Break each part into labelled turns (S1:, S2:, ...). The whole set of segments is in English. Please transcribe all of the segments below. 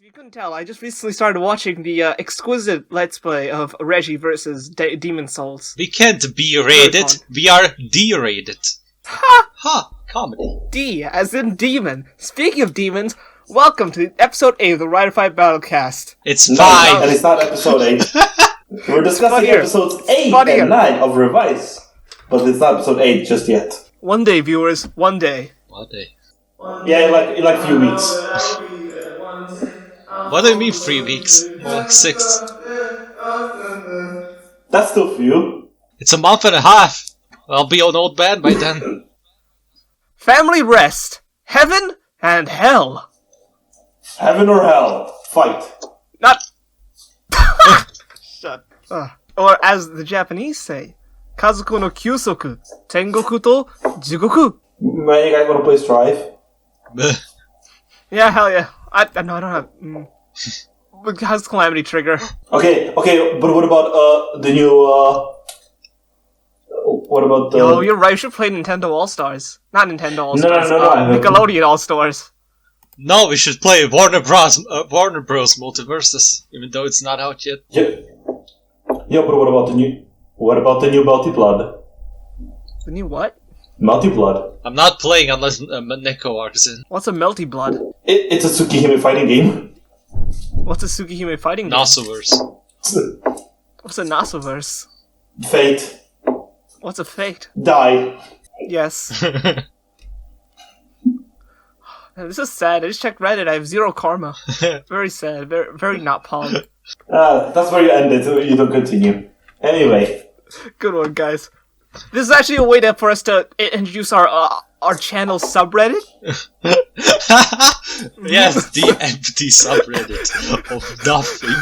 S1: If you couldn't tell, I just recently started watching the exquisite Let's Play of Reggie versus Demon Souls.
S2: We can't be rated, we are D-rated.
S1: Ha!
S2: Ha! Comedy.
S1: D, as in demon. Speaking of demons, welcome to episode 8 of the Ridercraft Battlecast.
S2: It's
S3: No,
S2: 5!
S3: and it's not episode 8. We're discussing episodes 8 and 9 of Revise. But it's not episode 8 just yet.
S1: One day, viewers, one day.
S2: What day?
S3: Yeah, in like a few weeks.
S2: What do you mean 3 weeks? More like 6.
S3: That's still few.
S2: It's a month and a half. I'll be an old man by then.
S1: Family rest. Heaven and hell.
S3: Heaven or hell? Fight.
S1: Not... Shut up. Or as the Japanese say, Kazuko no Kyusoku, Tengoku to Jigoku.
S3: Man, you guys wanna play Strive?
S1: Yeah, hell yeah. I don't have... How's Calamity Trigger?
S3: Okay, but what about the new what about the...
S1: Yo, you're right, you should play Nintendo All-Stars. Not Nintendo All-Stars,
S3: No,
S1: Nickelodeon All-Stars.
S2: No, we should play Warner Bros. Multiverses, even though it's not out yet.
S3: Yeah, but what about the new Melty Blood?
S1: The new what?
S3: Melty Blood.
S2: I'm not playing unless Neko arcs in.
S1: What's a Melty Blood?
S3: It's a Tsukihime fighting game.
S1: What's a Tsukihime fighting game?
S2: Nasuverse.
S1: What's a Nasuverse?
S3: Fate.
S1: What's a Fate?
S3: Die.
S1: Yes. Man, this is sad. I just checked Reddit. I have 0 karma. Very sad. Very, very not pog.
S3: That's where you end it. You don't continue. Anyway.
S1: Good one, guys. This is actually a way for us to introduce our channel subreddit.
S2: Yes, the empty subreddit of nothing.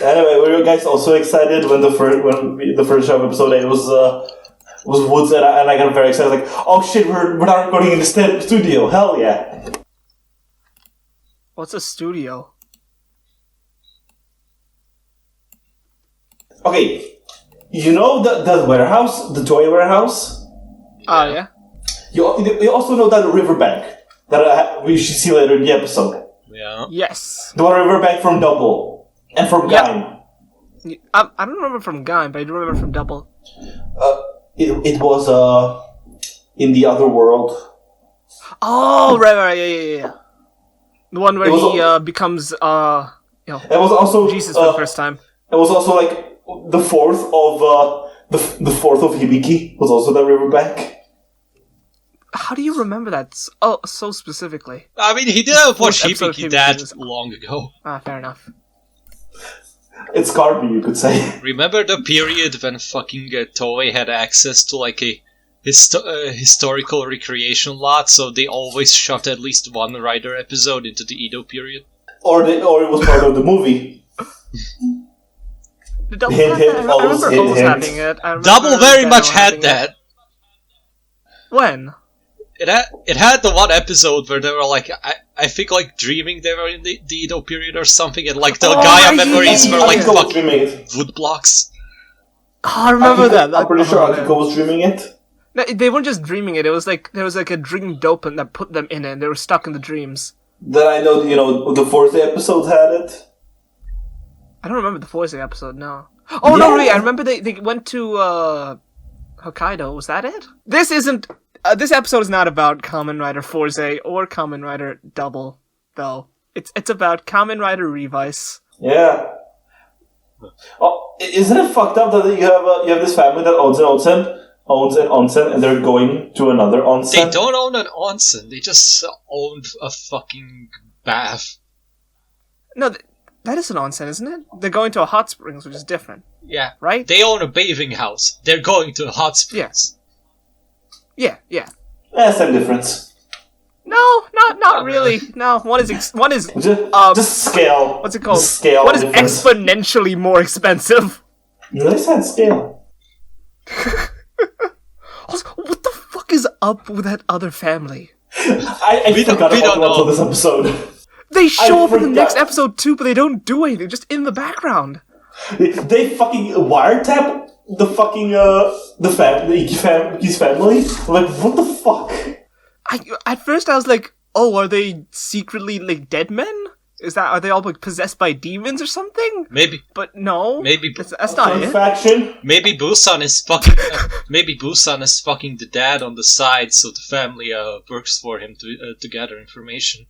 S3: Anyway, were you guys also excited when the first show of episode 8 was Woods and I got very excited, like, oh shit, we're not recording in the studio, hell yeah.
S1: What's a studio?
S3: Okay, you know the warehouse, the toy warehouse?
S1: Oh, yeah?
S3: You also know that riverbank that we should see later in the episode.
S2: Yeah.
S1: Yes.
S3: The one riverbank from Double and from Gaim.
S1: I don't remember from Gaim, but I do remember from Double.
S3: It was in the other world.
S1: Oh, right, yeah. The one where he becomes,
S3: It was also
S1: Jesus for the first time.
S3: It was also like the fourth of the fourth of Hibiki was also that riverbank.
S1: How do you remember that so specifically?
S2: I mean, he didn't watch
S1: Hibiki
S2: Hibiki that long ago.
S1: Ah, fair enough.
S3: It scarred me, you could say.
S2: Remember the period when fucking Toei had access to like a historical recreation lot, so they always shoved at least one Rider episode into the Edo period?
S3: Or it was part of the movie.
S1: The Double
S3: Hint,
S1: had
S3: hint,
S1: that? I
S3: always
S1: remember
S3: hint,
S1: almost
S3: hint.
S1: having it.
S2: Double very much had that.
S1: When?
S2: It had the one episode where they were like, I think like dreaming they were in the Edo period or something, and like the Gaia memories were like fucking wood blocks.
S1: Oh, I remember that.
S3: I'm pretty sure Akiko was dreaming it.
S1: No, they weren't just dreaming it. It was like there was like a dream dopant that put them in it, and they were stuck in the dreams.
S3: Then I know, the fourth episode had it.
S1: I don't remember the Forza episode. No. Oh no, wait! I remember they went to Hokkaido. Was that it? This isn't. This episode is not about Kamen Rider Forza or Kamen Rider Double, though. It's about Kamen Rider Revise.
S3: Yeah. Oh, isn't it fucked up that you have this family that owns an onsen, and they're going to another onsen?
S2: They don't own an onsen. They just own a fucking bath.
S1: No, that is an onsen, isn't it? They're going to a hot springs, which is different.
S2: Yeah.
S1: Right?
S2: They own a bathing house. They're going to a hot springs.
S1: Yeah.
S3: Same difference.
S1: No, not really. No, one is
S3: just scale.
S1: What's it called?
S3: Scale.
S1: One is
S3: difference.
S1: exponentially more expensive.
S3: They said scale.
S1: Also, what the fuck is up with that other family?
S3: I forgot about this episode.
S1: They show up in the next episode too, but they don't do anything. Just in the background.
S3: They fucking wiretap the fucking Iki's family. Like, what the fuck?
S1: At first I was like, oh, are they secretly like dead men? Are they all like possessed by demons or something?
S2: Maybe.
S1: But no.
S2: Maybe.
S1: That's not it.
S3: Faction.
S2: Maybe Busan is fucking. Maybe Busan is fucking the dad on the side, so the family works for him to gather information.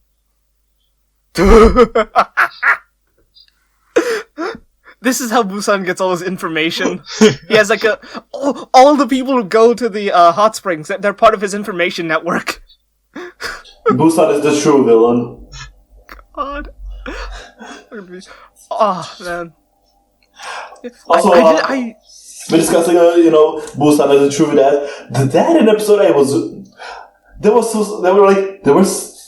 S1: This is how Busan gets all his information. He has like all the people who go to the hot springs, they're part of his information network.
S3: Busan is the true villain.
S1: God. Oh, man.
S3: Also, we're discussing, Busan as a true dad. The dad in episode 8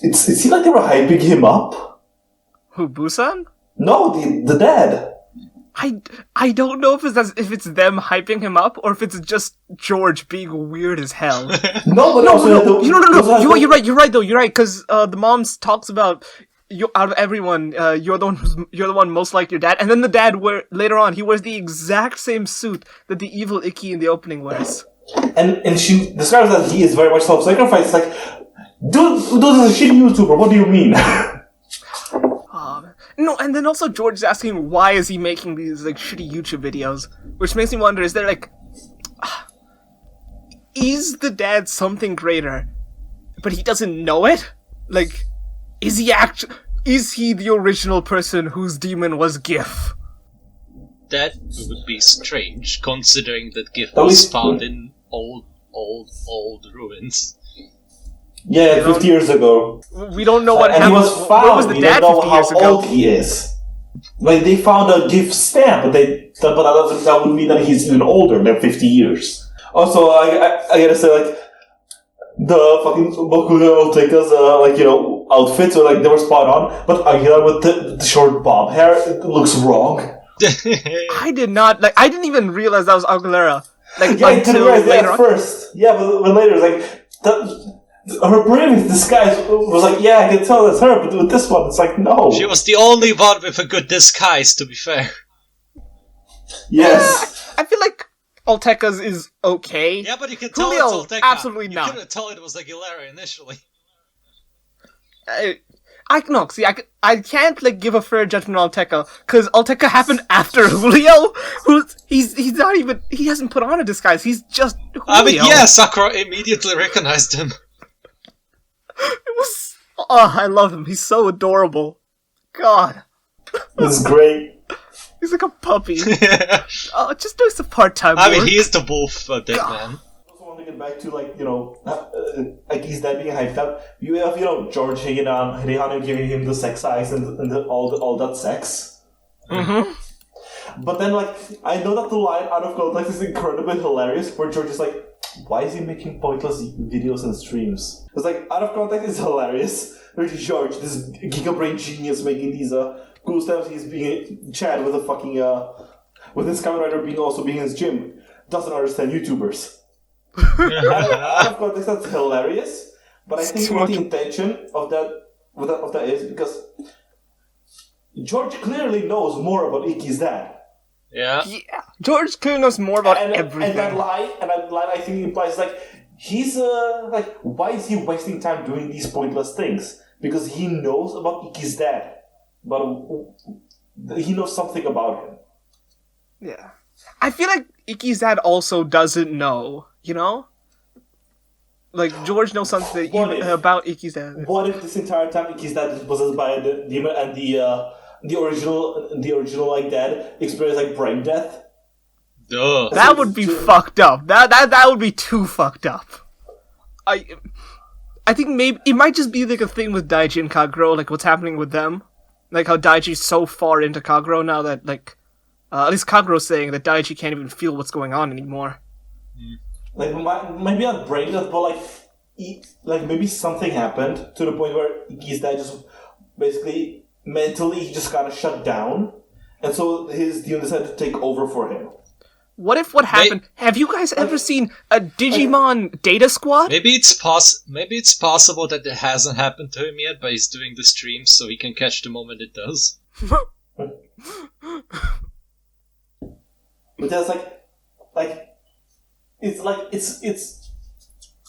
S3: it seemed like they were hyping him up.
S1: Who, Busan?
S3: No, the dad.
S1: I don't know if it's them hyping him up or if it's just George being weird as hell.
S3: No.
S1: You're right though. You're right because the mom talks about out of everyone, you're the one most like your dad, and then the dad later on he wears the exact same suit that the evil Icky in the opening wears.
S3: And she describes that he is very much self-sacrificed. It's like, dude is a shitty YouTuber. What do you mean?
S1: No, and then also George is asking why is he making these like shitty YouTube videos, which makes me wonder: is there like, is the dad something greater, but he doesn't know it? Like, is he the original person whose demon was GIF?
S2: That would be strange, considering that GIF was found in old ruins.
S3: Yeah, 50 years ago.
S1: We don't know what
S3: happened. And he was found.
S1: Where was the dad 50 years ago?
S3: How old he is. Like, they found a GIF stamp, but that would mean that he's even older than 50 years. Also, I gotta say, like, the fucking Bokuga Oteka's, outfits were, like, they were spot on, but Aguilar with the short bob hair, it looks wrong.
S1: I didn't even realize that was Aguilera. Like,
S3: yeah, I didn't realize
S1: later
S3: at
S1: on.
S3: first. Yeah, but later, it's like, her previous disguise was like, yeah, I can tell that's her, but with this one, it's like, no.
S2: She was the only one with a good disguise, to be fair.
S3: Yes.
S1: I feel like Alteka's is okay.
S2: Yeah, but you can tell
S1: Julio,
S2: it's Alteka.
S1: absolutely not.
S2: You couldn't tell it was Aguilera initially.
S1: I can't like give a fair judgment on Alteka because Alteka happened after Julio. He hasn't put on a disguise. He's just Julio.
S2: I mean, yeah, Sakura immediately recognized him.
S1: I love him. He's so adorable. God,
S3: this is great.
S1: He's like a puppy. Just do some part-time work.
S2: I mean, he is the wolf, dead man.
S3: I also want to get back to, like he's that being hyped up. You have, George hanging on and giving him the sex eyes and all that sex.
S1: Mm-hmm.
S3: But then, I know that the line out of context is incredibly hilarious, where George is like, why is he making pointless videos and streams? It's like, out of context is hilarious. There's George, this gigabrain genius making these cool stuff. He's being Chad with a fucking with his Kamen Rider being his gym. Doesn't understand YouTubers. Out of context, that's hilarious. But I think what the intention of that is because George clearly knows more about Ikki's dad.
S2: Yeah.
S1: George clearly knows more about everything.
S3: And that line, I think implies he's why is he wasting time doing these pointless things? Because he knows about Ikki's dad, but he knows something about him.
S1: Yeah, I feel like Ikki's dad also doesn't know. Like George knows something about Ikki's dad.
S3: What if this entire time Ikki's dad is possessed by a demon and the original dad experienced brain death?
S2: Duh.
S1: That would be fucked up. That would be too fucked up. I think maybe it might just be like a thing with Daichi and Kaguro, like what's happening with them. Like how Daichi's so far into Kaguro now that at least Kaguro's saying that Daichi can't even feel what's going on anymore.
S3: Maybe not brain death, but maybe something happened to the point where Ikki's dad just basically mentally he just kind of shut down, and so his demon decided to take over for him.
S1: What if what happened? Have you guys ever seen a Digimon Data Squad?
S2: Maybe it's possible that it hasn't happened to him yet, but he's doing the stream so he can catch the moment it does.
S3: But there's it's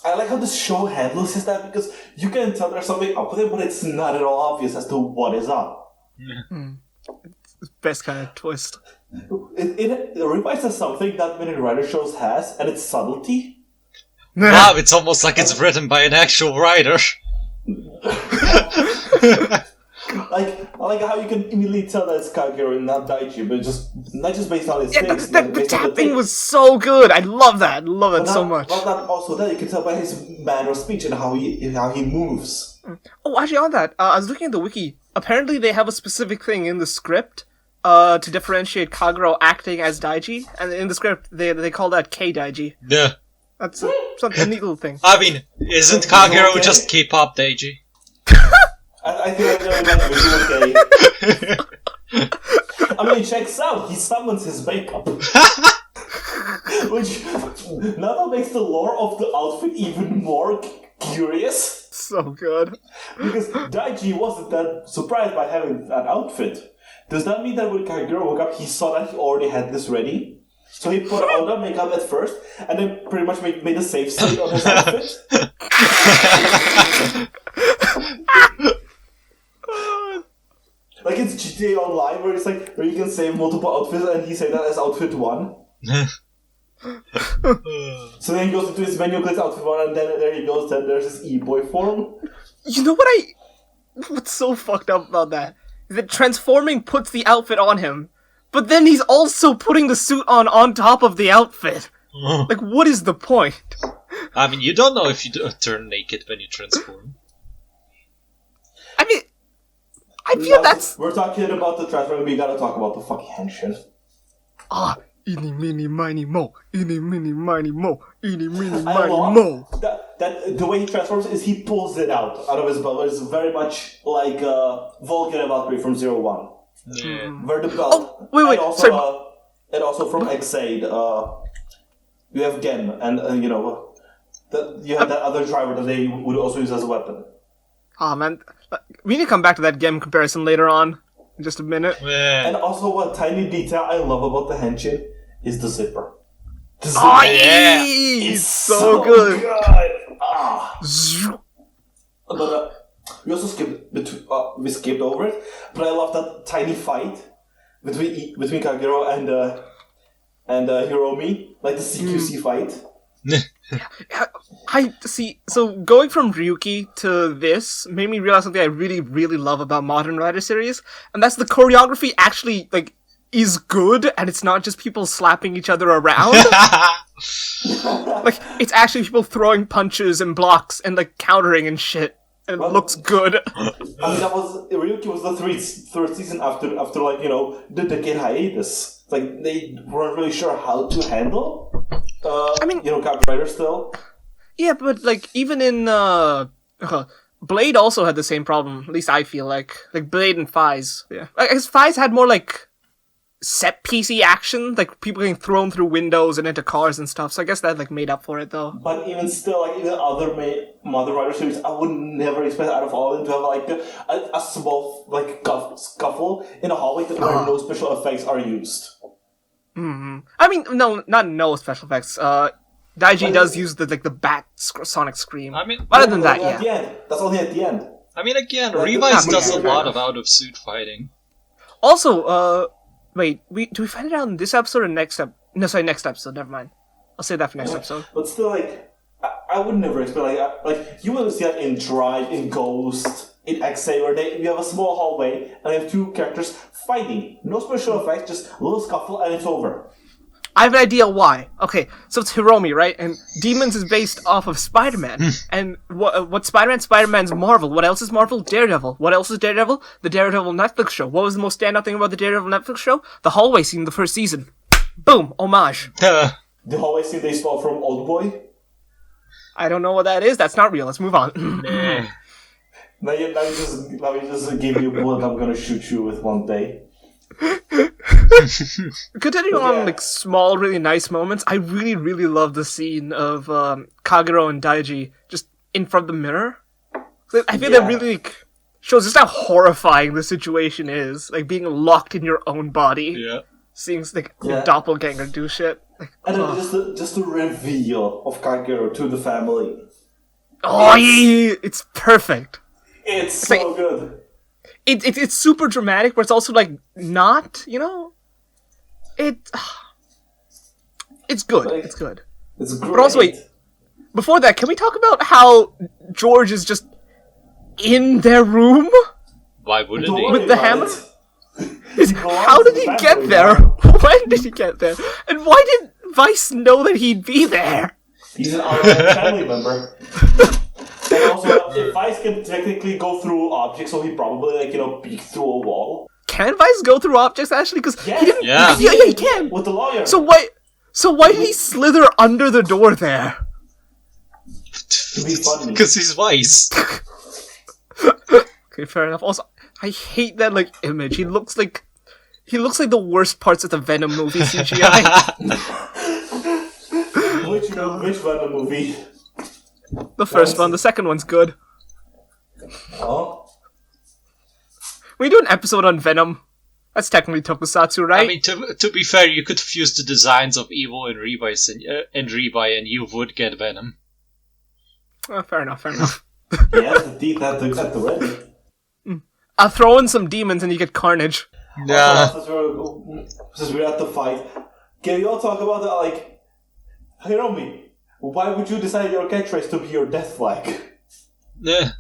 S3: I like how the show handles that because you can tell there's something up with it, but it's not at all obvious as to what is up.
S1: Best kind of twist.
S3: It reminds us of something that Kamen Rider shows has, and it's subtlety.
S2: Wow, it's almost like it's written by an actual writer.
S3: I like how you can immediately tell that it's Kagero and not Daichi, but not just based on his
S1: Yeah,
S3: face.
S1: the tapping was so good. I love that. I love it so much.
S3: But not also that, you can tell by his manner of speech and how he moves.
S1: Oh, actually, on that, I was looking at the wiki. Apparently, they have a specific thing in the script to differentiate Kagero acting as Daiji, and in the script, they call that K-Daiji.
S2: Yeah.
S1: That's a neat little thing.
S2: I mean, isn't Kagero just K-pop Daiji?
S3: I think I know that okay. I mean, it checks out. He summons his makeup. Which now that makes the lore of the outfit even more curious.
S1: So good.
S3: Because Daiji wasn't that surprised by having that outfit. Does that mean that when Kagero woke up, he saw that he already had this ready? So he put on the makeup at first, and then pretty much made a safe state on his outfit? Like it's GTA Online, where it's like where you can save multiple outfits, and he saved that as outfit 1. So then he goes into his menu, clicks outfit 1, and then there he goes. Then there's his e-boy form.
S1: You know what's so fucked up about that? Is that transforming puts the outfit on him, but then he's also putting the suit on top of the outfit. Like, what is the point?
S2: I mean, you don't know if you turn naked when you transform.
S1: I mean, I feel that's...
S3: We're talking about the transfer, we gotta talk about the fucking henshin.
S1: Eeny, meeny, miny, mo. Eeny, meeny, miny, mo. Eeny, meeny,
S3: I
S1: miny,
S3: love
S1: mo.
S3: that the way he transforms is he pulls it out of his belt. It's very much like Vulcan and Valkyrie from 01.
S2: Yeah.
S3: Where the belt...
S1: Oh, wait,
S3: and also,
S1: sorry.
S3: And also from Xaid, you have Gem, and you know, you have that other driver that they would also use as a weapon.
S1: Aw, man. We need to come back to that game comparison later on. In just a minute.
S2: Yeah.
S3: And also, one tiny detail I love about the henshin is the zipper. The zipper
S1: Oh, yeah! It's so good!
S3: But we also we skipped over it, but I love that tiny fight between Kagero and Hiromi, like the CQC fight.
S1: I see. So going from Ryuki to this made me realize something I really, really love about Modern Rider series, and that's the choreography actually is good, and it's not just people slapping each other around. Like it's actually people throwing punches and blocks and countering and shit, and it looks good.
S3: I mean, Ryuki was the third season after the decade hiatus. Like they weren't really sure how to handle. Kamen Rider still.
S1: Yeah, but even in Blade also had the same problem. At least I feel like Blade and Fies. Yeah, I guess Fies had more set piecey action, like people getting thrown through windows and into cars and stuff. So I guess that made up for it though.
S3: But even still, even other Mother Rider series, I would never expect out of all of them to have a small scuffle in a hallway where no special effects are used.
S1: Mm-hmm. I mean, no special effects. Daiji does use the bat sonic scream.
S2: I mean,
S1: other than that,
S3: at the end. That's only at the end.
S2: I mean, again, Revise does a lot of out-of-suit fighting.
S1: Also, wait, do we find it out in this episode or next episode? No, sorry, next episode. Never mind. I'll save that for next episode.
S3: But still, I would never expect you will see that in Drive, in Ghost, in X-A, where you have a small hallway and you have two characters fighting. No special effects, just a little scuffle and it's over.
S1: I have an idea why. Okay, so it's Hiromi, right? And Demons is based off of Spider-Man. And what Spider-Man? Spider-Man's Marvel. What else is Marvel? Daredevil. What else is Daredevil? The Daredevil Netflix show. What was the most standout thing about the Daredevil Netflix show? The hallway scene in the first season. Boom! Homage.
S3: The hallway scene they stole from Oldboy?
S1: I don't know what that is. That's not real. Let's move on.
S3: Now you just gave me a bullet I'm gonna shoot you with one day.
S1: Continuing on small, really nice moments, I really, really love the scene of Kagero and Daiji just in front of the mirror. I feel that really shows just how horrifying the situation is, being locked in your own body.
S2: Yeah.
S1: Seeing your doppelganger do shit.
S3: And then just the reveal of Kagero to the family.
S1: Oh, yeah, it's perfect.
S3: It's so good.
S1: It's super dramatic, but it's also like not, it's good.
S3: Like,
S1: it's good.
S3: It's great.
S1: But also, wait, before that, can we talk about how George is just in their room
S2: Why wouldn't
S3: Don't
S2: he?
S3: worry
S1: with the
S3: about
S1: hammer?
S3: it.
S1: How did he get there? When did he get there? And why did Vice know that he'd be there?
S3: He's an online family member. And also, if Vice can technically go through objects, so he probably, peek through a wall.
S1: Can Vice go through objects actually? Because
S3: Yes.
S1: he didn't.
S2: Yeah.
S1: Yeah, he can.
S3: With the lawyer.
S1: So why did he slither under the door there?
S3: To be funny.
S2: Because he's wise.
S1: Okay, fair enough. Also, I hate that image. He looks like the worst parts of the Venom movie CGI.
S3: Which Venom movie?
S1: The first one. The second one's good.
S3: Oh?
S1: We do an episode on Venom. That's technically tokusatsu, right?
S2: I mean, to be fair, you could fuse the designs of Evil and Revice and you would get Venom.
S1: Oh, fair enough.
S3: Yeah, the teeth at the ready.
S1: I'll throw in some demons and you get Carnage.
S2: Nah.
S3: Since we're at the fight, can you all talk about that, Hiromi, why would you decide your catchphrase to be your death flag?
S2: Yeah.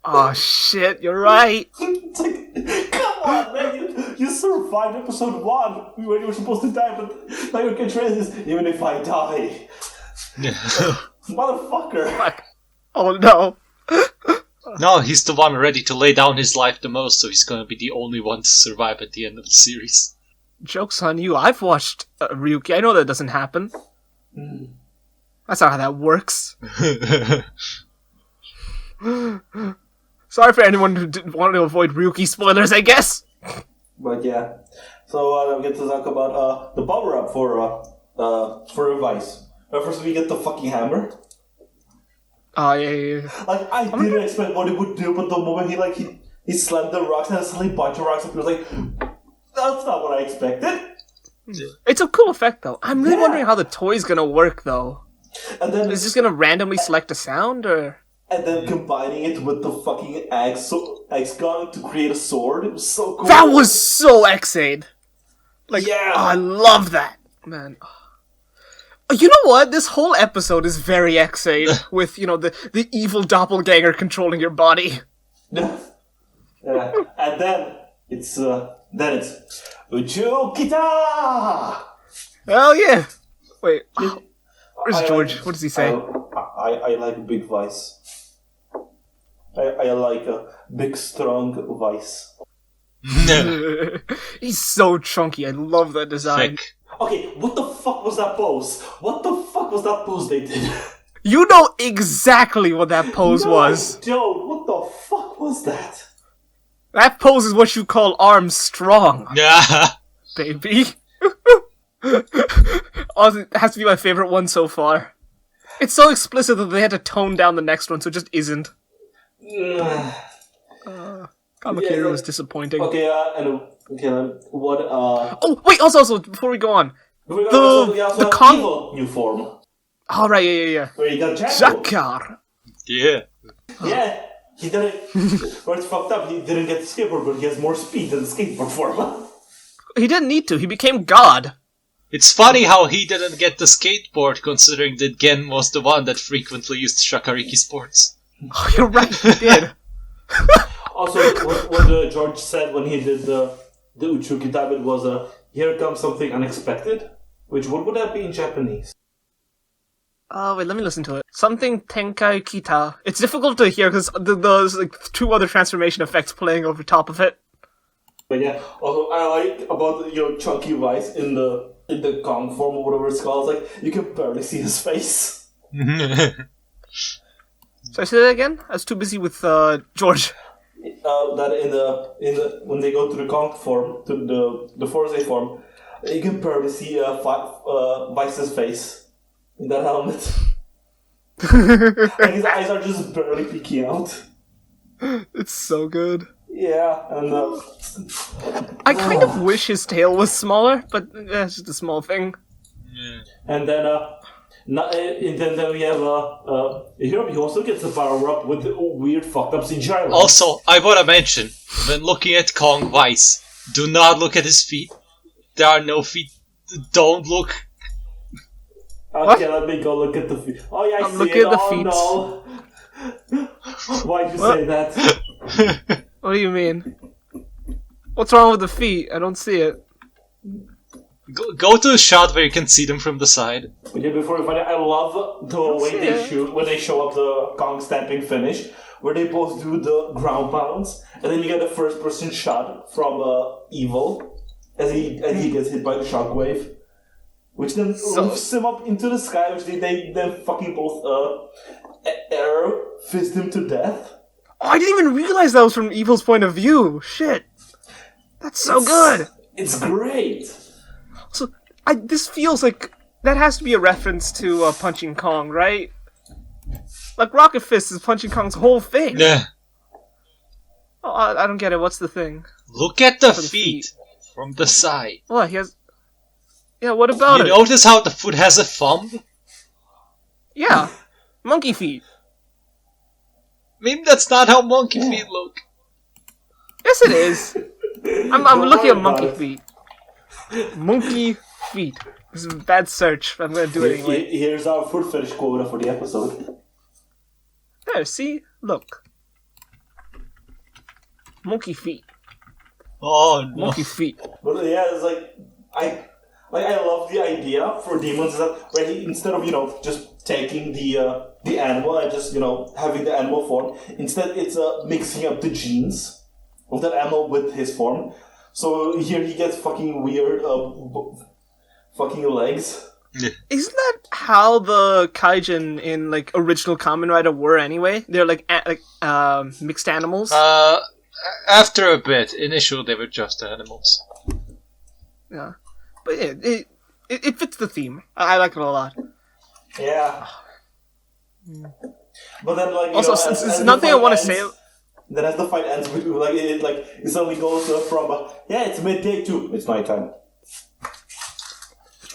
S1: Oh shit, you're right.
S3: It's like, come on, man, you survived episode 1 when you were supposed to die, but now your catchphrase is, even if I die. Motherfucker.
S1: Fuck. Oh no.
S2: No, he's the one ready to lay down his life the most, so he's gonna be the only one to survive at the end of the series.
S1: Joke's on you. I've watched Ryuki. I know that doesn't happen. That's not how that works. Sorry for anyone who didn't want to avoid Ryuki spoilers, I guess.
S3: But yeah. So we get to talk about the power-up for Revice. First we get the fucking hammer.
S1: Oh, yeah.
S3: I didn't expect what he would do, but the moment he slammed the rocks and suddenly a bunch of rocks appeared, that's not what I expected.
S1: It's a cool effect, though. I'm really wondering how the toy's gonna work, though.
S3: And then
S1: Is it just gonna randomly select a sound, or...?
S3: And then combining it with the fucking axe gun to create a sword, it was so cool.
S1: That was so X-Aid!
S3: Yeah.
S1: Oh, I love that, man. You know what? This whole episode is very X-Aid, with, the evil doppelganger controlling your body.
S3: Yeah. And then it's Uchu Kita!
S1: Hell yeah! Wait, where's George? What does he say?
S3: I like big Vice. I like a big, strong Vice.
S1: He's so chunky. I love that design.
S2: Thick.
S3: Okay, what the fuck was that pose? What the fuck was that pose they did?
S1: You know exactly what that pose was.
S3: I don't. What the fuck was that?
S1: That pose is what you call arms strong,
S2: Yeah.
S1: baby. Also, it has to be my favorite one so far. It's so explicit that they had to tone down the next one, so it just isn't. Kamakiro was disappointing.
S3: Okay, what,
S1: Oh, wait, also, before we go on. The
S3: Evil new form.
S1: Oh, right, yeah.
S3: Where you got Jackal.
S1: Zakar.
S2: Yeah.
S3: Yeah, he didn't. Where it's fucked up, he didn't get the skateboard, but he has more speed than the skateboard form.
S1: He didn't need to, he became God.
S2: It's funny how he didn't get the skateboard, considering that Gen was the one that frequently used Shakariki sports.
S1: Oh, you're right, he did.
S3: Also, what George said when he did the Uchuki Tablet was, here comes something unexpected. Which, what would that be in Japanese?
S1: Oh, wait, let me listen to it. Something Tenkai Kita. It's difficult to hear because there's two other transformation effects playing over top of it.
S3: But yeah, also I like about Chunky Vice in the Kong form or whatever it's called. It's you can barely see his face.
S1: So I say that again? I was too busy with George.
S3: That in the when they go to the Kong form, to the Forza form, you can barely see Vice's face in that helmet. And his eyes are just barely peeking out.
S1: It's so good.
S3: Yeah, and
S1: I kind of wish his tail was smaller, but it's just a small thing.
S2: Yeah.
S3: and then And then we have here he also gets a power up with weird fucked up CGI. Lines.
S2: Also, I want to mention, when looking at Kong Weiss, do not look at his feet. There are no feet. Don't look.
S3: Okay, let me go look at the feet. Oh yeah, I see
S1: looking
S3: it.
S1: at the
S3: Oh
S1: feet.
S3: no. Why'd you say that?
S1: What do you mean? What's wrong with the feet? I don't see it.
S2: Go to a shot where you can see them from the side.
S3: Okay, before we find it, I love the way they shoot when they show up the Kong stamping finish, where they both do the ground pounds, and then you get a first-person shot from Evil as he gets hit by the shockwave, which then lifts him up into the sky, which they then fucking both air fist him to death.
S1: Oh, I didn't even realize that was from Evil's point of view. Shit, that's so good.
S3: It's great.
S1: So, this feels like that has to be a reference to Punching Kong, right? Like Rocket Fist is Punching Kong's whole thing.
S2: Yeah.
S1: Oh, I don't get it. What's the thing?
S2: Look at the feet from the side.
S1: What he has? Yeah. What about it?
S2: You notice how the foot has a thumb?
S1: Yeah, monkey feet.
S2: Maybe that's not how monkey feet look.
S1: Yes, it is. I'm looking at monkey
S3: about it.
S1: feet. Monkey feet. This is a bad search, but I'm gonna do it anyway.
S3: Here's our foot fetish quota for the episode.
S1: There, see? Look. Monkey feet.
S2: Oh no.
S1: Monkey feet.
S3: But yeah, it's like I love the idea for demons is that where he, instead of just taking the animal and just having the animal form, instead it's mixing up the genes of that animal with his form. So here he gets fucking weird fucking legs.
S1: Isn't that how the kaijin in like original Kamen Rider were anyway? They're like mixed animals.
S2: After a bit, initially they were just animals.
S1: Yeah, but yeah, it fits the theme. I like it a lot.
S3: Yeah. But then
S1: Also, it's nothing I want to say.
S3: Then as the fight ends, it suddenly goes from it's midday to it's nighttime.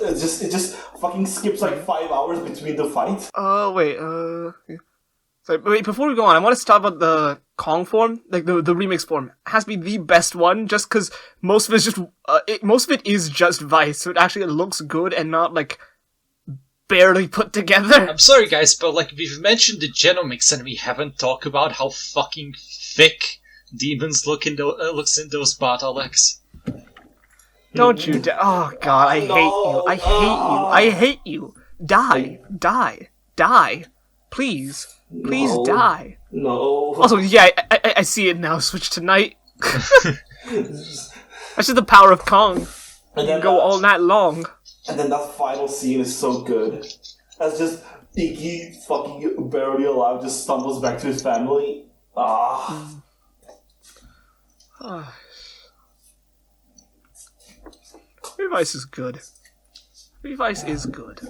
S3: It just fucking skips like 5 hours between the fights.
S1: Oh wait, sorry, but wait. Before we go on, I want to talk about the Kong form, like the remix form. It has to be the best one, just because most of it is just Vice, so it actually looks good and not like barely put together.
S2: I'm sorry guys, but like we've mentioned the genomics and we haven't talked about how fucking thick demons looks in those bottlenecks.
S1: Don't you? Oh god, I hate you! I hate you! I hate you! Die! Die! Die! Please! Please die!
S3: No.
S1: Also, yeah, I see it now. Switch to night. That's just the power of Kong.
S3: And
S1: You can go all night long.
S3: And then that final scene is so good. As just Iggy, fucking barely alive, just stumbles back to his family.
S1: Revice is good. Revice is good.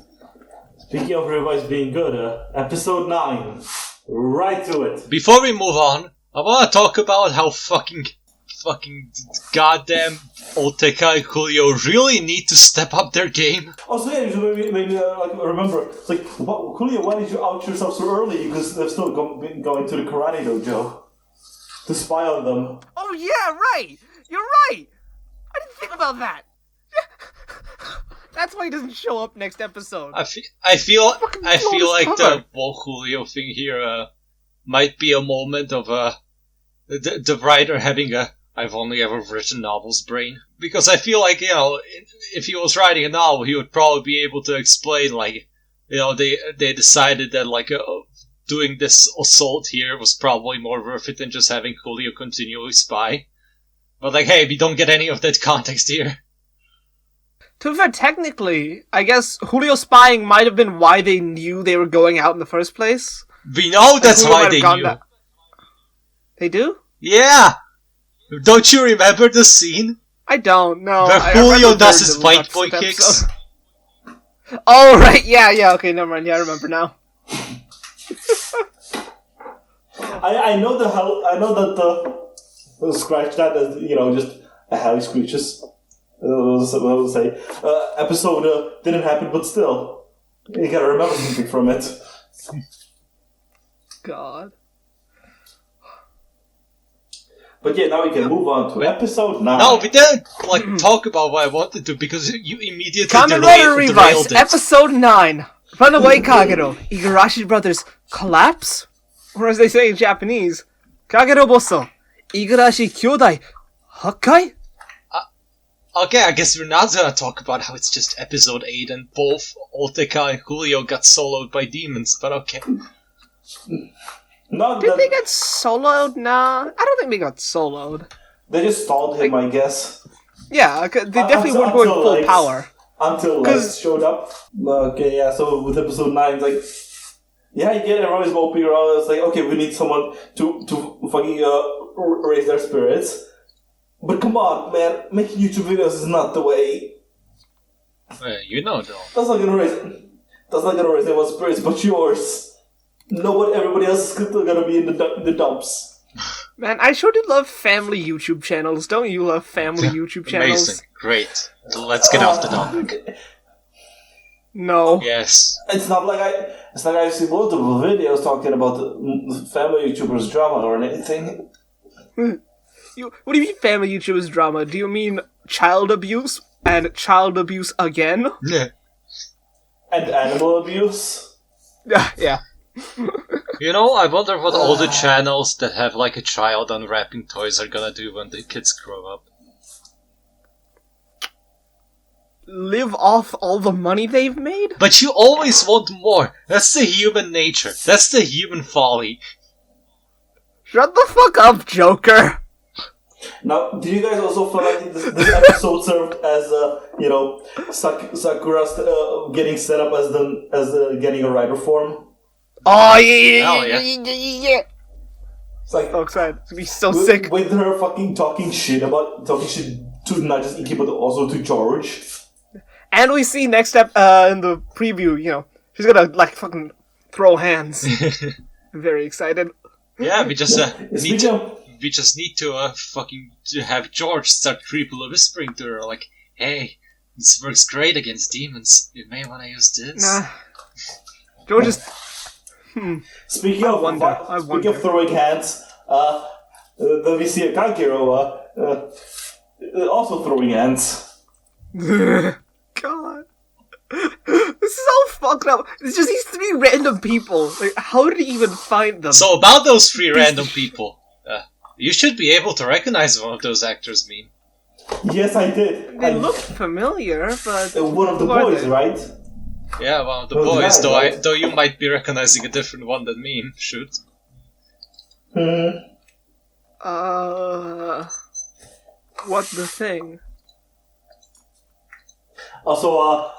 S3: Speaking of Revice being good, episode 9. Right to it.
S2: Before we move on, I want to talk about how fucking goddamn Oteka and Coolio really need to step up their game.
S3: Also, yeah, maybe remember, it's like, Coolio, why did you out yourself so early? Because they're still going to the karate dojo to spy on them.
S1: Oh yeah, right. You're right. I didn't think about that. That's why he doesn't show up next episode.
S2: I feel like the Julio thing here might be a moment of the writer having a I've only ever written novels brain, because I feel like if he was writing a novel he would probably be able to explain they decided that doing this assault here was probably more worth it than just having Julio continually spy. But hey, we don't get any of that context here.
S1: To be fair, technically, I guess Julio spying might have been why they knew they were going out in the first place.
S2: We know that's why they knew.
S1: They do?
S2: Yeah! Don't you remember the scene?
S1: I don't, no.
S2: Where Julio does his white boy kicks?
S1: Oh, right, yeah, okay, never mind, yeah, I remember now.
S3: I know that the scratch that is, just a how he screeches. What I was say. Episode didn't happen, but still. You gotta remember something from it.
S1: God.
S3: But yeah, now we can move on to episode 9.
S2: No, we didn't talk about what I wanted to because you immediately
S1: Kamen Rider
S2: derailed
S1: Revised,
S2: it.
S1: episode 9. Runaway Kagero. Igarashi brothers collapse? Or as they say in Japanese, Kagero Bosso. Igarashi Kyodai Hakkai?
S2: Okay, I guess we're not gonna talk about how it's just episode 8 and both Oteka and Julio got soloed by demons, but okay.
S1: Did they get soloed? Nah, I don't think they got soloed.
S3: They just stalled him, I guess.
S1: Yeah, they definitely weren't going full power.
S3: Until Lex showed up. Okay, yeah, so with episode 9, it's like... Yeah, you get everybody's moping around. It's like, okay, we need someone to fucking raise their spirits. But come on, man, making YouTube videos is not the way.
S2: You know, though.
S3: That's not gonna raise anyone's spirits but yours. Everybody else is still gonna be in the dumps.
S1: Man, I sure do love family YouTube channels. Don't you love family YouTube channels?
S2: Amazing. Great. Let's get off the topic.
S1: No.
S2: Yes.
S3: It's not like I've seen multiple videos talking about the family YouTubers drama or anything.
S1: What do you mean family YouTubers drama? Do you mean child abuse and child abuse again?
S2: Yeah.
S3: And animal abuse?
S1: Yeah.
S2: You know, I wonder what all the channels that have like a child unwrapping toys are gonna do when the kids grow up.
S1: Live off all the money they've made?
S2: But you always want more. That's the human nature. That's the human folly.
S1: Shut the fuck up, Joker.
S3: Now, do you guys also feel like this episode served as Sakura getting set up as getting a rider form?
S1: Oh yeah.
S2: Hell yeah.
S3: It's like
S1: So excited. It's gonna be so sick.
S3: with her fucking talking shit to not just Iki but also to George.
S1: And we see next in the preview, she's gonna fucking throw hands. I'm very excited.
S2: Yeah, we just need to fucking have George start creepily whispering to her like, "Hey, this works great against demons. You may want to use this."
S1: Nah. George is.
S3: Speaking of throwing hands, then we see a Kankiro also throwing hands.
S1: God. This is all fucked up. It's just these 3 random people. Like, how did he even find them?
S2: So about those 3 random people, you should be able to recognize one of those actors, Meme.
S3: Yes, I did.
S1: They look familiar, but...
S3: one of the boys, right?
S2: Yeah, one of the boys, though you might be recognizing a different one than Meme. Shoot.
S1: What the thing?
S3: Also,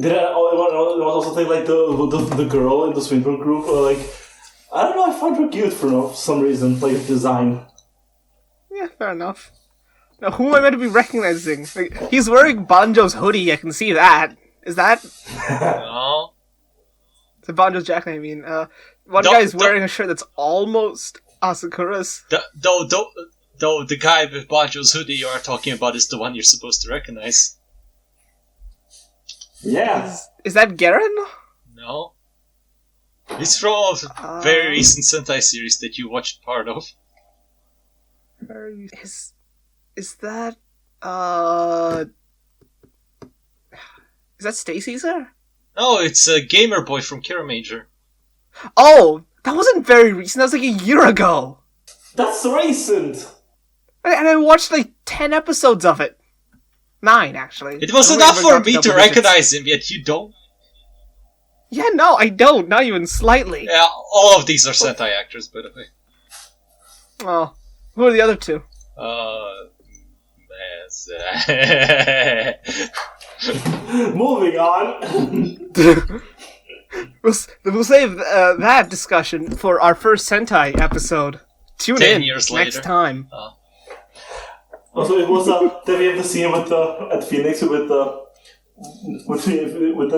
S3: did I also think like the girl in the Swinburne group? I don't know. I find her cute for some reason. Like design.
S1: Yeah, fair enough. Now, who am I meant to be recognizing? Like, he's wearing Banjo's hoodie. I can see that. Is that?
S2: No.
S1: It's a Banjo's jacket. I mean, one guy's wearing a shirt that's almost Asakura's.
S2: Though the guy with Banjo's hoodie you are talking about is the one you're supposed to recognize.
S3: Yeah.
S1: Is that Garen?
S2: No. He's from a very recent Sentai series that you watched part of.
S1: Is that Is that Stay Caesar?
S2: No, it's a gamer boy from Kira Major.
S1: Oh, that wasn't very recent. That was like a year ago.
S3: That's recent.
S1: And I watched 10 episodes of it. 9, actually.
S2: It was enough for me to recognize him, yet you don't.
S1: Yeah, no, I don't. Not even slightly.
S2: Yeah, all of these are Sentai actors, by the way.
S1: Oh, who are the other 2?
S3: Moving on.
S1: We'll save that discussion for our first Sentai episode. Tune
S2: 10
S1: in
S2: years
S1: next
S2: later.
S1: time.
S3: Also, it was then we have the scene with at Phoenix with them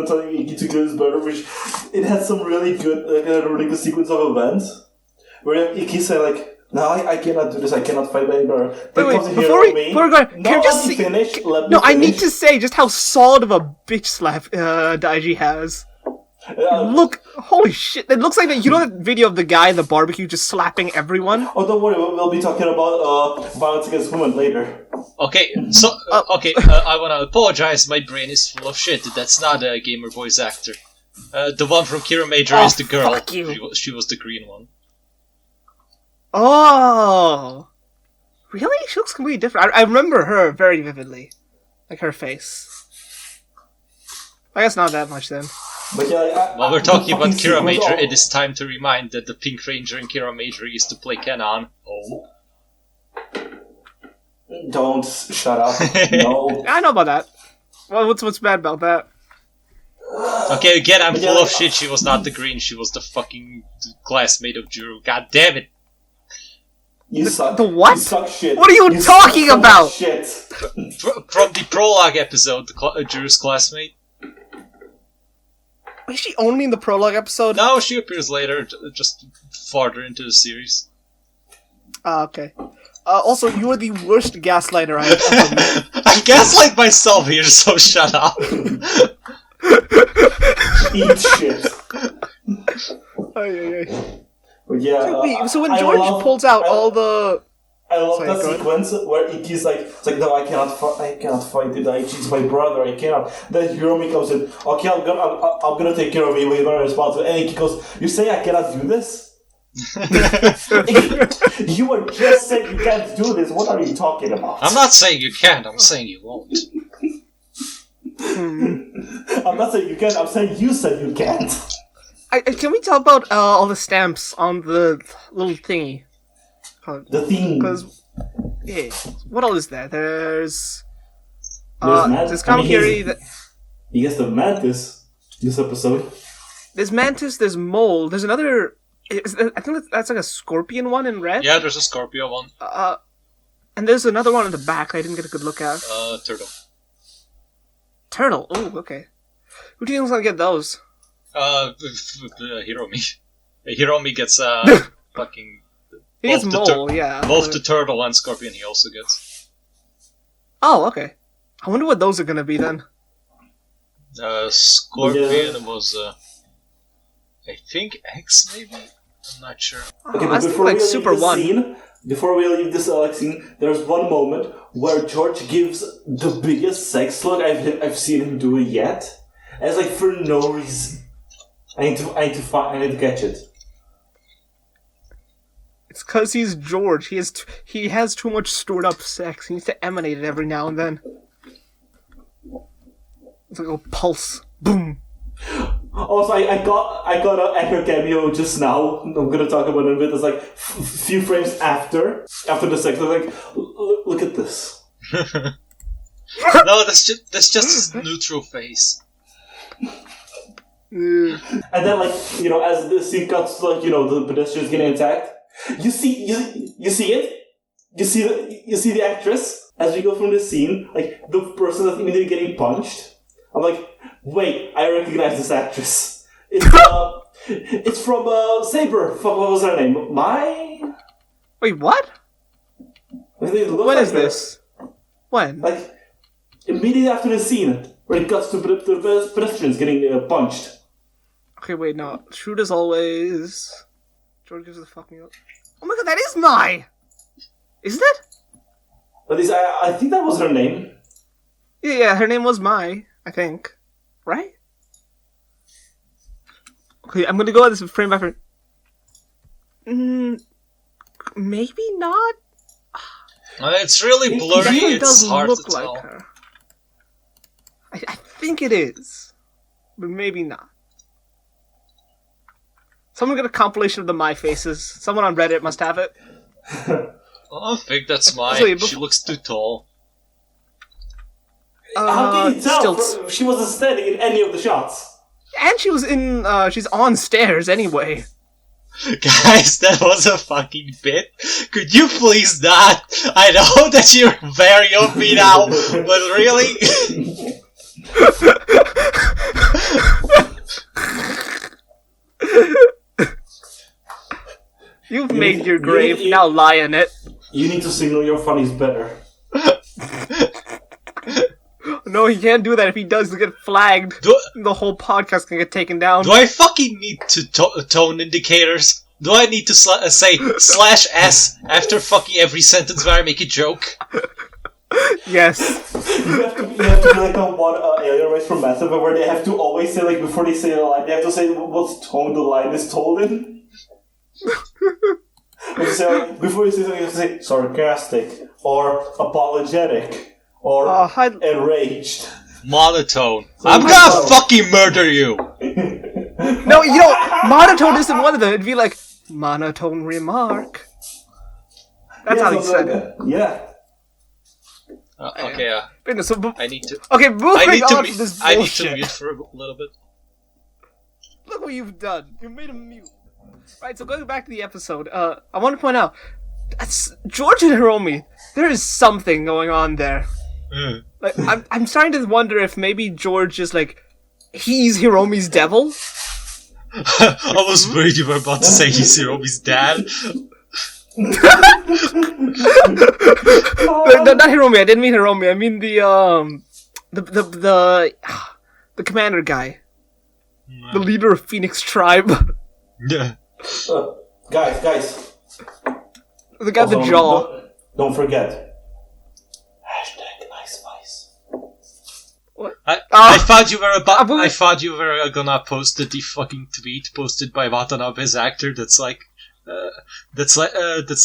S3: telling Iki to kill his brother, which it had some really good sequence of events where Iki said "No, I cannot do this. I cannot fight my brother."
S1: Wait, before we're going, can you just
S3: finish?
S1: I need to say just how solid of a bitch slap Daiji has. Look, holy shit! It looks like that. You know that video of the guy in the barbecue just slapping everyone?
S3: Oh, don't worry, we'll be talking about violence against women later.
S2: Okay, so I want to apologize. My brain is full of shit. That's not a gamer voice actor. The one from Kira Major is the girl.
S1: Fuck you.
S2: She was the green one.
S1: Oh, really? She looks completely different. I remember her very vividly, like her face. I guess not that much then.
S3: But yeah,
S2: While we're talking about Kira Major,
S3: it
S2: it is time to remind that the Pink Ranger in Kira Major used to play Kenan. Oh.
S3: Don't shut up. No.
S1: I know about that. Well, what's bad about that?
S2: Okay, again, I'm full of shit. She was not the green. She was the fucking classmate of Juru. God damn it.
S3: You suck.
S1: The what?
S3: You suck shit.
S1: What are you talking
S3: suck so
S1: about?
S3: much Shit.
S2: From the prologue episode, Juru's classmate.
S1: Is she only in the prologue episode?
S2: No, she appears later, just farther into the series.
S1: Okay. Also, you are the worst gaslighter I have ever met.
S2: I gaslight myself here, so shut up.
S3: Eat shit.
S1: Ay.
S3: But yeah.
S1: Wait, so when George pulls out all the...
S3: I love
S1: Sorry,
S3: that
S1: go
S3: sequence where Iki's like, it's like, no, I cannot fight it. He's my brother. I cannot. Then Hiromi comes in. Okay, I'm gonna take care of you. You're not responsible. And Iki goes, you say I cannot do this? You were just saying you can't do this. What are you talking about?
S2: I'm not saying you can't. I'm saying you won't.
S3: I'm not saying you can't. I'm saying you said you can't.
S1: Can we talk about all the stamps on the little thingy?
S3: The theme.
S1: Because, yeah, what all is there? There's
S3: Kamakiri.
S1: That
S3: He gets the mantis this episode.
S1: there's mantis, there's mole, there's another. I think that's like a scorpion one in red.
S2: Yeah, there's a Scorpio one.
S1: And there's another one in the back I didn't get a good look at.
S2: Turtle.
S1: Turtle. Oh, okay. Who do you think's gonna get those?
S2: Hiromi. Hiromi gets fucking.
S1: He gets mole, yeah.
S2: Both the turtle and scorpion he also gets.
S1: Oh, okay. I wonder what those are gonna be then.
S2: Scorpion was, I think X maybe? I'm not sure.
S3: Okay, but before we leave this scene, there's one moment where George gives the biggest sex look I've seen him do yet. And it's like for no reason. I need to catch it. It's
S1: because he's George. He has too much stored up sex. He needs to emanate it every now and then. It's like a pulse. Boom.
S3: Also, I got an Echo cameo just now. I'm gonna talk about it in a bit. It's like few frames after the sex. I'm like, look at this.
S2: No, that's just his neutral face.
S3: And then, like, as the scene cuts, like, the pedestrians getting attacked. You see it. You see the actress as we go from the scene, like the person that's immediately getting punched. I'm like, wait, I recognize this actress. It's from Saber. What was her name?
S1: Wait, what? When is this? When?
S3: Like immediately after the scene where it cuts to the pedestrians getting punched.
S1: Okay, wait, no. Shoot as always. George gives the fucking up. Oh my god, that is Mai! Isn't it?
S3: At least I think that was her name.
S1: Yeah, her name was Mai, I think. Right? Okay, I'm gonna go at this frame by frame. Maybe not?
S2: It's really blurry, it's hard to tell.
S1: Like her. I think it is. But maybe not. Someone get a compilation of the Mai faces. Someone on Reddit must have it.
S2: I don't think that's Mai. She looks too tall.
S3: How can you tell? She wasn't standing in any of the shots.
S1: And she was in, she's on stairs anyway.
S2: Guys, that was a fucking bit. Could you please not? I know that you're very OP now, but really?
S1: You've made your grave, now lie in it.
S3: You need to signal your funnies better.
S1: No, he can't do that. If he does, he'll get flagged. The whole podcast can get taken down.
S2: Do I fucking need to tone indicators? Do I need to say /s after fucking every sentence where I make a joke?
S1: Yes.
S3: You have to be like a one alien race from Massive, where they have to always say, like, before they say a line, they have to say what tone the line is told in. Say, like, before you say something, you have to say sarcastic, or apologetic, or enraged.
S2: Monotone. I'm gonna fucking murder you!
S1: No, monotone isn't one of them. It'd be like, monotone remark. That's how he said it.
S3: Yeah.
S2: Okay, I need to...
S1: Okay, moving on from this bullshit.
S2: I need to mute for a little bit.
S1: Look what you've done. You made him mute. Right, so going back to the episode, I want to point out, that's George and Hiromi. There is something going on there. Like, I'm starting to wonder if maybe George is like, he's Hiromi's devil.
S2: I was worried you were about to say he's Hiromi's dad.
S1: No, not Hiromi. I didn't mean Hiromi. I mean the commander guy, the leader of Phoenix Tribe.
S2: Yeah.
S3: Guys.
S1: The guy with the jaw.
S3: Don't forget. #NiceVice.
S1: What?
S2: I thought you were gonna post the fucking tweet posted by Watanabe's actor. That's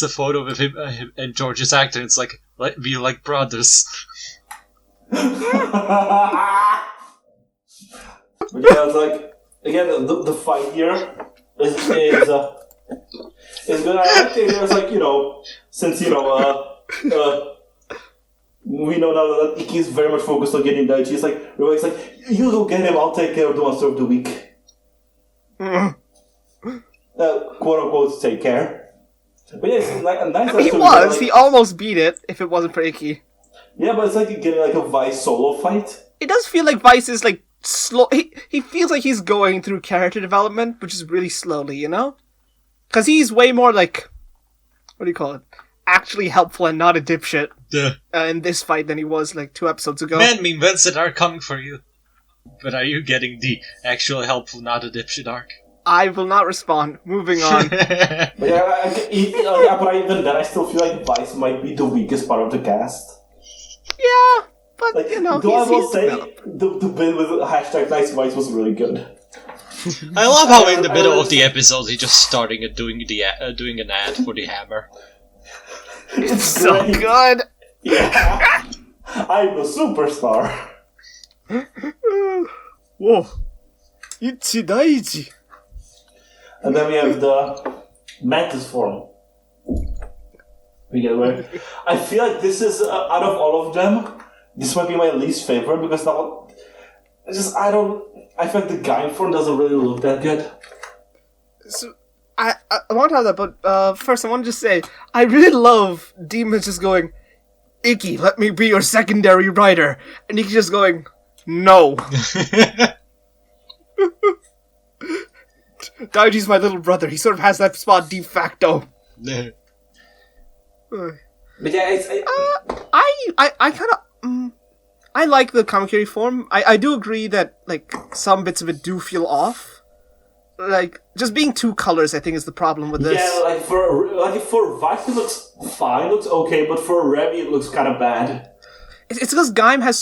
S2: a photo of him and George's actor. It's like we like brothers.
S3: Yeah, it's like again the fight here is good. I think there's like since we know now that Ikki's very much focused on getting Daichi. It's like you go get him. I'll take care of the monster of the week. Quote unquote, take care. But yeah, it's like a nice.
S1: He almost beat it if it wasn't for Ikki.
S3: Yeah, but it's like getting like a Vice solo fight.
S1: It does feel like Vice is like slow. He feels like he's going through character development, which is really slowly, because he's way more like, what do you call it? Actually helpful and not a dipshit.
S2: Yeah.
S1: In this fight than he was like 2 episodes ago.
S2: Man, Vincent are coming for you. But are you getting the actual helpful, not a dipshit arc?
S1: I will not respond. Moving on.
S3: But but even then, I still feel like Vice might be the weakest part of the cast.
S1: Yeah, but
S3: though I will say the bit with #NiceVice was really good.
S2: I love how in the middle of the episode he just starting doing an ad for the hammer.
S1: It's so good.
S3: Yeah, I'm a superstar.
S1: Whoa, Ichi Daiji.
S3: And then we have the Mantis form. I feel like this is out of all of them, this might be my least favorite because now, I feel like the Gaim form doesn't really look that good.
S1: So I want to have that, but first I want to just say I really love Demons just going, Ikki, let me be your secondary rider, and Ikki just going, no. Daiji's my little brother. He sort of has that spot de facto.
S3: But yeah,
S1: I kind of I like the Kamakiri form. I do agree that like some bits of it do feel off. Like just being 2 colors, I think, is the problem with this.
S3: Yeah, like for Vice it looks fine, looks okay, but for Revy it looks kind of bad.
S1: It's because Gaim has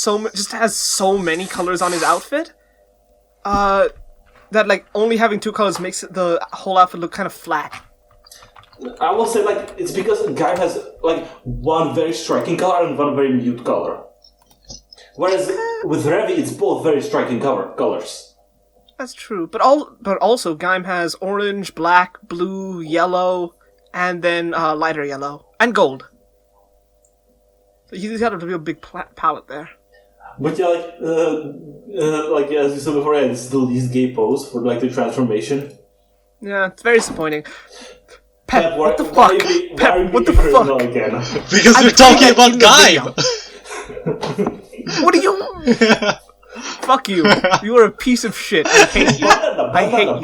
S1: so many colors on his outfit. That like only having 2 colors makes the whole outfit look kind of flat.
S3: I will say like it's because Gaim has like one very striking color and one very mute color. Whereas with Revy it's both very striking colors.
S1: That's true, but also Gaim has orange, black, blue, yellow, and then lighter yellow and gold. So he's got a real big palette there.
S3: But yeah, like as you said before, it's the least gay pose for like the transformation.
S1: Yeah, it's very disappointing. Pep, what the fuck?
S3: Why
S1: what the fuck?
S3: Again?
S2: Because we're talking about Gaim!
S1: What do you... Fuck you. You are a piece of shit. I hate you. I hate you.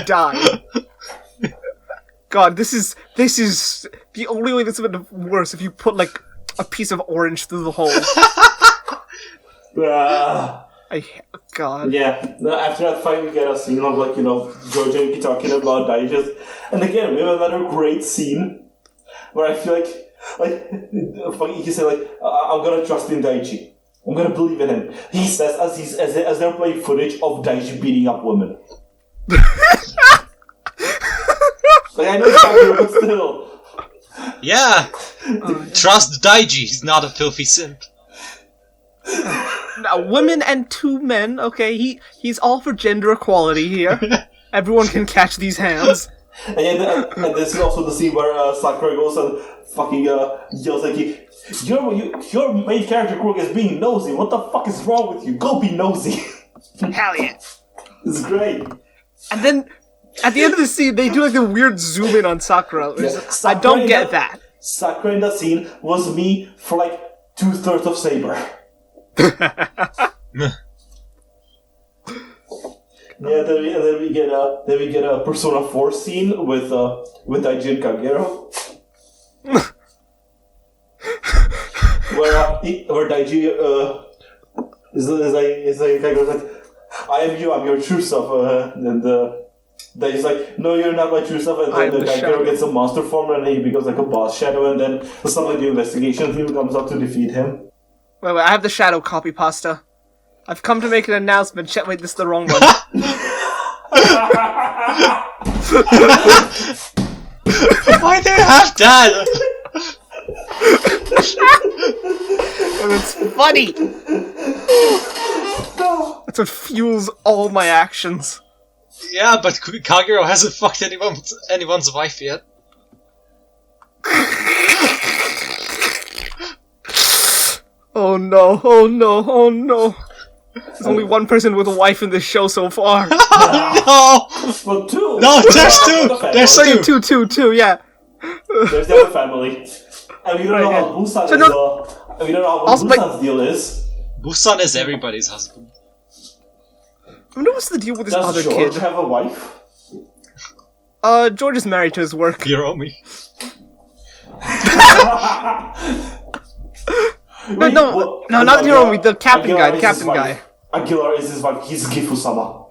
S1: Die. God, this is the only way this would have worse if you put like a piece of orange through the hole. God.
S3: Yeah. No, after that fight, we get a scene of George and Yuki talking about Digest, and again we have another great scene where I feel like Yuki said I'm gonna trust in Daichi. I'm gonna believe in him. He says as they're playing footage of Daichi beating up women. I know it's not good, but still.
S2: Yeah. Trust Daiji. He's not a filthy simp.
S1: Now, women and 2 men. Okay, he's all for gender equality here. Everyone can catch these hands.
S3: And this is also the scene where Sakura goes and fucking yells like, your main character Kurog is being nosy. What the fuck is wrong with you? Go be nosy.
S1: Hell yeah.
S3: It's great.
S1: And then, at the end of the scene, they do the weird zoom in on Sakura. I don't get that.
S3: Sakura in that scene was me for 2/3 of Saber. Yeah, then we get a Persona 4 scene with Daiji and Kagero. where Daiji is Kagero's like, I am you, I'm your true self, and Daiji's like, no, you're not my true self, and then the Kagero gets a monster form and he becomes a boss shadow, and then suddenly the investigation team comes up to defeat him.
S1: Wait, I have the shadow copy pasta. I've come to make an announcement. Wait, this is the wrong one.
S2: Why do you have that?
S1: It's funny. That's what fuels all my actions.
S2: Yeah, but Kagero hasn't fucked anyone's wife yet.
S1: Oh no, oh no, oh no. There's only one person with a wife in this show so far.
S2: No!
S3: Well, 2!
S2: No, there's 2! There's 2!
S1: Two, yeah.
S3: There's the other family. And we don't know how Busan is, we don't know how Busan's deal is.
S2: Busan is everybody's husband.
S1: I wonder what's the deal with this
S3: Does
S1: other
S3: George
S1: kid.
S3: have a wife?
S1: George is married to his work.
S2: Hiromi.
S3: Wait,
S1: no, not Hiromi, the captain guy,
S3: Aguilar is his wife, he's Gifu-sama.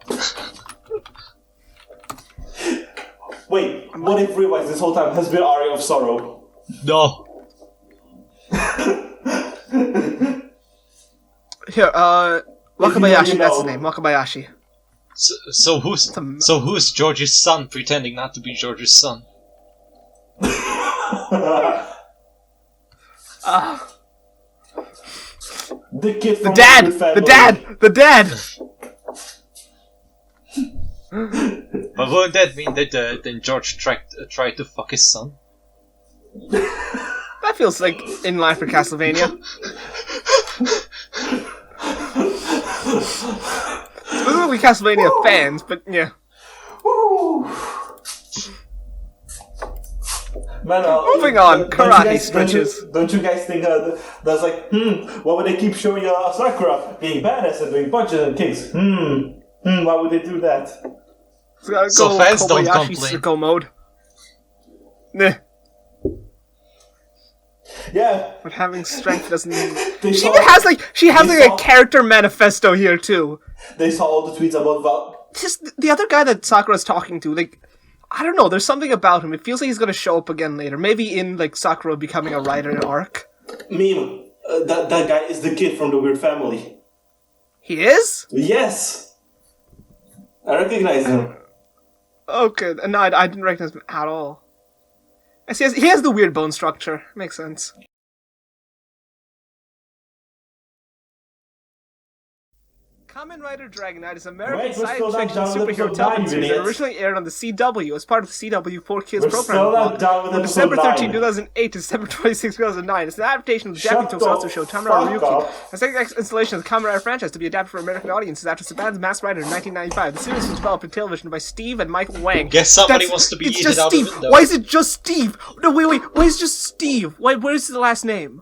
S3: Wait, what if Revice this whole time has been Aria of Sorrow?
S2: No.
S1: Here, Wakabayashi, that's his name, Wakabayashi.
S2: So who's George's son pretending not to be George's son?
S3: The kid from
S1: the dad!
S2: But wouldn't that mean that then George tried to fuck his son?
S1: That feels like in line for Castlevania. Specifically Castlevania fans, but yeah.
S3: Man,
S1: moving on, karate stretches.
S3: Don't you guys think that's why would they keep showing Sakura being badass and doing punches and kicks? Why would they do that?
S2: So fans don't complain.
S1: Sicko mode. Nah.
S3: Yeah.
S1: But having strength doesn't mean... She has a character manifesto here, too.
S3: They saw all the tweets about Val...
S1: Just the other guy that Sakura's talking to, I don't know, there's something about him. It feels like he's gonna show up again later. Maybe in, Sakura becoming a writer arc.
S3: Meme. That guy is the kid from the Weird Family.
S1: He is?
S3: Yes! I recognize him.
S1: Okay, no, I didn't recognize him at all. I see, he has the weird bone structure. Makes sense. Kamen Rider Dragon Knight is an American science fiction superhero television series that originally aired on the CW as part of the CW 4Kids program from December 13, 2008 to December 26, 2009. It's an adaptation of the Japanese tokusatsu show Tamara Ryuki. The second installation of the Kamen Rider franchise to be adapted for American audiences after Saban's Masked Rider in 1995. The series was developed in television by Steve and Michael Wang.
S2: Guess somebody wants to be eaten out of the window.
S1: Why is it just Steve? No, wait. Why is it just Steve? Where's the last name?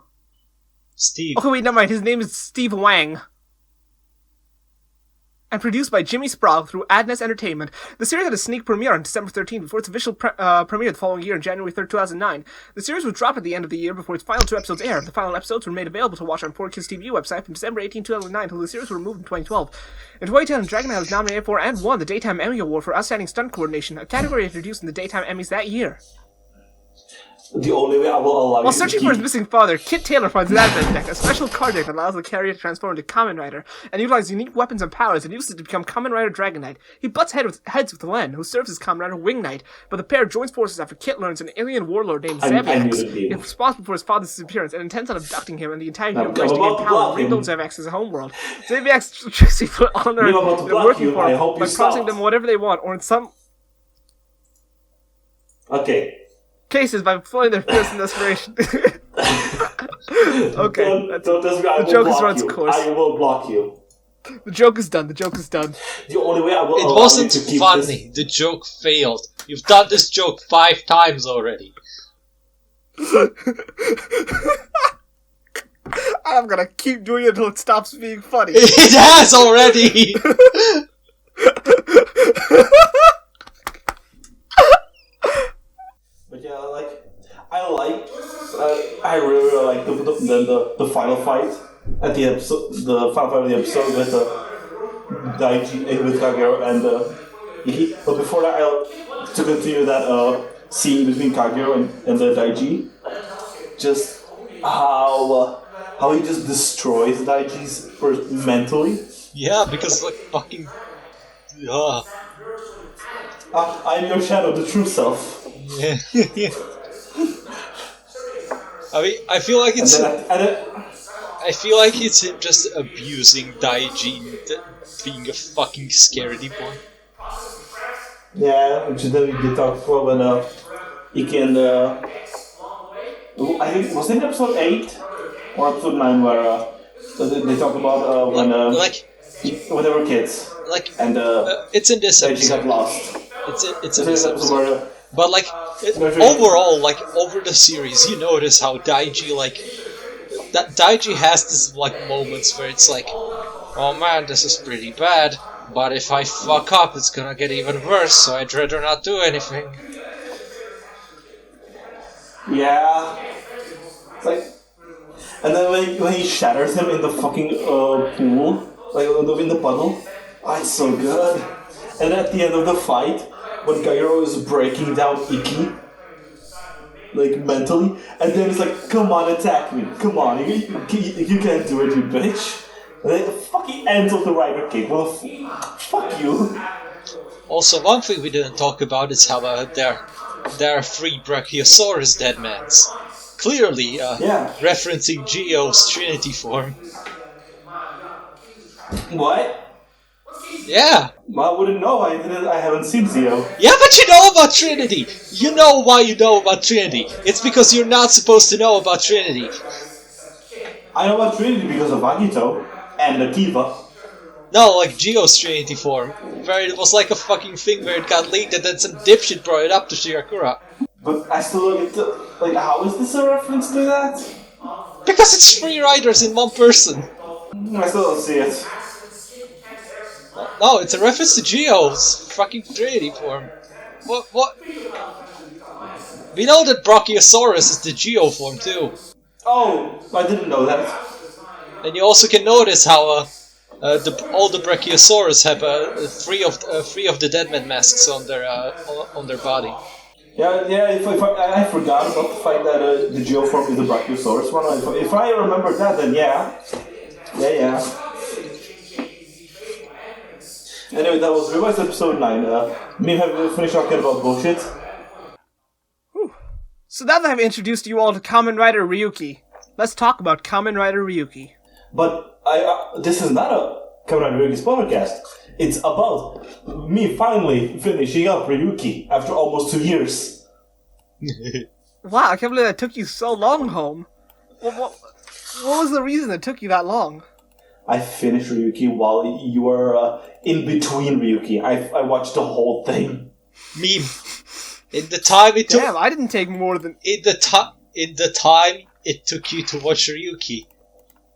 S2: Steve.
S1: Okay, wait, never mind. His name is Steve Wang. and produced by Jimmy Sprague through Adness Entertainment. The series had a sneak premiere on December 13th before its official premiere the following year on January 3rd, 2009. The series was dropped at the end of the year before its final 2 episodes aired. The final episodes were made available to watch on 4Kids TV website from December 18, 2009 until the series was removed in 2012. In 2010, Dragonite was nominated for and won the Daytime Emmy Award for Outstanding Stunt Coordination, a category introduced in the Daytime Emmys that year.
S3: The only way I will allow
S1: While searching for his missing father, Kit Taylor finds an advent deck, a special card deck that allows the carrier to transform into Kamen Rider, and utilize unique weapons and powers and uses it to become Kamen Rider Dragonite. He butts heads with Len, who serves as Kamen Rider Wing Knight, but the pair joins forces after Kit learns an alien warlord named Zevax is responsible for his father's disappearance and intends on abducting him and the entire universe to gain power and rebuild Zevax as a homeworld. Zevax tricks people on Earth into working for him by promising them whatever they want, or in some cases by fulfilling their fears and desperation. Okay.
S3: The
S1: joke has run its course.
S3: I will block you.
S1: The joke is done. The
S3: only way I will
S2: It
S3: allow
S2: wasn't
S3: you to keep
S2: funny. The joke failed. You've done this joke 5 times already.
S1: I'm gonna keep doing it until it stops being funny.
S2: It has already!
S3: But yeah, I really like the final fight at the episode, the final fight of the episode with Daiji, with Kagero and Iki. But before that, to continue that scene between Kagero and the Daiji, just how he just destroys Daiji's mentally.
S2: Yeah, because fucking.
S3: I'm your shadow, the true self.
S2: Yeah. I mean, I feel like it's. I feel like it's him just abusing Daiji being a fucking scaredy boy.
S3: Yeah, which then we did talk for when Iki and I think was it episode 8 or episode 9 where they talk about when they were kids. And
S2: it's in this episode.
S3: Got lost.
S2: It's in this episode. But overall, over the series, you notice how Daiji Daiji has this moments where it's like, oh man, this is pretty bad. But if I fuck up, it's gonna get even worse. So I'd rather not do anything.
S3: Yeah. It's and then when he shatters him in the fucking pool, in the puddle, it's so good. And at the end of the fight, when Kagero is breaking down Iki, mentally, and then it's like, come on, attack me, come on, you can't do it, you bitch. And then it fucking ends with the Rider kick. Well, fuck you.
S2: Also, one thing we didn't talk about is how there are 3 Brachiosaurus deadmans. Clearly, referencing Geo's Trinity form.
S3: What?
S2: Yeah.
S3: I wouldn't know. I haven't seen Zio.
S2: Yeah, but you know about Trinity. You know why you know about Trinity. It's because you're not supposed to know about Trinity.
S3: I know about Trinity because of Agito and Akiva.
S2: No, Geo's Trinity form, where it was a fucking thing where it got leaked and then some dipshit brought it up to Shirakura.
S3: But I still don't get to, how is this a reference to that?
S2: Because it's 3 riders in one person.
S3: I still don't see it.
S2: No, it's a reference to Geo's fucking Trinity form. What? We know that Brachiosaurus is the Geo form too.
S3: Oh, I didn't know that.
S2: And you also can notice how all the Brachiosaurus have 3 of the Deadman masks on their body.
S3: Yeah. I forgot about the fact that the Geo form is the Brachiosaurus one. If I remember that, then yeah. Anyway, that was Revised episode 9. Me have you finished talking about bullshit?
S1: Whew. So now that I've introduced you all to Kamen Rider Ryuki, let's talk about Kamen Rider Ryuki.
S3: But this is not a Kamen Rider Ryuki's podcast. It's about me finally finishing up Ryuki after almost 2 years.
S1: Wow, I can't believe that took you so long, Houm. What was the reason it took you that long?
S3: I finished Ryuki while you were in between Ryuki. I watched the whole thing.
S2: Meme. In the time it took...
S1: Damn, I didn't take more than...
S2: In the time it took you to watch Ryuki,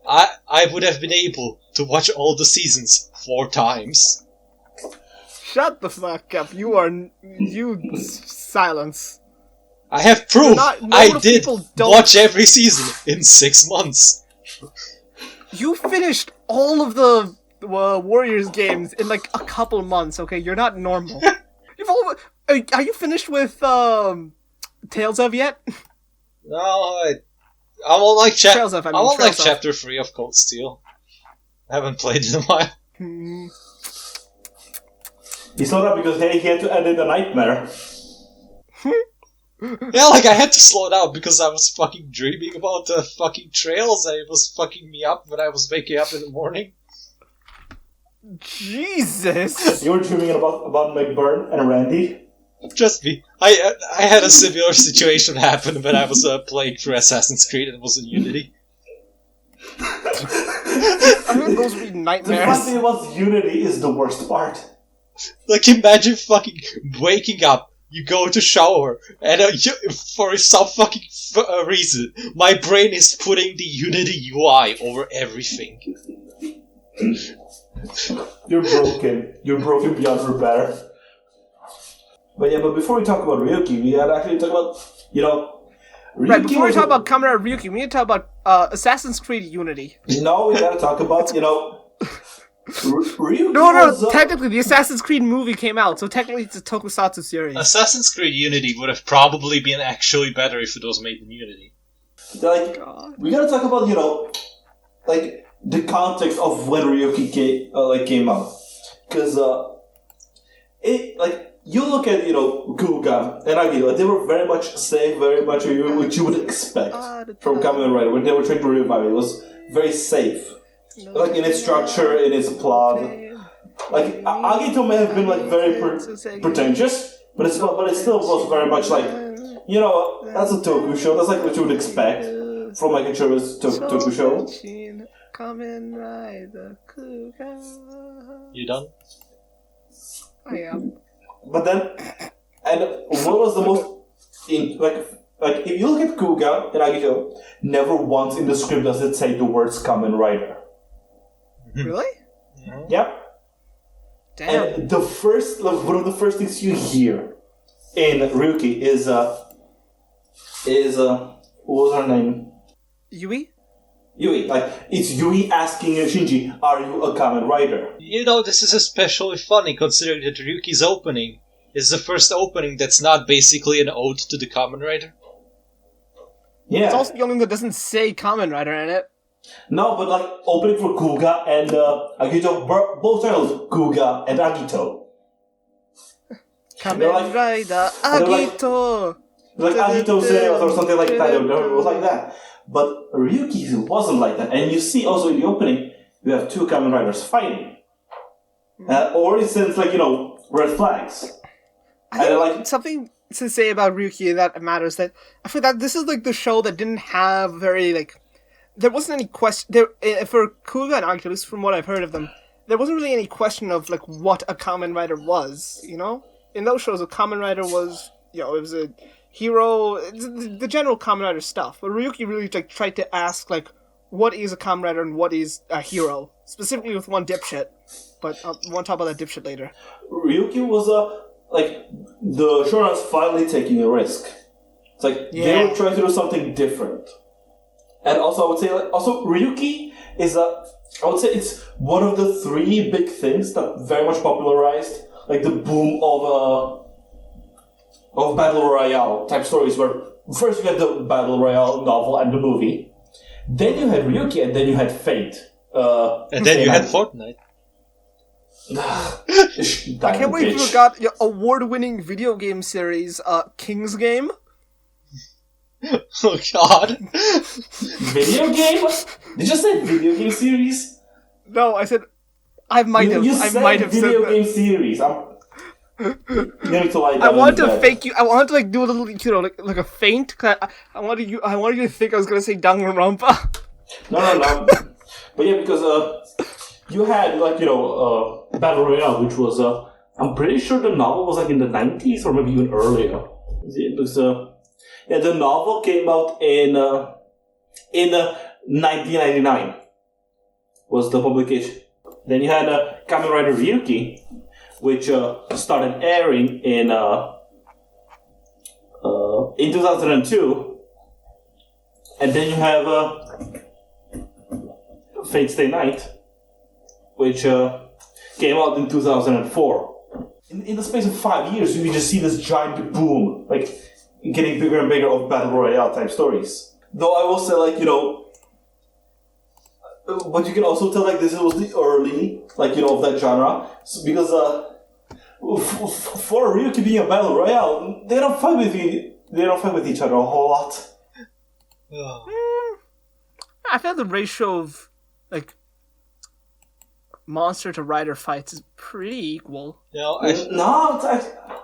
S2: I would have been able to watch all the seasons 4 times.
S1: Shut the fuck up. Silence.
S2: I have proof. I did watch every season in 6 months.
S1: You finished all of the Warriors games in like a couple months, okay? You're not normal. Are you finished with Tales of yet?
S2: No, I'm on like chapter 3 of Cold Steel. I haven't played it in a while.
S3: He saw that because he had to edit a nightmare.
S2: Yeah, like I had to slow down because I was fucking dreaming about the fucking trails and it was fucking me up when I was waking up in the morning.
S1: Jesus!
S3: You were dreaming about McBurn and Randy?
S2: Just me. I had a similar situation happen when I was playing through Assassin's Creed and it was in Unity.
S1: I mean, those would be nightmares.
S3: The funny thing was, Unity is the worst part.
S2: Like, imagine fucking waking up, you go to shower, and for some fucking reason, my brain is putting the Unity UI over everything.
S3: You're broken. You're broken beyond repair. But before we talk about Ryuki, we gotta actually talk about, Ryuki.
S1: Right, before we talk about Kamen Rider Ryuki, we need to talk about Assassin's Creed Unity.
S3: No, we gotta talk about, Ryuki.
S1: No, technically the Assassin's Creed movie came out, so technically it's a tokusatsu series.
S2: Assassin's Creed Unity would have probably been actually better if it was made in Unity.
S3: We gotta talk about, the context of when Ryuki came out. Because, you look at, Kuga and Agito, they were very much safe, very much what you would expect from Kamen Rider. When they were trying to revive it, was very safe. In its structure, in its plot. Agito may have been, very pretentious, but it still was very much that's a toku show. That's, what you would expect from, a Chura's toku show.
S1: Kamen Rider Kuga.
S2: You done?
S1: I am.
S3: But then, and what was the most, if you look at Kuga and Agito, never once in the script does it say the words Kamen Rider.
S1: Really?
S3: Yep.
S1: Damn.
S3: And the first, one of the first things you hear in Ryuki is what was her name?
S1: Yui?
S3: Yui. It's Yui asking Shinji, are you a Kamen Rider?
S2: This is especially funny considering that Ryuki's opening is the first opening that's not basically an ode to the Kamen Rider.
S3: Yeah.
S1: It's also the only one that doesn't say Kamen Rider in it.
S3: No, but opening for Kuga and Agito, both titles, Kuga and Agito.
S1: Kamen Rider, Agito!
S3: Agito Sales or something like that, it was like that. But Ryuki wasn't like that. And you see also in the opening, you have 2 Kamen Riders fighting. Or it sends, red flags.
S1: Something to say about Ryuki that matters, that I feel that this is, the show that didn't have very, there wasn't any question, for Kuga and Agito, at least from what I've heard of them, there wasn't really any question of, what a Kamen Rider was, In those shows, a Kamen Rider was, it was a hero, the general Kamen Rider stuff. But Ryuki really tried to ask what is a Kamen Rider and what is a hero, specifically with one dipshit. But I want to talk about that dipshit later.
S3: Ryuki was the Shoran's finally taking a risk. It's they were trying to do something different. And also I would say Ryuki is I would say it's one of the 3 big things that very much popularized the boom of Battle Royale type stories, where first you had the Battle Royale novel and the movie, then you had Ryuki, and then you had Fate.
S2: And then you had Fortnite.
S1: I can't believe you forgot your award-winning video game series, King's Game.
S2: Oh god.
S3: Video game? Did you say video game series?
S1: No, I said I might have said
S3: video game series. You need to lie down.
S1: I wanted to fake you. I wanted to do a little, like a feint. I wanted you to think I was gonna say Danganronpa.
S3: No. But yeah, because you had Battle Royale, which was I'm pretty sure the novel was in the 90s or maybe even earlier. It was the novel came out in 1999. was the publication. Then you had Kamen Rider Ryuki, which started airing in 2002. And then you have Fate Stay Night, which came out in 2004. In the space of 5 years, you just see this giant boom, like, getting bigger and bigger of Battle Royale type stories. Though I will say, like, but you can also tell, like, this was the early, like, of that genre. So, because for Ryuki being a Battle Royale, they don't fight with each other a whole lot.
S1: I feel the ratio of, like, monster to rider fights is pretty equal.
S3: No, I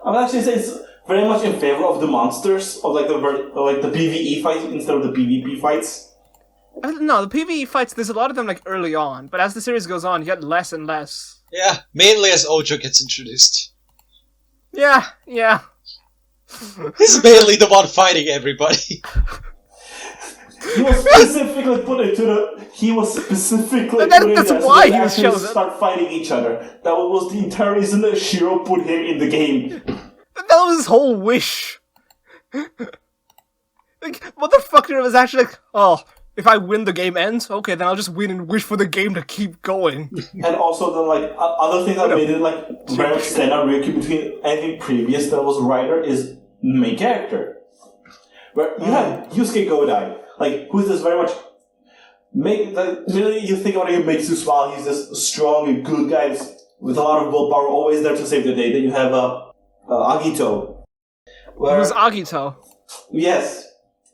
S3: would actually say it's very much in favor of the monsters, of like the PvE fights instead of the PvP fights.
S1: No, the PvE fights, there's a lot of them like early on, but as the series goes on, you get less and less.
S2: Yeah, mainly as Ojo gets introduced.
S1: Yeah.
S2: He's mainly the one fighting everybody.
S3: He was specifically put into the. He was specifically.
S1: That's why he was chosen.
S3: Start fighting each other. That was the entire reason that Shiro put him in the game.
S1: That was his whole wish. Like, motherfucker was actually like, oh, if I win, the game ends. Okay, then I'll just win and wish for the game to keep going.
S3: And also, then like other things that made it like very much stand out Ryuki between anything previous that was Rider is main character. Where you have Yusuke Godai. Like, who is this very much... Really, you think about him, makes you smile. He's this strong and good guy with a lot of willpower, always there to save the day. Then you have Agito.
S1: Who's Agito?
S3: Yes.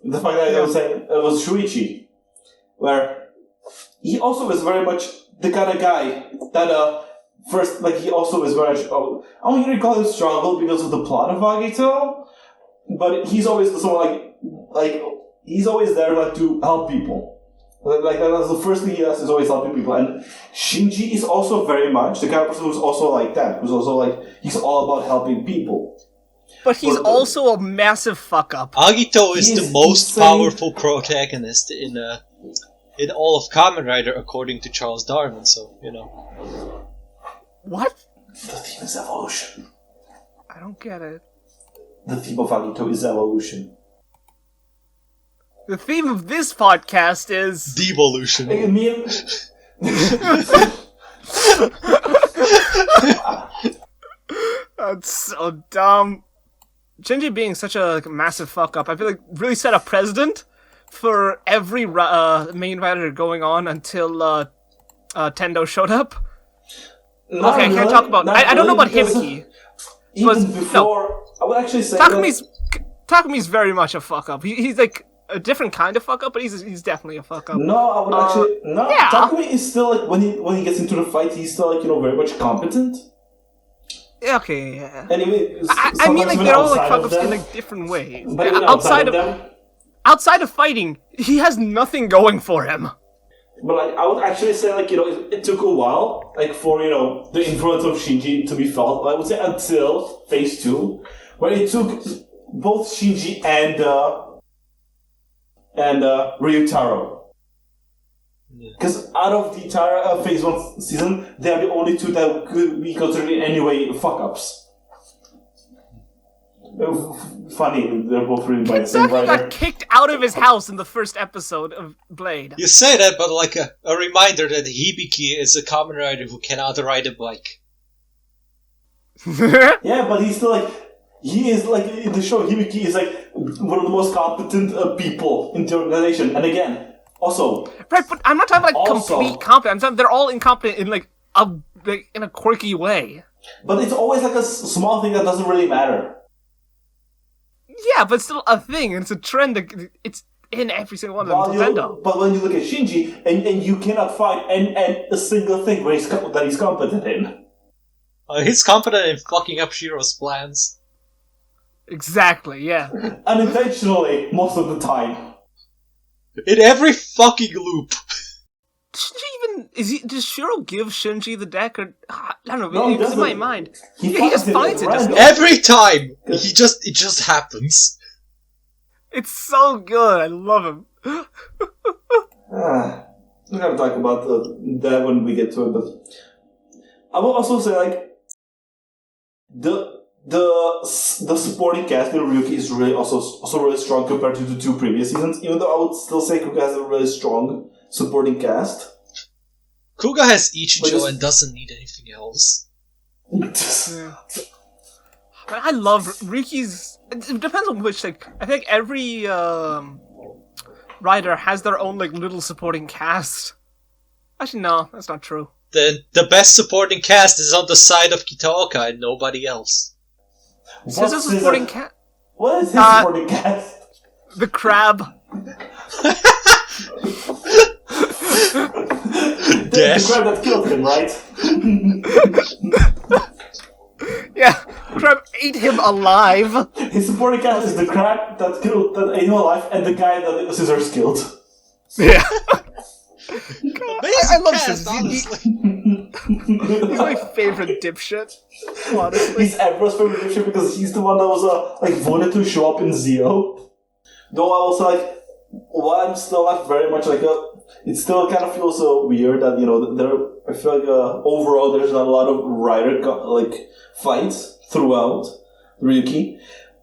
S3: The fact that I was saying it was Shuichi. Where he also is very much the kind of guy that, first, like, he also is very much... I don't really call him struggle because of the plot of Agito, but he's always someone like he's always there, like, to help people. Like, that's the first thing he does, is always helping people. And Shinji is also very much the kind of person who's also like that. Who's also, like, he's all about helping people.
S1: But he's also a massive fuck-up.
S2: Agito is the most powerful protagonist in all of Kamen Rider, according to Charles Darwin, so,
S1: What?
S3: The theme is evolution.
S1: I don't get it.
S3: The theme of Agito is evolution.
S1: The theme of this podcast is...
S2: devolution.
S1: That's so dumb. Shinji being such a massive fuck-up, I feel like really set a precedent for every main rider going on until Tendo showed up. Okay, I can't talk about... I don't know about Hibiki.
S3: Even before... I would actually say...
S1: Takumi's very much a fuck-up. He's like... a different kind of fuck up, but he's definitely a fuck up.
S3: No, I would actually yeah. Takumi is still like when he gets into the fight, he's still like very much competent.
S1: Okay, yeah.
S3: Anyway,
S1: I mean like they're all like fuck ups in like different ways.
S3: But
S1: outside of fighting, he has nothing going for him.
S3: But like I would actually say like it took a while like for the influence of Shinji to be felt. I would say until phase 2, where it took both Shinji and Ryutaro. Because out of the entire Phase 1 season, they are the only two that could be considered in any way fuck-ups. Funny, they're both written by the same writer.
S1: Got kicked out of his house in the first episode of Blade.
S2: You say that, but like a reminder that Hibiki is a Kamen Rider who cannot ride a bike.
S3: Yeah, but he's still like... He is, like, in the show, Hibiki is, like, one of the most competent people in the organization. And again, also...
S1: Right, but I'm not talking about, like, complete competence. I'm talking they're all incompetent in, like, in a quirky way.
S3: But it's always, like, a small thing that doesn't really matter.
S1: Yeah, but it's still a thing, and it's a trend. It's in every single one of them.
S3: But when you look at Shinji, and you cannot find a single thing that he's competent in.
S2: He's competent in fucking up Shiro's plans.
S1: Exactly, yeah.
S3: Unintentionally, most of the time.
S2: In every fucking loop.
S1: Does Shiro give Shinji the deck, or I don't know? It's in my mind. He just finds it.
S2: Every time, it just happens.
S1: It's so good. I love him.
S3: We're gonna talk about that when we get to it, but I will also say, like, the supporting cast in Ryuki is really also really strong compared to the 2 previous seasons, even though I would still say Kuga has a really strong supporting cast.
S2: Kuga has Ichijo and doesn't need anything else.
S1: Yeah. I love Ryuki's. It depends on which. Like, I think every rider has their own like little supporting cast. Actually, no, that's not true.
S2: The best supporting cast is on the side of Kitaoka and nobody else.
S1: What's his supporting cast?
S3: What is his supporting cast?
S1: The crab.
S3: The crab that killed him, right?
S1: Yeah, crab ate him alive.
S3: His supporting cast is the crab that ate him alive, and the guy that Scissors killed.
S1: Yeah.
S2: I love cast, honestly.
S1: He's my favorite dipshit. Honestly,
S3: He's everyone's favorite dipshit because he's the one that was voted to show up in Zio. Though I was like, well, I'm still not very much like it still kind of feels weird that, you know, I feel like overall there's not a lot of rider fights throughout Ryuki,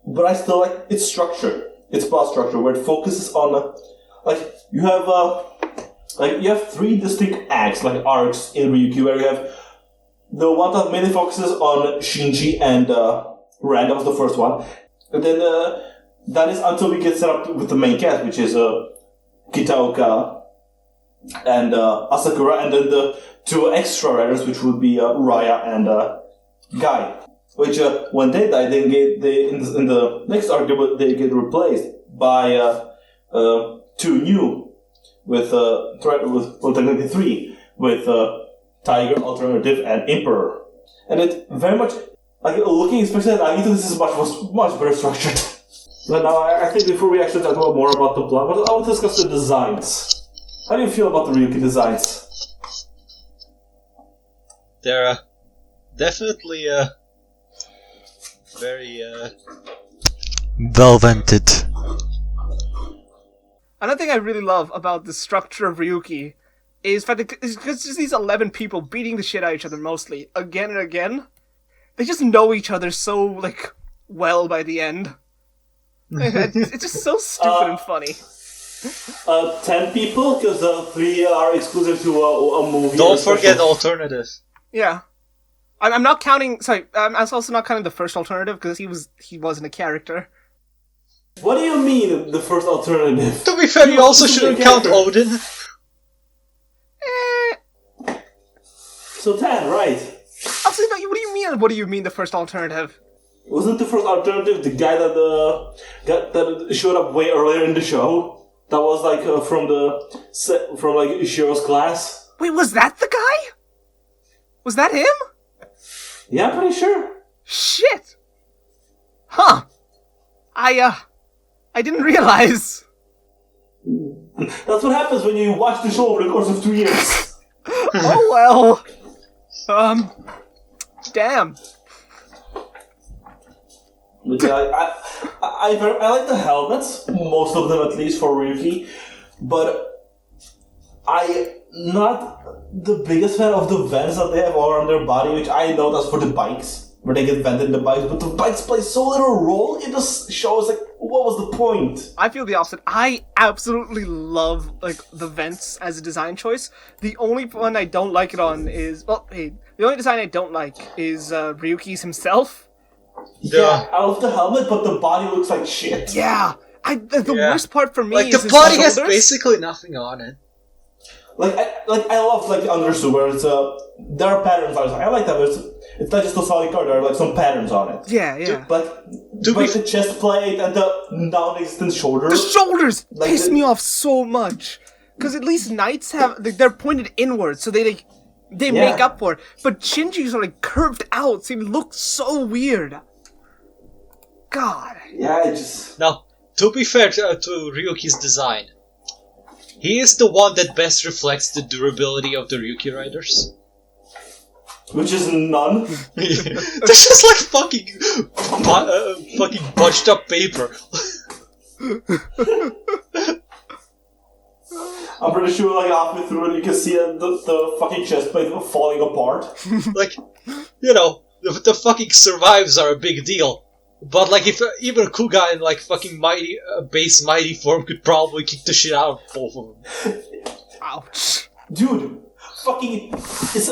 S3: but I still like its structure, its plot structure, where it focuses on you have 3 distinct arcs in Ryuki, where you have the one that mainly focuses on Shinji and Ren. That was the first one, and then that is until we get set up with the main cast, which is Kitaoka and Asakura, and then the 2 extra riders, which would be Raya and Guy. Which when they die, in the next arc they get replaced by 2 new, with technically 3, with Tiger, Alternative, and Emperor. And it very much, looking especially at Agito, this is much better structured. But now I think before we actually talk about more about the plot, I want to discuss the designs. How do you feel about the Ryuki designs?
S2: They're definitely very well-vented.
S1: another thing I really love about the structure of Ryuki is because just these 11 people beating the shit out of each other mostly again and again. They just know each other so well by the end. It's just so stupid and funny.
S3: 10 people, because 3 are exclusive to a movie.
S2: Don't forget Alternative.
S1: Yeah. I'm not counting. Sorry, I'm also not counting the first Alternative because he wasn't a character.
S3: What do you mean, the first Alternative?
S2: To be fair, you also shouldn't count Odin.
S3: So 10, right?
S1: Actually, no, what do you mean? What do you mean the first Alternative?
S3: Wasn't the first Alternative the guy that showed up way earlier in the show? That was from Ishiro's class.
S1: Wait, was that the guy? Was that him?
S3: Yeah, I'm pretty sure.
S1: Shit. Huh. I didn't realize.
S3: That's what happens when you watch the show over the course of 2 years.
S1: Oh well. Damn.
S3: But yeah, I like the helmets, most of them at least for Ryuki, but I'm not the biggest fan of the vents that they have all on their body, which I know that's for the bikes, where they get vented in the bikes, but the bikes play so little role in this show. It's what was the point?
S1: I feel the opposite. I absolutely love the vents as a design choice. The only one I don't like it on is the only design I don't like is Ryuki's himself.
S3: Yeah, I love the helmet, but the body looks like shit.
S1: Yeah, the worst part for me is
S2: the body has basically nothing on it.
S3: I love the undersuit where it's there are patterns on it. I like that, but it's not just a solid color. There are some patterns on it.
S1: Yeah.
S3: But the chest plate and the non-existent shoulders.
S1: The shoulders piss me off so much because at least knights have they're pointed inwards, so they make up for it. But Shinji's are curved out, so it looks so weird. God.
S3: Yeah, it just...
S2: Now, to be fair to Ryuki's design, he is the one that best reflects the durability of the Ryuki riders.
S3: Which is none.
S2: They're just fucking bunched up paper.
S3: I'm pretty sure, like, halfway through it, you can see the fucking chest plate falling apart.
S2: Like, the fucking survives are a big deal. But, like, if even Kuga in, like, fucking base mighty form could probably kick the shit out of both of them.
S1: Ouch.
S3: Dude, fucking... It's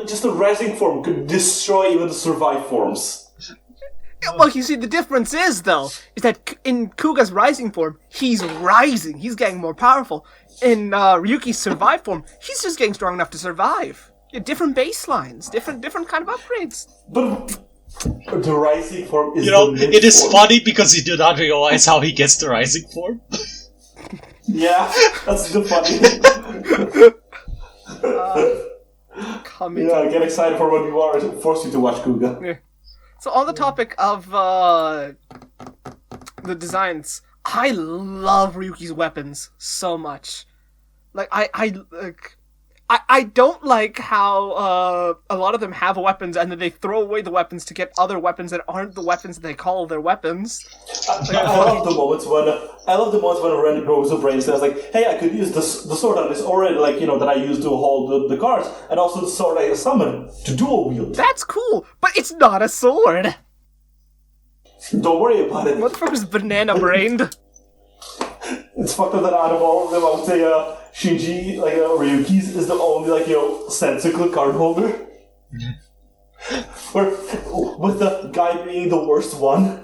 S3: just a rising form could destroy even the survive forms.
S1: Well, you see, the difference is that in Kuga's rising form, he's rising. He's getting more powerful. In Ryuki's survive form, he's just getting strong enough to survive. Yeah, different baselines, different kind of upgrades.
S3: But the rising form is
S2: it is funny because you do not realize how he gets the rising form.
S3: Yeah, that's the funny thing. Yeah, get excited for when you are force you to watch Kuga.
S1: Yeah. So on the topic of the designs, I love Ryuki's weapons so much. Like I don't like how a lot of them have weapons and then they throw away the weapons to get other weapons that aren't the weapons that they call their weapons.
S3: I love the moments when Ren grows a brain and says like, "Hey, I could use the sword on this already, like that I used to hold the cards, and also the sword I summoned to dual wield."
S1: That's cool, but it's not a sword.
S3: Don't worry about it.
S1: Motherfucker's banana brained.
S3: It's fucked up that out of all of them, I would say Shinji, Ryuki's is the only sensical card holder. With the guy being the worst one.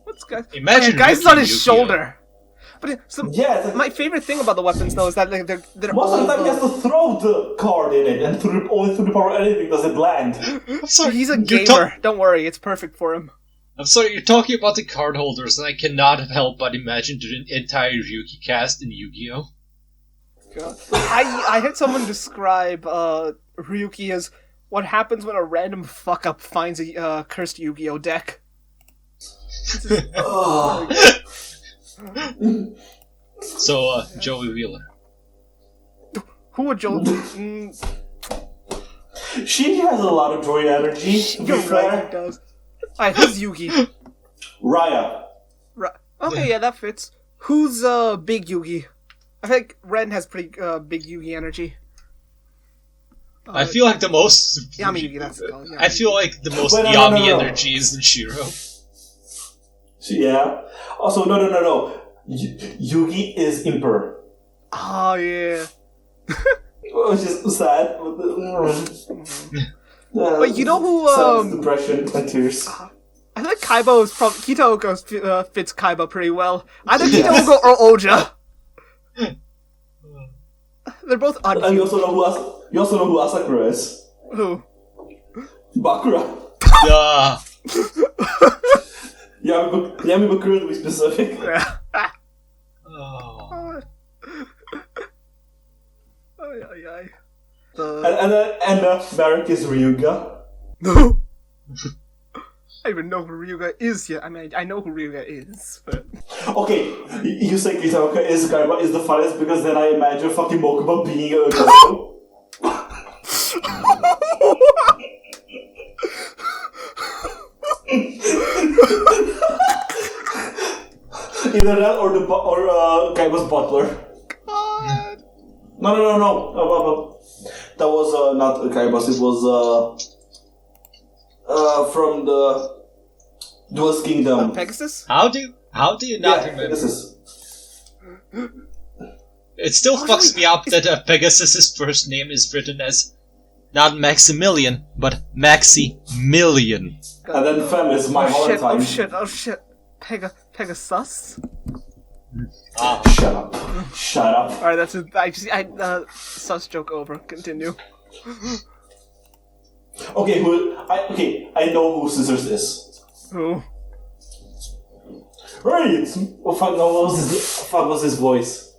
S1: What's guy?
S2: Imagine
S1: guy's on his shoulder. But
S3: my
S1: favorite thing about the weapons though is that they're
S3: most of the time he has to throw the card in it, and only through the power of anything does it land.
S2: I'm sorry,
S1: he's a gamer. Don't worry, it's perfect for him.
S2: I'm sorry, you're talking about the card holders, and I cannot help but imagine the entire Ryuki cast in Yu-Gi-Oh!
S1: God. I heard someone describe Ryuki as what happens when a random fuck-up finds a cursed Yu-Gi-Oh! Deck.
S2: So, Joey Wheeler.
S1: Who would Joey...
S3: She has a lot of joy energy, to be
S1: You're
S3: fair.
S1: right, he does. Alright, who's Yugi?
S3: Raya.
S1: Okay, yeah, that fits. Who's Big Yugi? I think Ren has pretty big Yugi energy.
S2: I feel like the most...
S1: Yami Yugi, that's it.
S2: I feel like the most
S3: Wait, no,
S2: Yami
S3: no.
S2: energy is in Shiro.
S3: Yeah. Also, no. Yugi is Emperor.
S1: Oh, yeah.
S3: Which is sad.
S1: But you know who,
S3: sadness, depression, and tears.
S1: I think Kaiba is probably... Kitoko fits Kaiba pretty well. Either Kitoko or Oja. They're both odd.
S3: And you also know who Asakura is.
S1: Who?
S3: Bakura.
S2: Yeah.
S3: Yami Bakura to be specific.
S1: Yeah.
S2: Oh.
S1: Ay.
S3: And Merrick is Ryuga.
S1: No. I don't even know who Ryuga is yet. I mean, I know who Ryuga is, but...
S3: Okay, you say Kitaka is the funniest because then I imagine fucking Mokuba being a girl. Either that or Kaiba's butler.
S1: God.
S3: No. That was not Kaiba's. It was from the Duelist Kingdom.
S1: Pegasus?
S2: How do you not remember?
S3: Pegasus.
S2: It still fucks me up that Pegasus's first name is written as not Maximilian, but Maximilian.
S3: And then Fem is my hard time.
S1: Oh shit. Pegasus?
S3: Shut up.
S1: Alright, that's a... sus joke over. Continue.
S3: I know who Scissors is.
S1: Who?
S3: Right, it's... what was his voice?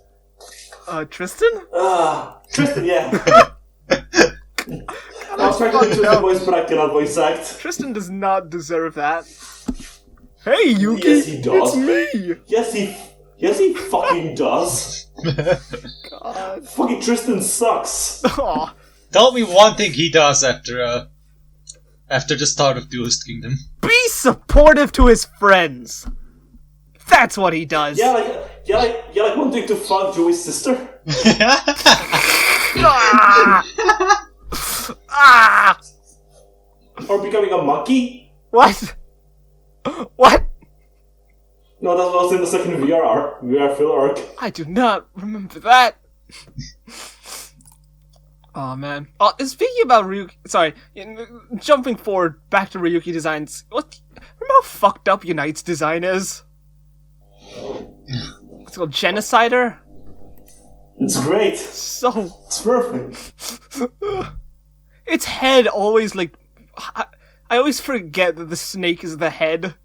S1: Tristan?
S3: Tristan, yeah. I was trying to do Tristan's voice, but I cannot voice act.
S1: Tristan does not deserve that. Hey, Yuki!
S3: Yes, he does.
S1: It's me!
S3: Yes, he fucking does.
S1: God.
S3: Fucking Tristan sucks.
S1: Aw.
S2: Tell me one thing he does after the start of Duelist Kingdom.
S1: Be supportive to his friends! That's what he does!
S3: Yeah, like wanting to fuck Joey's sister?
S1: Ah! Ah!
S3: Or becoming a monkey?
S1: What? What?
S3: No, that was in the second VR fill arc.
S1: I do not remember that. Oh man. Oh, speaking about Ryuki, sorry, jumping forward back to Ryuki designs. Remember how fucked up Unite's design is? It's called Genocider.
S3: It's great.
S1: It's
S3: perfect.
S1: Its head always like. I always forget that the snake is the head.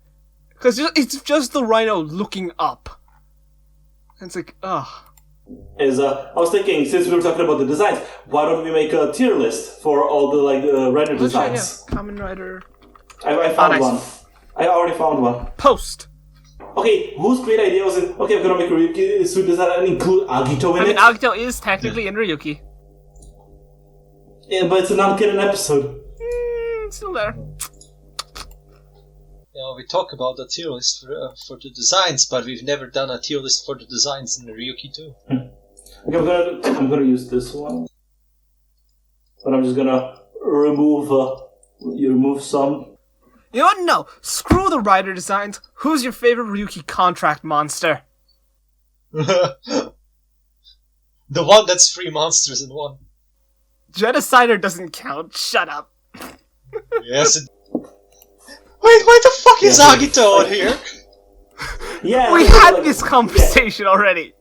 S1: Because it's just the rhino looking up. And it's like, ugh.
S3: I was thinking, since we were talking about the designs, why don't we make a tier list for all the Rider designs?
S1: Yeah. Kamen Rider.
S3: I found one. I already found one.
S1: Post.
S3: Okay, whose great idea was it? Okay, I'm gonna make a Ryuki suit design and include Agito in it.
S1: Agito is technically in Ryuki.
S3: Yeah, but it's an uncanon episode.
S1: It's still there.
S2: Yeah, we talk about a tier list for the designs, but we've never done a tier list for the designs in Ryuki too.
S3: Okay, I'm gonna use this one, but I'm just gonna remove some.
S1: You know what? No, screw the Rider designs. Who's your favorite Ryuki contract monster?
S2: The one that's 3 monsters in one.
S1: Genocider doesn't count. Shut up.
S2: Yes. Wait, why the fuck is Agito on here?
S3: Yeah,
S1: we had this conversation already.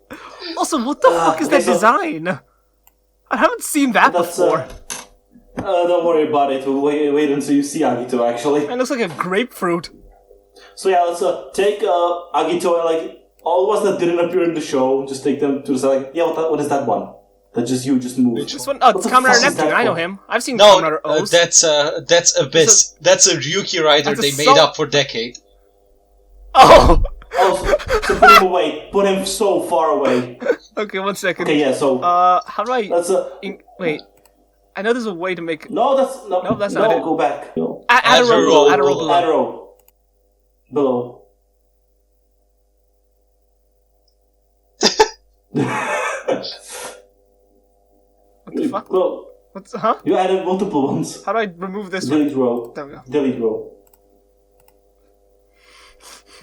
S1: Also, what the fuck is that design? I haven't seen that before.
S3: Don't worry about it. Wait until you see Agito, actually.
S1: It looks like a grapefruit.
S3: So yeah, let's take Agito and all the ones that didn't appear in the show, just take them to the side. What is that one? That you just moved.
S1: This one? Oh, it's Kamen Rider Neptune. I know him. I've seen Kamen Rider O's.
S2: That's Abyss. That's a Ryuki Rider they made up for Decade.
S1: Oh!
S3: So put him away. Put him so far away.
S1: Okay, 1 second.
S3: Okay, yeah, so...
S1: how do I... wait. I know there's a way to make...
S3: No, that's not it. Go back. No.
S1: Add a row below.
S3: Add a row. Below.
S1: What the fuck?
S3: Well,
S1: huh?
S3: You added multiple ones.
S1: How do I remove this
S3: Delete row.
S1: There we go.
S3: Delete row.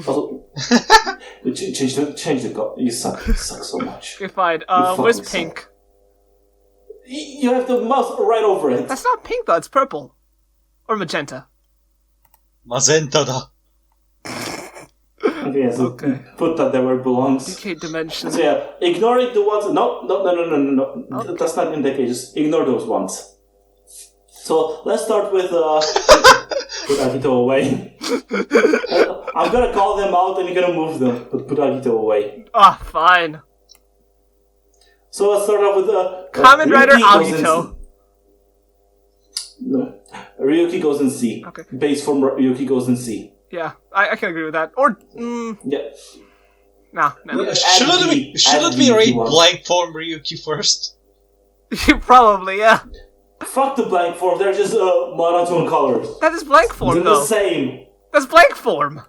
S3: Also, change the color. You suck. You suck so much.
S1: Okay, fine. Where's pink?
S3: Suck. You have the mouse right over it.
S1: That's not pink though, it's purple. Or magenta.
S2: Magenta da.
S3: Okay, so put that there where it belongs.
S1: Decade dimension.
S3: So yeah, ignoring the ones... No. Okay. That's not in decade, just ignore those ones. So, let's start with... put Agito away. I'm gonna call them out and you're gonna move them, but put Agito away.
S1: Fine.
S3: So let's start off with...
S1: Kamen Rider Agito.
S3: No. Ryuki goes in C.
S1: Okay.
S3: Base form Ryuki goes in C.
S1: Yeah, I can agree with that. Or,
S3: Yeah.
S1: No.
S2: Shouldn't we rate blank form Ryuki first?
S1: Probably, yeah.
S3: Fuck the blank form, they're just monotone colors.
S1: That is blank form,
S3: they're
S1: though.
S3: the same.
S1: That's blank form.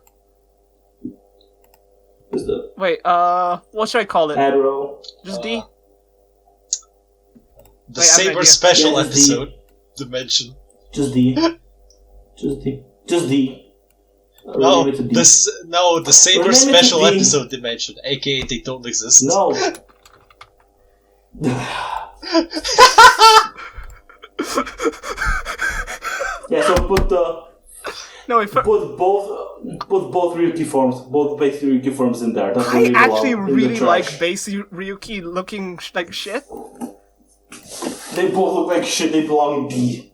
S1: Wait, what should I call it?
S3: Arrow.
S1: Just D?
S2: The Saber special episode dimension.
S3: Just D. Just D.
S2: No, the Saber special episode dimension, aka they don't exist.
S3: No. Yeah, so put both Ryuki forms, both base Ryuki forms in there. That's
S1: I actually really like base Ryuki looking like shit.
S3: They both look like shit. They belong in D.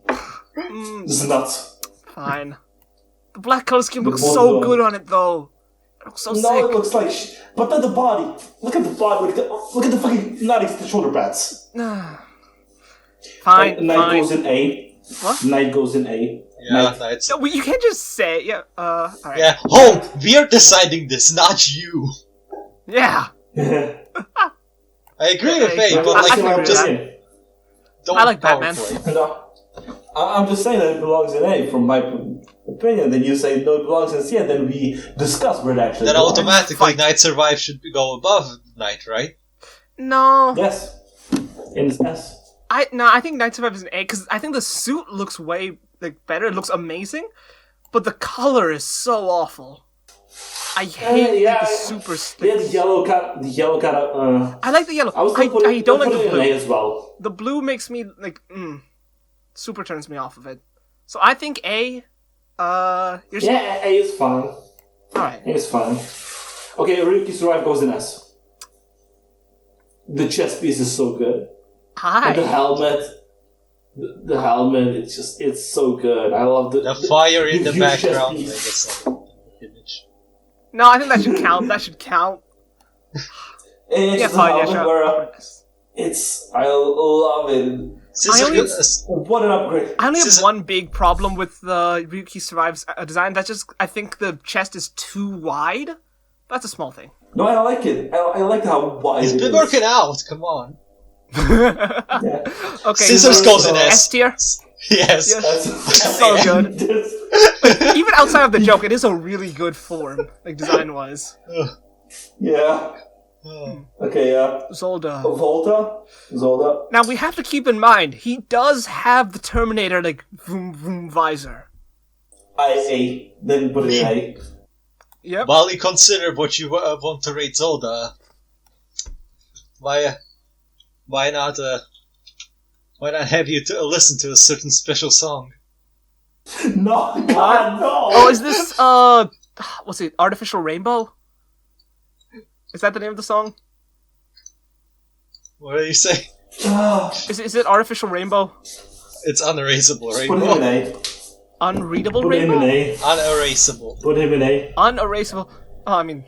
S3: This is nuts.
S1: Fine. The black color scheme looks so good on it, though. It looks so sick.
S3: No, it looks like shit. But then the body. Look at the body. Look at the fucking the shoulder pads.
S1: Fine.
S3: Knight goes in A.
S1: What?
S3: Knight goes in A.
S2: Yeah, Knight's...
S1: No, you can't just say, yeah, alright.
S2: Yeah, Houm, we are deciding this, not you.
S1: Yeah.
S2: I agree with A, but
S1: I like Batman.
S3: No. I'm just saying that it belongs in A from my opinion. Then you say no, it belongs in C, and then we discuss where it actually
S2: Then
S3: belongs.
S2: automatically Night Survive should go above Night, right?
S1: No.
S3: Yes. In S.
S1: I think Night Survive is an A because I think the suit looks way better. It looks amazing, but the color is so awful. I hate the super sticks.
S3: Yeah, the yellow kind of.
S1: I like the yellow. I don't like the blue
S3: as well.
S1: The blue makes me super turns me off of it. So I think A. A
S3: is fine.
S1: All right,
S3: A is fine. Okay, Ryuki Survive goes in S. The chest piece is so good.
S1: Hi.
S3: And the helmet. The helmet, it's so good. I love
S2: the fire in the background. I guess image.
S1: No, I think that should count. That should count.
S3: It's fine. I love it. What an upgrade!
S1: I only have one big problem with the Ryuki Survive's design. That's just I think the chest is too wide. That's a small thing.
S3: No, I like it. I like how wide
S2: it's been working out. Come on.
S3: Yeah.
S1: Okay.
S2: Scissors goes in
S1: S tier.
S2: Yes.
S1: It's so good. Even outside of the joke, it is a really good form, design-wise.
S3: Yeah. Okay,
S1: Zolda.
S3: Zolda.
S1: Now, we have to keep in mind, he does have the Terminator, vroom vroom visor.
S3: A. Then put it in A.
S1: Yep.
S2: While you consider what you want to rate Zolda, why not have you listen to a certain special song?
S3: No, God, no!
S1: Oh, is this, what's it, Artificial Rainbow? Is that the name of the song?
S2: What do you say?
S1: Is it Artificial Rainbow?
S2: It's Unerasable Rainbow.
S3: Put him in A.
S1: Unreadable
S3: Put
S1: Rainbow?
S3: him in A.
S2: Unerasable.
S3: Put him in A.
S1: Unerasable. Oh, I mean...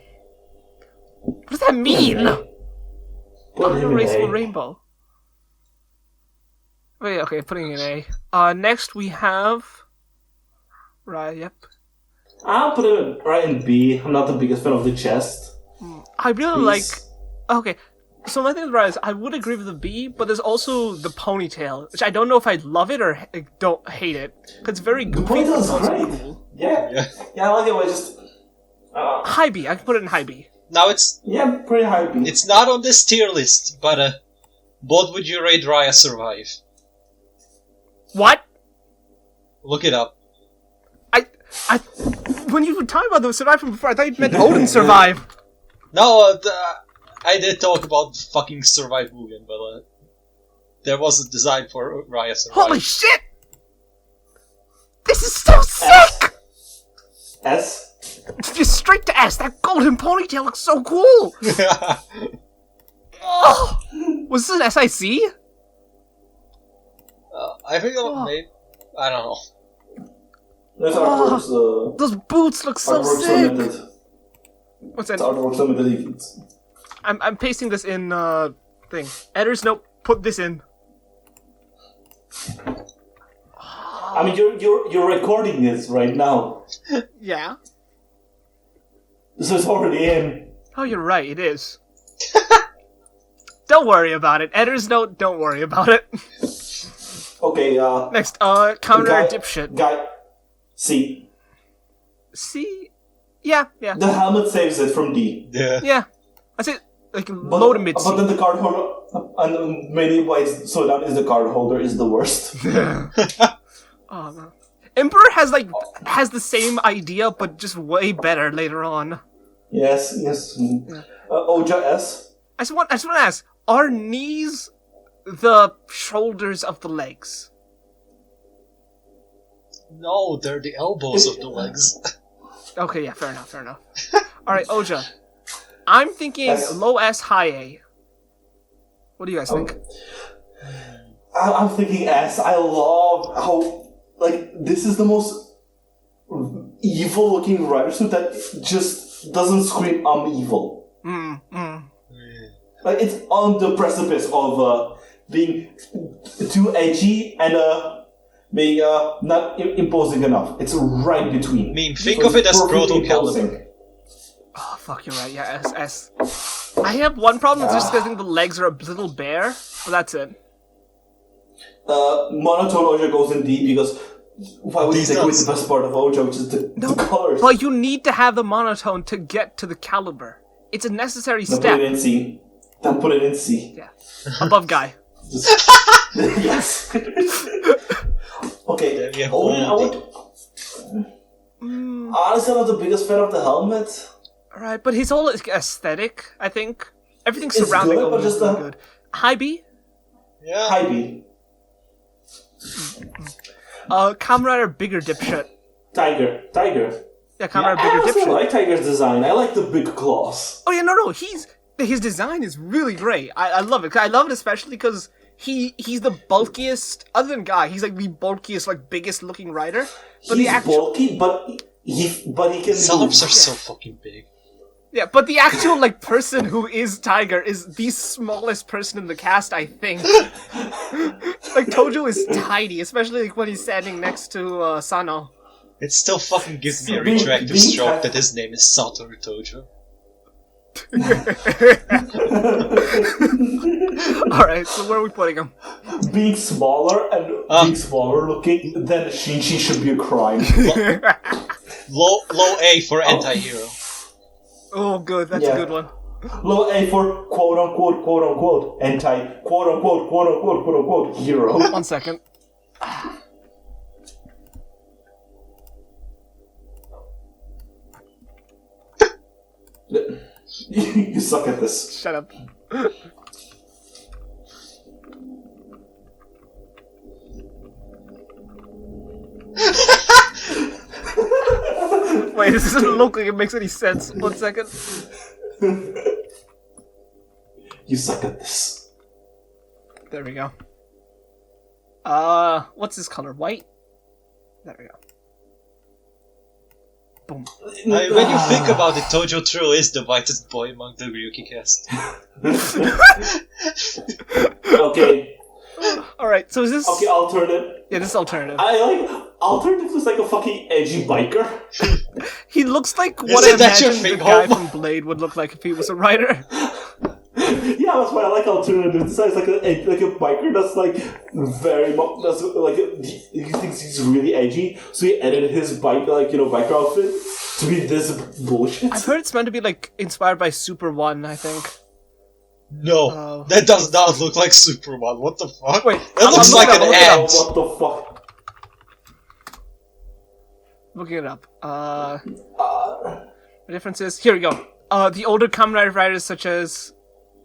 S1: What does that mean? Unerasable Rainbow. Wait, okay, putting in A. Next we have... Right, yep.
S3: I'll put him right in B. I'm not the biggest fan of the chest.
S1: I really like... Okay, so my thing with Rise, I would agree with the B, but there's also the ponytail, which I don't know if I love it or don't hate it. Because it's very goofy, but it's also cool.
S3: Yeah, I like it, but just...
S1: High B, I can put it in high B.
S2: Now it's...
S3: Yeah, pretty high B.
S2: It's not on this tier list, but what would you rate Raya Survive?
S1: What?
S2: Look it up.
S1: When you were talking about the Survive from before, I thought you meant Odin Survive.
S2: No, I did talk about fucking Survive Mugen, but there was a design for Raya Survive.
S1: Holy shit! This is so sick!
S3: S?
S1: Just straight to S. That golden ponytail looks so cool! Oh! Was this an SIC?
S2: I think maybe... I don't know.
S3: There's artworks,
S1: those boots look so sick! What's that?
S3: It's artworks limited.
S1: I'm pasting this in, thing. Editor's note, put this in.
S3: I mean, you're recording this right now.
S1: Yeah.
S3: So it's already in.
S1: Oh, you're right, it is. Don't worry about it. Editor's note, don't worry about it.
S3: Okay,
S1: Next, Kamen Rider dipshit.
S3: Guy, C.
S1: C? Yeah.
S3: The helmet saves it from D.
S1: Yeah. I say, low to mid C.
S3: But then the card holder, and maybe why it's so down is the card holder is the worst.
S1: Oh, no. Emperor has the same idea, but just way better later on.
S3: Yes.
S1: Yeah.
S3: Oja S.
S1: I just want to ask, are knees the shoulders of the legs?
S2: No, they're the elbows of the legs.
S1: Okay, yeah, fair enough. Alright, Oja. I'm thinking
S3: S.
S1: low S, high A. What do you guys think?
S3: I'm thinking S. I love how, this is the most evil-looking rider suit that just doesn't scream, I'm evil. It's on the precipice of being too edgy and being not imposing enough. It's right between.
S2: I mean, think of it as Proto Caliber.
S1: Oh, fuck, you're right. Yeah, S. I have one problem, it's just because I think the legs are a little bare, but that's it.
S3: Monotone Ojo goes in D because why would you take away the best part of Ojo, which is the colors?
S1: But you need to have the monotone to get to the caliber. It's a necessary step.
S3: Put it in C. Then put it in C.
S1: Yeah. Above guy.
S3: Yes. Okay. Honestly, I'm not the biggest fan of the helmet.
S1: Alright, but his whole aesthetic, I think. Everything
S3: It's
S1: surrounding
S3: good,
S1: him
S3: but
S1: is
S3: just
S1: really good. High B?
S2: Yeah.
S3: High B.
S1: Kamen Rider bigger dipshit.
S3: Tiger.
S1: Yeah, Kamen Rider bigger
S3: I
S1: dipshit.
S3: like Tiger's design. I like the big claws.
S1: Oh yeah, no, his design is really great. I love it. I love it especially because he's the bulkiest, other than Guy, he's like the bulkiest, like biggest looking rider. But
S3: He's bulky, but he can.
S2: His arms are so fucking big.
S1: Yeah, but the actual like person who is Tiger is the smallest person in the cast, I think. Like Tojo is tiny, especially like when he's standing next to Sano.
S2: It still fucking gives me a retroactive stroke that his name is Satoru Tojo.
S1: Alright, so where are we putting him?
S3: Being smaller and being smaller looking, then Shinji should be a crime.
S2: Low A for anti-hero.
S1: Oh, good, that's a good one.
S3: Low A for quote unquote, anti quote unquote hero.
S1: 1 second.
S3: You suck at this.
S1: Shut up. Wait, this doesn't look like it makes any sense. 1 second.
S3: You suck at this.
S1: There we go. What's his color? White? There we go. Boom.
S2: When you think about it, Tojo True is the whitest boy among the Ryuki cast.
S3: Okay.
S1: Alright, so is this...
S3: Okay, alternative.
S1: Yeah, this is alternative.
S3: I like... Alternative looks like a fucking edgy biker.
S1: He looks like what I
S2: Isn't that your
S1: imagine the
S2: thing,
S1: guy
S2: Houm?
S1: from Blade would look like if he was a writer.
S3: Yeah, that's why I like alternative. This guy's like a biker that's like very much... That's like... He thinks he's really edgy, so he edited his bike, biker outfit to be this bullshit.
S1: I've heard it's meant to be like inspired by Super 1, I think.
S2: No, that does not look like Superman. What the fuck?
S1: Wait,
S2: that looks like an ant.
S3: What the fuck?
S1: Looking it up. The difference is here we go. The older Kamen Rider riders such as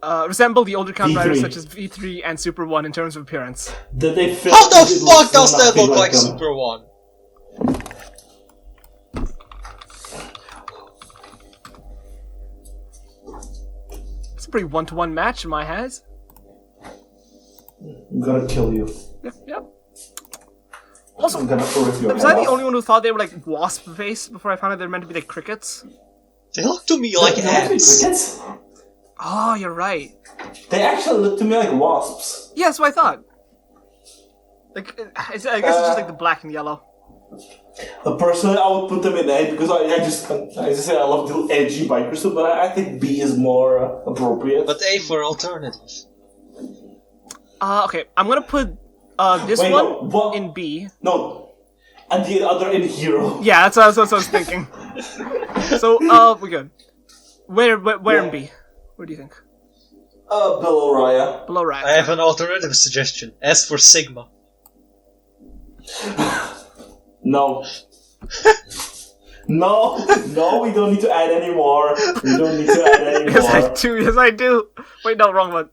S1: resemble the older Kamen Riders such as V3 and Super 1 in terms of appearance.
S3: Did they fit?
S2: How the fuck does that look like Super 1?
S1: It's a pretty one-to-one match in my eyes.
S3: I'm gonna kill you.
S1: Yep. Also,
S3: I'm gonna rip your
S1: was
S3: head
S1: I the
S3: off.
S1: only one who thought they were like wasp face before I found out they're meant to be like crickets?
S2: They look to me like ants.
S3: Crickets?
S1: Oh, you're right.
S3: They actually look to me like wasps.
S1: Yeah, that's what I thought. Like, I guess it's just like the black and yellow.
S3: Personally, I would put them in A because I just say I love the edgy bikers, but I think B is more appropriate.
S2: But A for alternative.
S1: Okay, I'm gonna put this
S3: Wait,
S1: one
S3: no,
S1: in B.
S3: No, and the other in hero.
S1: Yeah, that's what I was thinking. So, we're good. Where in B? Where do you think?
S3: Below Raya.
S1: Below right.
S2: I have an alternative suggestion. S for Sigma.
S3: No. No, we don't need to add any more. We don't need to add any more.
S1: Yes, I do. Wait, no, wrong one.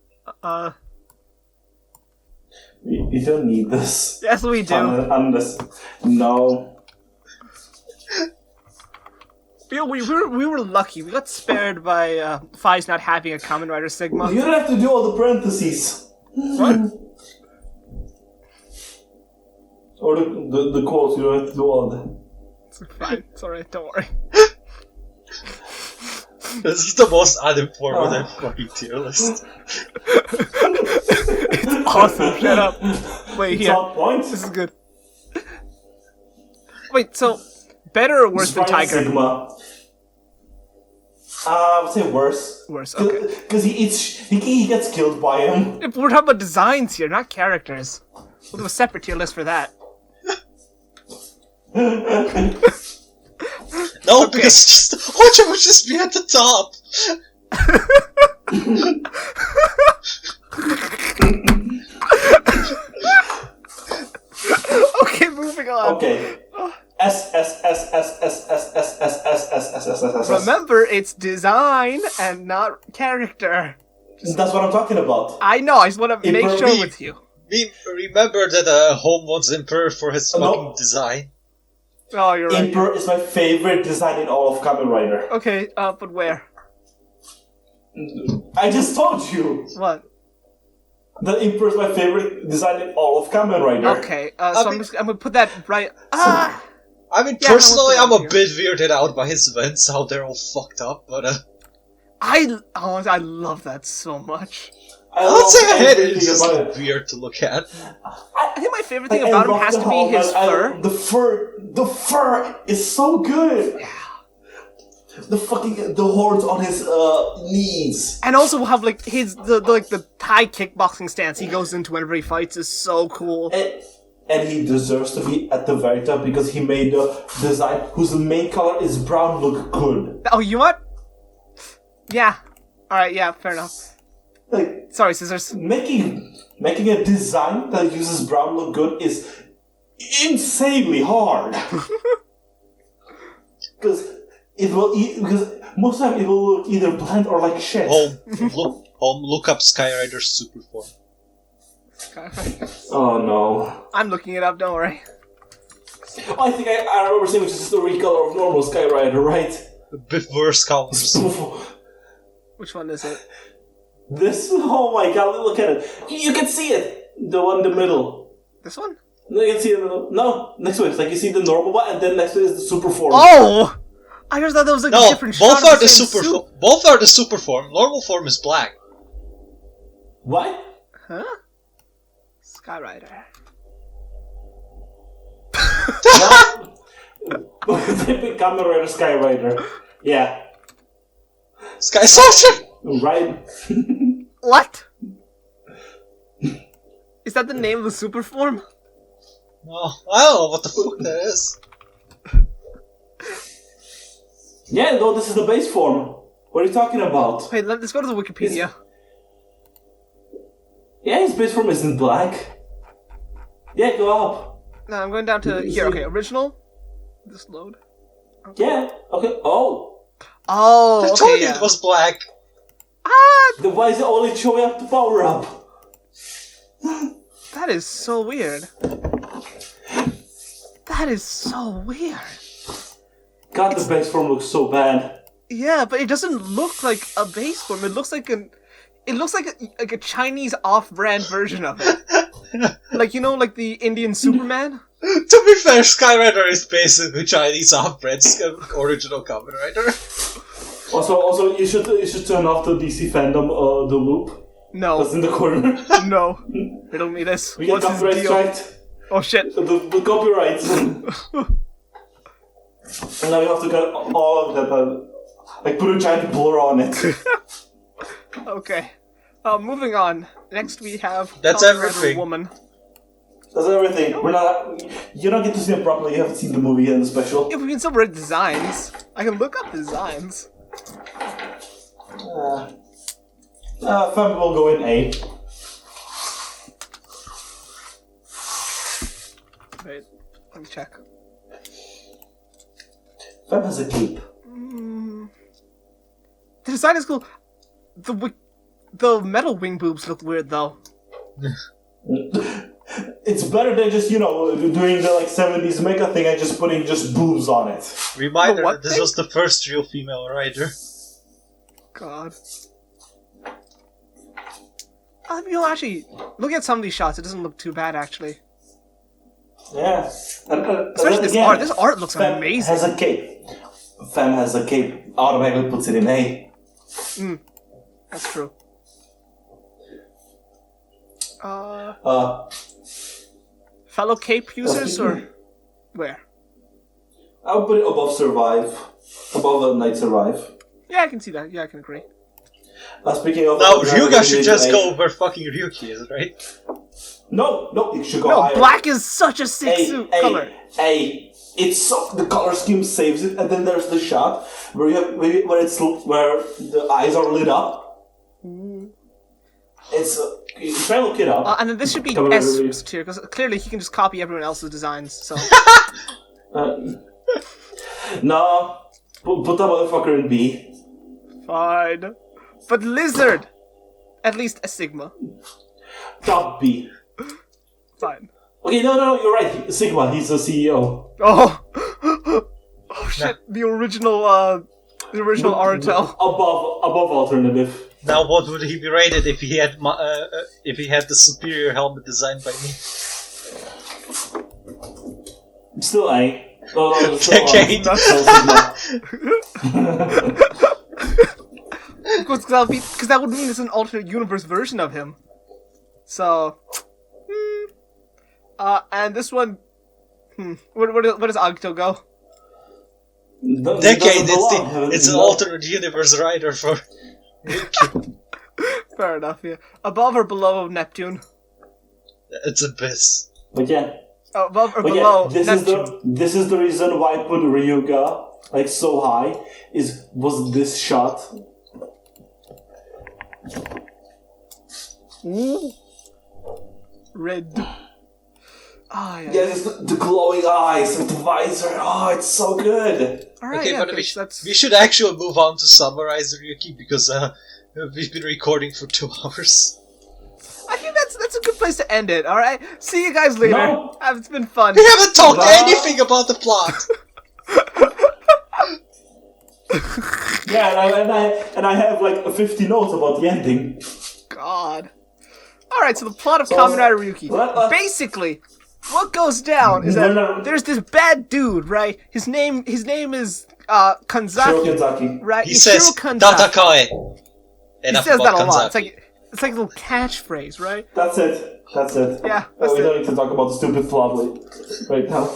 S3: We don't need this.
S1: Yes, we do.
S3: No.
S1: We were lucky. We got spared by Fives not having a Kamen Rider Sigma.
S3: You don't have to do all the parentheses.
S1: What?
S3: Or the quotes, you don't have to do all of them.
S1: It's fine. It's alright, don't worry.
S2: This is the most uninformative fucking tier list.
S1: It's awesome, shut up. Wait,
S3: It's
S1: here.
S3: on point.
S1: This is good. Wait, so, better or worse than Tiger?
S3: Sigma. I would say worse.
S1: Worse, okay.
S3: Because he gets killed by him.
S1: We're talking about designs here, not characters. We'll do a separate tier list for that.
S2: No, because just Ocha would just be at the top.
S1: Okay, moving on.
S3: Okay. S.
S1: Remember, it's design and not character.
S3: That's what I'm talking about.
S1: I know, I just want to make sure with you.
S2: Remember that Houm wants Emperor for his fucking design.
S1: Oh, you're right.
S3: Emperor is my favorite design in all of Kamen Rider.
S1: Okay, but where?
S3: I just told you.
S1: What?
S3: The Emperor is my favorite design in all of Kamen Rider.
S1: Okay, so I'm gonna put that right. Ah!
S2: I mean,
S1: Yeah,
S2: personally, I'm a
S1: here.
S2: bit weirded out by his events, how they're all fucked up, but
S1: I love that so much.
S2: I'll say ahead, it's
S3: everything
S2: just
S3: about it.
S2: weird to look at.
S1: I think my favorite thing about him has to be his fur.
S3: The fur is so good.
S1: Yeah.
S3: The horns on his knees.
S1: And also have like the Thai kickboxing stance he goes into whenever he fights is so cool.
S3: And he deserves to be at the very top because he made the design whose main color is brown look good.
S1: Oh, you what? Yeah. Alright, yeah, fair enough.
S3: Like,
S1: sorry, scissors.
S3: Making a design that uses brown look good is insanely hard. Because most of the time it will look either bland or like shit.
S2: Look up Skyrider's super form.
S3: Oh no.
S1: I'm looking it up, don't worry.
S3: I think I remember saying which is just the recolor of normal Skyrider, right?
S2: A bit worse colors.
S1: Which one is it?
S3: This, oh my god, look at it. You can see it! The one in the middle.
S1: This one?
S3: No, you can see it in the middle. No, next to it. It's like you see the normal one, and then next to it is the super form.
S1: Oh! I just thought that was like a different shot.
S2: Both are the super form. Both are the super form. Normal form is black.
S3: What?
S1: Huh? Skyrider.
S3: Typical Kamen Rider Skyrider. Yeah.
S2: Sky Soldier!
S3: Right.
S1: What? Is that the name of the super form?
S2: Oh, I don't know what the fuck that is.
S3: Yeah, no, this is the base form. What are you talking about?
S1: Wait, let's go to the Wikipedia.
S3: Yeah, his base form isn't black. Yeah, go up.
S1: No, I'm going down to here. Okay, original. This load. Okay.
S3: Yeah. Okay. Oh.
S1: Oh,
S2: I
S1: okay,
S2: told you
S1: yeah.
S2: it was black.
S1: Ah,
S3: Then why is it only showing up the power up?
S1: that is so weird. That is so weird.
S3: God, the base form looks so bad.
S1: Yeah, but it doesn't look like a base form. It looks like a Chinese off-brand version of it. Like, you know, like the Indian Superman?
S2: To be fair, Skyrider is basically Chinese off-brand's original Kamen Rider.
S3: Also, you should turn off the DC fandom, the loop.
S1: No.
S3: That's in the corner.
S1: No. Riddle me this.
S3: We get
S1: What's his
S3: copyright
S1: deal?
S3: strike.
S1: Oh shit.
S3: The copyrights. And now we have to get all of that, like put a giant blur on it.
S1: Okay. Moving on. Next we have
S2: That's
S1: Kamen Rider
S2: everything.
S1: Woman.
S3: That's everything. You don't get to see it properly. You haven't seen the movie and the special.
S1: Yeah, we can still read designs. I can look up designs.
S3: Femme will go in A.
S1: Wait, let me check.
S3: Femme has a cape.
S1: The design is cool. The metal wing boobs look weird though.
S3: It's better than just, doing the 70s mecha thing and just putting just boobs on it.
S2: Reminder,
S1: what
S2: this
S1: thing?
S2: was the first real female rider.
S1: God. Actually, looking at some of these shots, it doesn't look too bad actually.
S3: Yeah.
S1: Especially this art. This art looks
S3: Femme
S1: amazing.
S3: has a cape. Femme has a cape. Automatically puts it in A.
S1: That's true. Fellow cape users or where?
S3: I would put it above Survive. Above Night Survive.
S1: Yeah, I can see that. Yeah, I can agree.
S3: Speaking of...
S2: Now, Ryuga should just go where fucking Ryuki is, right?
S3: No, it should go
S1: No,
S3: higher.
S1: black is such a sick suit color.
S3: It's so the color scheme saves it, and then there's the shot where where the eyes are lit up. It's try to look it up.
S1: And then this should be S tier because clearly he can just copy everyone else's designs. So
S3: no, put that motherfucker in B.
S1: fine, but lizard, at least a Sigma.
S3: Top B.
S1: Fine.
S3: Okay, no, you're right. Sigma, he's the CEO.
S1: Oh, oh shit! The original Aratel.
S3: Above alternative.
S2: Now, what would he be rated if he had the superior helmet designed by me?
S3: Still A. No, still
S2: Okay.
S1: Because that would mean it's an alternate universe version of him. So, and this one, where does Agito go?
S2: Decade. It's an alternate universe rider for.
S1: Fair enough. Yeah, above or below Neptune?
S2: It's Abyss.
S3: But yeah.
S1: Above or below Neptune?
S3: This is the reason why I put Ryuga like so high. Was this shot?
S1: Ooh. Red. Ah, yeah.
S3: Yeah, the glowing eyes with the visor. Oh, it's so good.
S1: All right,
S2: Okay,
S1: yeah,
S2: but we should actually move on to summarize Ryuki because we've been recording for 2 hours.
S1: I think that's a good place to end it. All right, see you guys later.
S3: No.
S1: It's been fun.
S2: We haven't talked anything about the plot.
S3: Yeah, and I have like 50 notes about the ending.
S1: God. All right, so the plot of Kamen Rider Ryuki. Basically, what goes down is that there's this bad dude, right? His name is Kanzaki, right?
S2: He says Tatakae.
S1: He says that a lot. It's like a little catchphrase, right?
S3: That's it.
S1: Yeah,
S3: We don't need to talk about the stupid plot right now.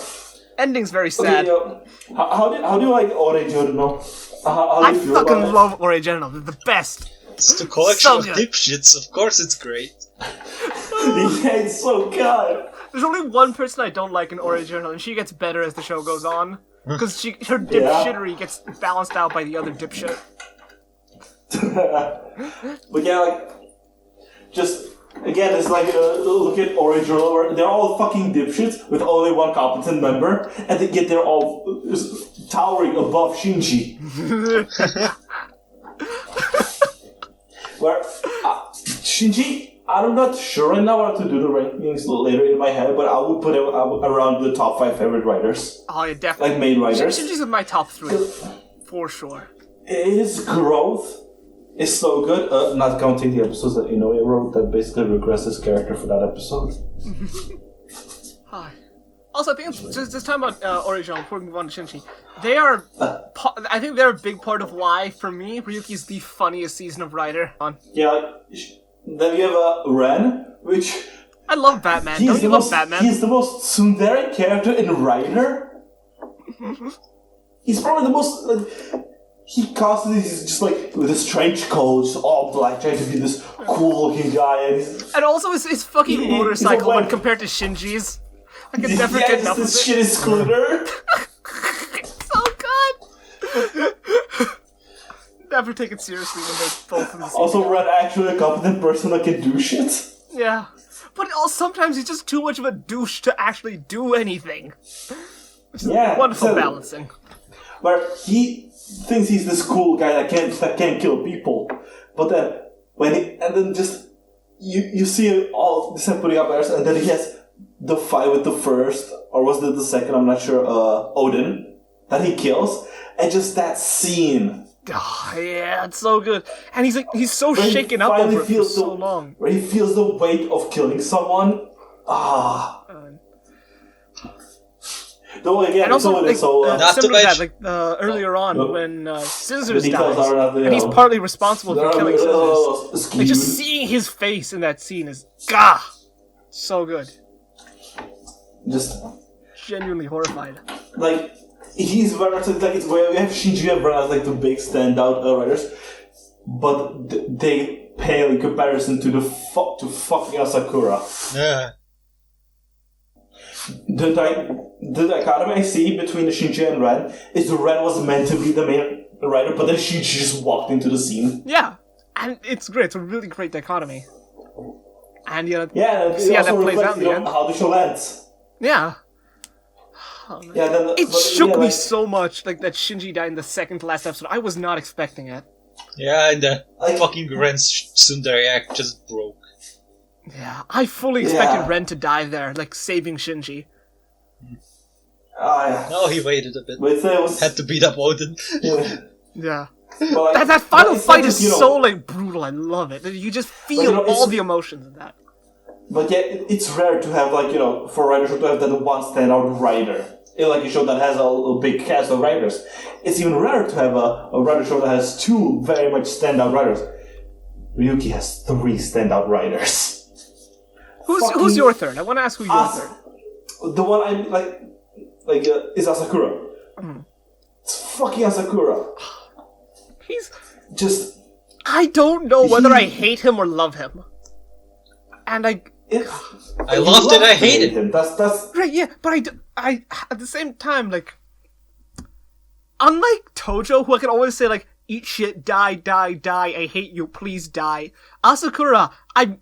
S1: Ending's very sad.
S3: Okay, how do you like Ore Giorno? How do
S1: I
S3: you feel
S1: fucking
S3: about it?
S1: love Ore General. They're the best.
S2: It's the collection
S1: So
S2: of
S1: good.
S2: dipshits. Of course, it's great.
S3: Yeah, it's so good.
S1: There's only one person I don't like in Ore Journal, and she gets better as the show goes on. Because her dipshittery gets balanced out by the other dipshit.
S3: But yeah, like, just again, it's like look at Ore Journal, where they're all fucking dipshits with only one competent member, and yet they're all towering above Shinji. Where Shinji, I'm not sure right now how to do the rankings later in my head, but I would put him around the top 5 favorite writers.
S1: Oh, yeah, definitely.
S3: Like main writers.
S1: Shinji's in my top 3. For sure.
S3: His growth is so good, not counting the episodes that Inoue wrote that basically regressed his character for that episode.
S1: Hi. Also, I think it's just talking about Original before we move on to Shinji. They are, I think they're a big part of why, for me, Ryuki's the funniest season of Rider.
S3: Yeah, then you have Ren, which...
S1: I love Batman. Don't you love Batman?
S3: He's the most tsundere character in Rider. He's probably the most... Like, he constantly is just like with his trench coat, just all black, trying to be this cool-looking guy.
S1: And also his fucking motorcycle when compared to Shinji's. I can never get enough of it.
S3: This shit is scooter.
S1: So good! Never take it seriously when they're both in the same.
S3: Also, Red actually a competent person that can do shit.
S1: Yeah. But also, sometimes he's just too much of a douche to actually do anything. Which is wonderful balancing.
S3: Where he thinks he's this cool guy that can't kill people. But then you see all this putting up airs, and then he has the fight with the first, or was it the second, I'm not sure, Odin, that he kills, and just that scene.
S1: Oh, yeah, it's so good. And he's so shaken up over it for so long.
S3: Where he feels the weight of killing someone. Though again,
S1: and also,
S3: not
S1: similar
S2: to
S1: that, earlier on when Scissors dies, and he's partly responsible for killing Scissors. Like, just seeing his face in that scene is so good.
S3: Just
S1: genuinely horrified.
S3: Like, he's very much like it's where we have Shinji and Ren as like the big standout writers, but they pale in comparison to the to fucking Asakura.
S2: Yeah.
S3: The dichotomy I see between the Shinji and Ren is Ren was meant to be the main rider, but then Shinji just walked into the scene.
S1: Yeah, and it's great. It's a really great dichotomy. And
S3: Yeah, and
S1: see
S3: it
S1: how that
S3: also
S1: plays out
S3: reflects
S1: in the end.
S3: how the show ends.
S1: Yeah.
S3: Yeah, then,
S1: It shook me
S3: like,
S1: so much, like that Shinji died in the second to last episode. I was not expecting it.
S2: Yeah, and the
S3: Like-
S2: fucking Ren Tsundere act just broke.
S1: Yeah, I fully expected
S3: Yeah.
S1: Ren to die there, like saving Shinji.
S2: No, he waited a bit.
S3: But it was,
S2: Had to beat up Odin.
S3: yeah.
S1: Yeah.
S3: But, like,
S1: That final
S3: but it's
S1: fight
S3: not
S1: is
S3: just,
S1: so like brutal. I love it. You just feel
S3: you know, it's-
S1: all the emotions in that.
S3: But yeah, it's rare to have, like, for a rider show to have that one standout rider. Like a show that has a big cast of writers. It's even rare to have a writer show that has two very much standout writers. Ryuki has 3 standout writers.
S1: Who's your third? I want to ask who your third.
S3: The one I like is Asakura. It's fucking Asakura.
S1: He's.
S3: I
S1: don't know whether I hate him or love him. And
S2: I loved it, I hated
S3: him. That's
S1: right, yeah, but I at the same time, like, unlike Tojo, who I can always say, like, eat shit, die, I hate you, please die. Asakura, I'm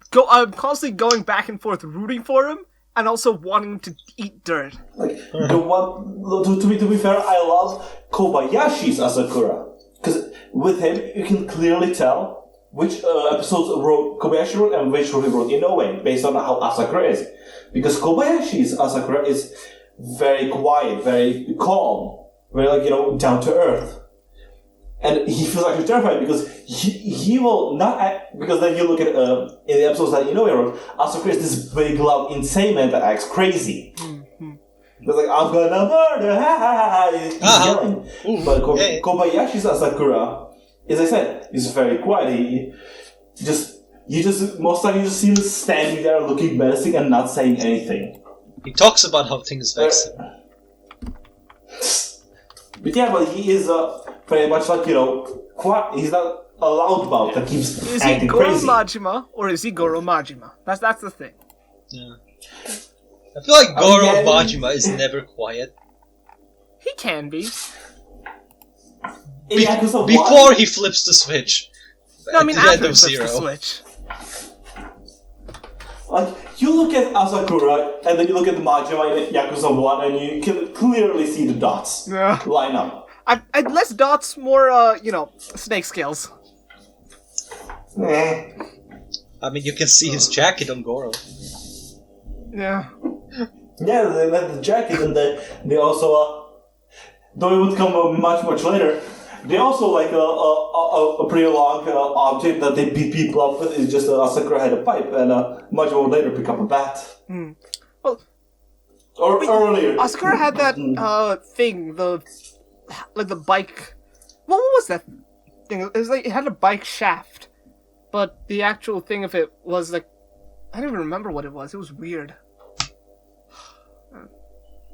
S1: constantly going back and forth rooting for him, and also wanting to eat dirt.
S3: like the one. To be fair, I love Kobayashi's Asakura because with him you can clearly tell which episodes Kobayashi wrote and which he wrote in a way based on how Asakura is, because Kobayashi's Asakura is very quiet, very calm, very down to earth. And he feels actually terrified because he will not act, because then you look at in the episodes that he wrote, Asakura is this big, loud, insane man that acts crazy. It's like, I'm gonna murder, ha ha ha, he's yelling. But Kobayashi's Asakura, as I said, is very quiet. He just most of the time you just see him standing there looking menacing and not saying anything.
S2: He talks about how things vex him.
S3: But yeah, but he is very much like, quiet. He's not a loudmouth that keeps
S1: Is he
S3: acting
S1: Goro
S3: crazy.
S1: Majima, or is he Goro Majima? That's the thing.
S2: Yeah. I feel like Goro
S3: yeah.
S2: Majima is never quiet.
S1: He can be.
S3: In Yakuza 1,
S2: Before he flips the switch.
S1: No, I mean
S2: At the
S1: after
S2: end
S1: he
S2: of
S1: flips
S2: Zero.
S1: the switch.
S3: like, you look at Asakura, and then you look at Majima in Yakuza 1, and you can clearly see the dots
S1: Yeah.
S3: line up.
S1: I'd less dots, more, snake scales.
S3: Eh.
S2: I mean, you can see his jacket on Goro.
S1: Yeah.
S3: Yeah, they let the jacket, and they also, though it would come much later, they also like a pretty long object that they beat people up with is just Asakura had a pipe, and much more later pick up a bat.
S1: Well,
S3: Or earlier.
S1: Asakura had that thing, the bike. What was that thing? It was like it had a bike shaft, but the actual thing of it was like I don't even remember what it was. It was weird.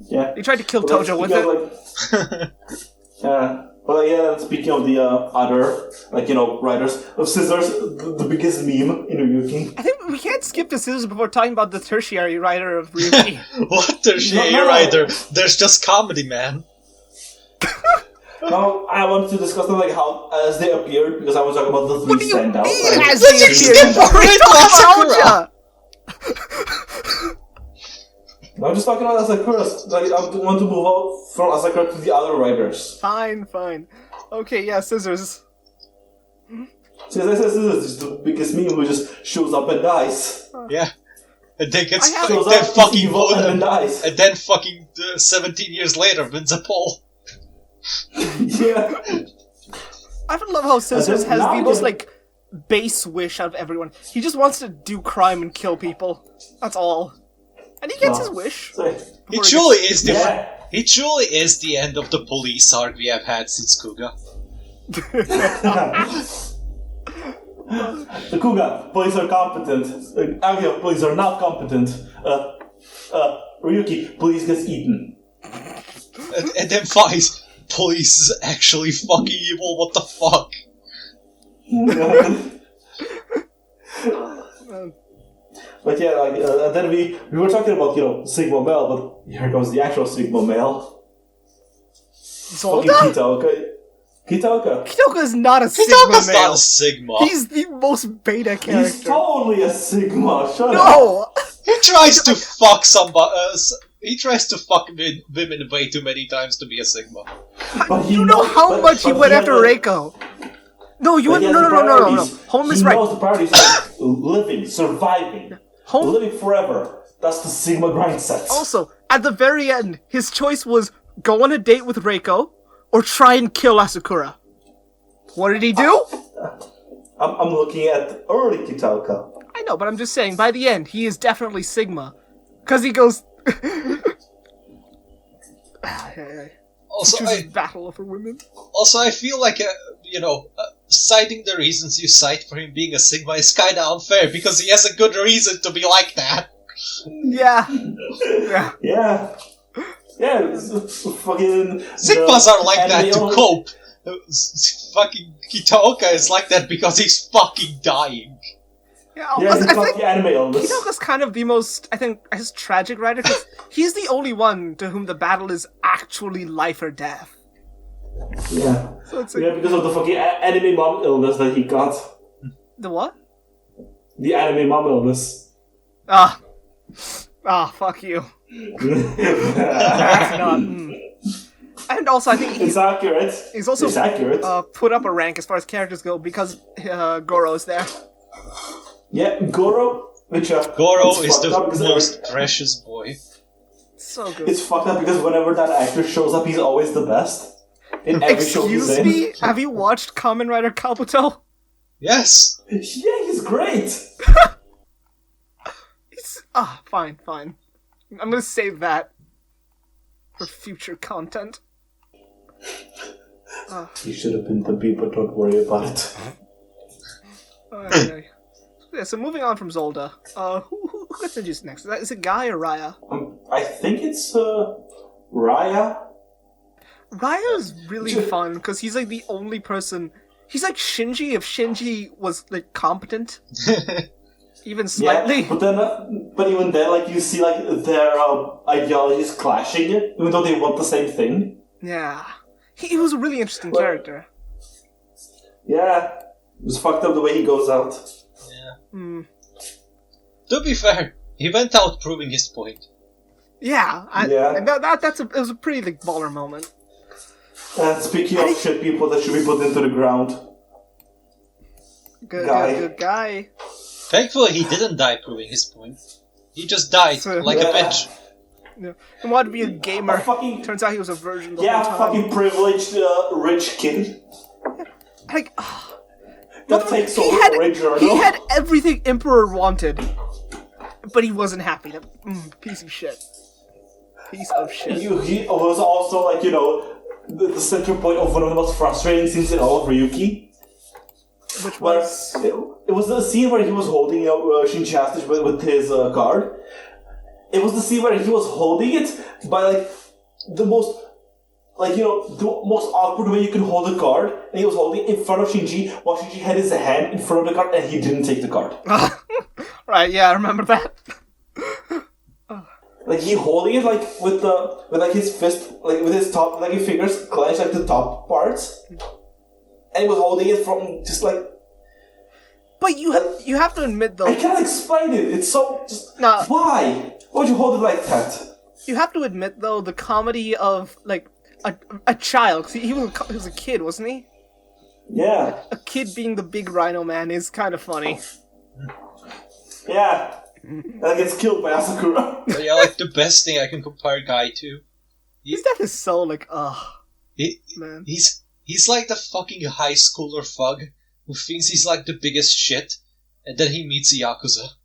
S3: Yeah.
S1: He tried to kill
S3: Well,
S1: Tojo with
S3: speaking
S1: it.
S3: of, well, yeah, speaking of the other, writers of Scissors, the biggest meme in Ryuki.
S1: I think we can't skip the scissors before talking about the tertiary writer of Ryuki.
S2: What tertiary
S3: No.
S2: writer? There's just comedy, man.
S3: Now, I wanted to discuss them, how, as they appeared, because I was talking about the 3
S1: What do you
S3: standouts.
S1: mean,
S3: right?
S1: as
S2: Let's
S1: they
S2: just
S1: appeared?
S2: skip right to Asakura.
S3: I'm just talking about Asakura. I want to move out from Asakura to the other writers.
S1: Fine. Okay, yeah, scissors.
S3: So as I said, Scissors is the biggest meme who just shows up and dies.
S2: Yeah. And then gets
S1: I have-
S3: Shows
S2: then
S3: up, is
S2: fucking
S3: evil, and then
S2: voted.
S3: dies.
S2: And then fucking 17 years later wins a poll.
S3: Yeah.
S1: I don't love how Scissors has the
S3: now
S1: most,
S3: they-
S1: base wish out of everyone. He just wants to do crime and kill people. That's all. And he gets his wish.
S3: So,
S2: He truly is the
S3: Yeah.
S2: He truly is the end of the police arc we have had since Kuga.
S3: The Kuga, police are competent. Agio, police are not competent. Ryuki, police gets eaten.
S2: And then Faiz, police is actually fucking evil, what the fuck?
S3: But yeah, like, and then we were talking about, Sigma male, but here comes the actual Sigma male.
S1: Zolda?
S3: Fucking Kitoka.
S1: Kitoka is not a Sigma
S2: Kitoka's
S1: male.
S2: not a Sigma.
S1: He's the most beta character.
S3: He's totally a Sigma. Shut up.
S1: No!
S2: He tries to fuck somebody. He tries to fuck women way too many times to be a Sigma.
S3: But
S1: You know how much he went after Reiko. No, you went. No. Houm is right.
S3: He knows the priorities of living, surviving, living forever. That's the Sigma grind set.
S1: Also, at the very end, his choice was go on a date with Reiko or try and kill Asakura. What did he do?
S3: I'm looking at early Kitoka.
S1: I know, but I'm just saying, by the end, he is definitely Sigma. Because he goes...
S2: Also,
S1: chooses battle over women.
S2: Also, I feel like, citing the reasons you cite for him being a Sigma is kinda unfair, because he has a good reason to be like that.
S1: Yeah.
S3: Yeah, it's fucking...
S2: Sigmas are like that to cope. Fucking Kitoka is like that because he's fucking dying.
S1: Yeah,
S3: he's
S1: I
S3: got
S1: think
S3: the anime illness.
S1: Kitoka's kind of the most, I guess, tragic writer, because he's the only one to whom the battle is actually life or death.
S3: Yeah.
S1: So it's like,
S3: Yeah, because of the fucking anime mom illness that he got.
S1: the what?
S3: The anime mom illness.
S1: Fuck you. That's not... And also, I think
S3: It's accurate.
S1: he's also
S3: It's accurate.
S1: put up a rank as far as characters go because Goro's there.
S3: Yeah, Goro, which
S2: Goro
S3: it's
S2: is the
S3: fucked up because
S2: most precious boy.
S1: So good.
S3: It's fucked up because whenever that actor shows up, he's always the best. In every show he's
S1: Excuse
S3: in.
S1: me? Have you watched Kamen Rider Kabuto?
S2: Yes!
S3: Yeah, he's great.
S1: Fine. I'm gonna save that for future content.
S3: He should have been the B, but don't worry about it.
S1: Okay. Yeah, so moving on from Zolda, who gets introduced next? Is it Guy or Raya?
S3: I think it's Raya.
S1: Raya is really fun because he's like the only person. He's like Shinji if Shinji was like competent, even slightly.
S3: Yeah, but even then, like you see, like their ideologies clashing, even though they want the same thing.
S1: Yeah, he was a really interesting character.
S3: Yeah, it was fucked up the way he goes out.
S2: Yeah. To be fair, he went out proving his point.
S1: Yeah, it was a pretty like baller moment.
S3: And speaking of shit people that should be put into the ground.
S1: Good guy.
S2: Thankfully, he didn't die proving his point. He just died like a bitch.
S1: Yeah. He wanted to be a gamer. Turns out he was a virgin the whole time.
S3: Fucking privileged rich kid.
S1: Like,
S3: that takes over
S1: he had everything Emperor wanted, but he wasn't happy. Piece of shit. Piece of shit.
S3: He was also like, the center point of one of the most frustrating scenes in all of Ryuki.
S1: Which was?
S3: It was the scene where he was holding Shinji hostage with his card. It was the scene where he was holding it by like the most awkward way you can hold a card, and he was holding it in front of Shinji while Shinji had his hand in front of the card and he didn't take the card.
S1: Right, yeah, I remember that.
S3: Like he holding it like with his fist, like with his top, like his fingers clenched like the top parts, and he was holding it from just like.
S1: But you have to admit though.
S3: I can't explain it. It's so just. Nah. Why? Why would you hold it like that?
S1: You have to admit though the comedy of like a child. He was a kid, wasn't he?
S3: Yeah.
S1: A kid being the big rhino man is kind of funny.
S3: Yeah. And gets killed by Asakura.
S2: But yeah, like the best thing I can compare Guy to.
S1: His death is so like, man.
S2: He's like the fucking high schooler thug who thinks he's like the biggest shit, and then he meets Yakuza.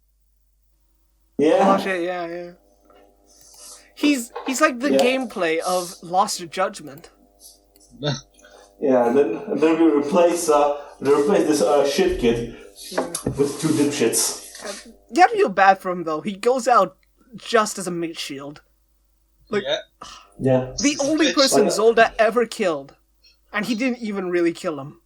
S3: Yeah.
S1: Oh shit, yeah. He's like the gameplay of Lost Judgment.
S3: Yeah, and then we replace this shit kid with two dipshits.
S1: You have to feel bad for him though. He goes out just as a meat shield. Like,
S3: yeah.
S1: The only person Zolda ever killed, and he didn't even really kill him.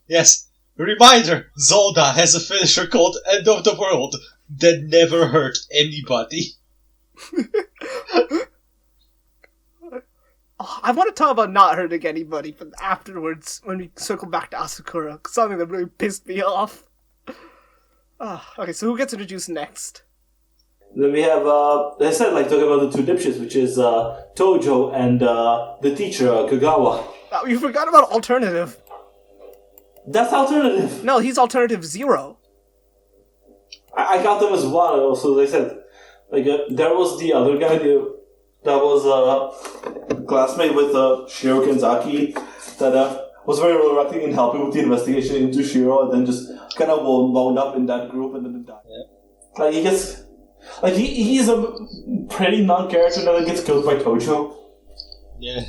S2: Yes. Reminder: Zolda has a finisher called End of the World. that never hurt anybody.
S1: I want to talk about not hurting anybody, but afterwards, when we circle back to Asakura, something that really pissed me off. Okay, so who gets introduced next?
S3: Then we have, I said, like, talking about the two dipshits, which is Tojo and the teacher, Kagawa.
S1: Oh, you forgot about Alternative.
S3: That's Alternative.
S1: No, he's Alternative 0.
S3: I got them as one, also, they said. Like, there was the other guy that was a classmate with Shiro Kenzaki that was very reluctant in helping with the investigation into Shiro, and then just kind of wound up in that group and then died. Yeah. Like, he gets... Like, he's a pretty non-character that gets killed by Tojo.
S2: Yeah.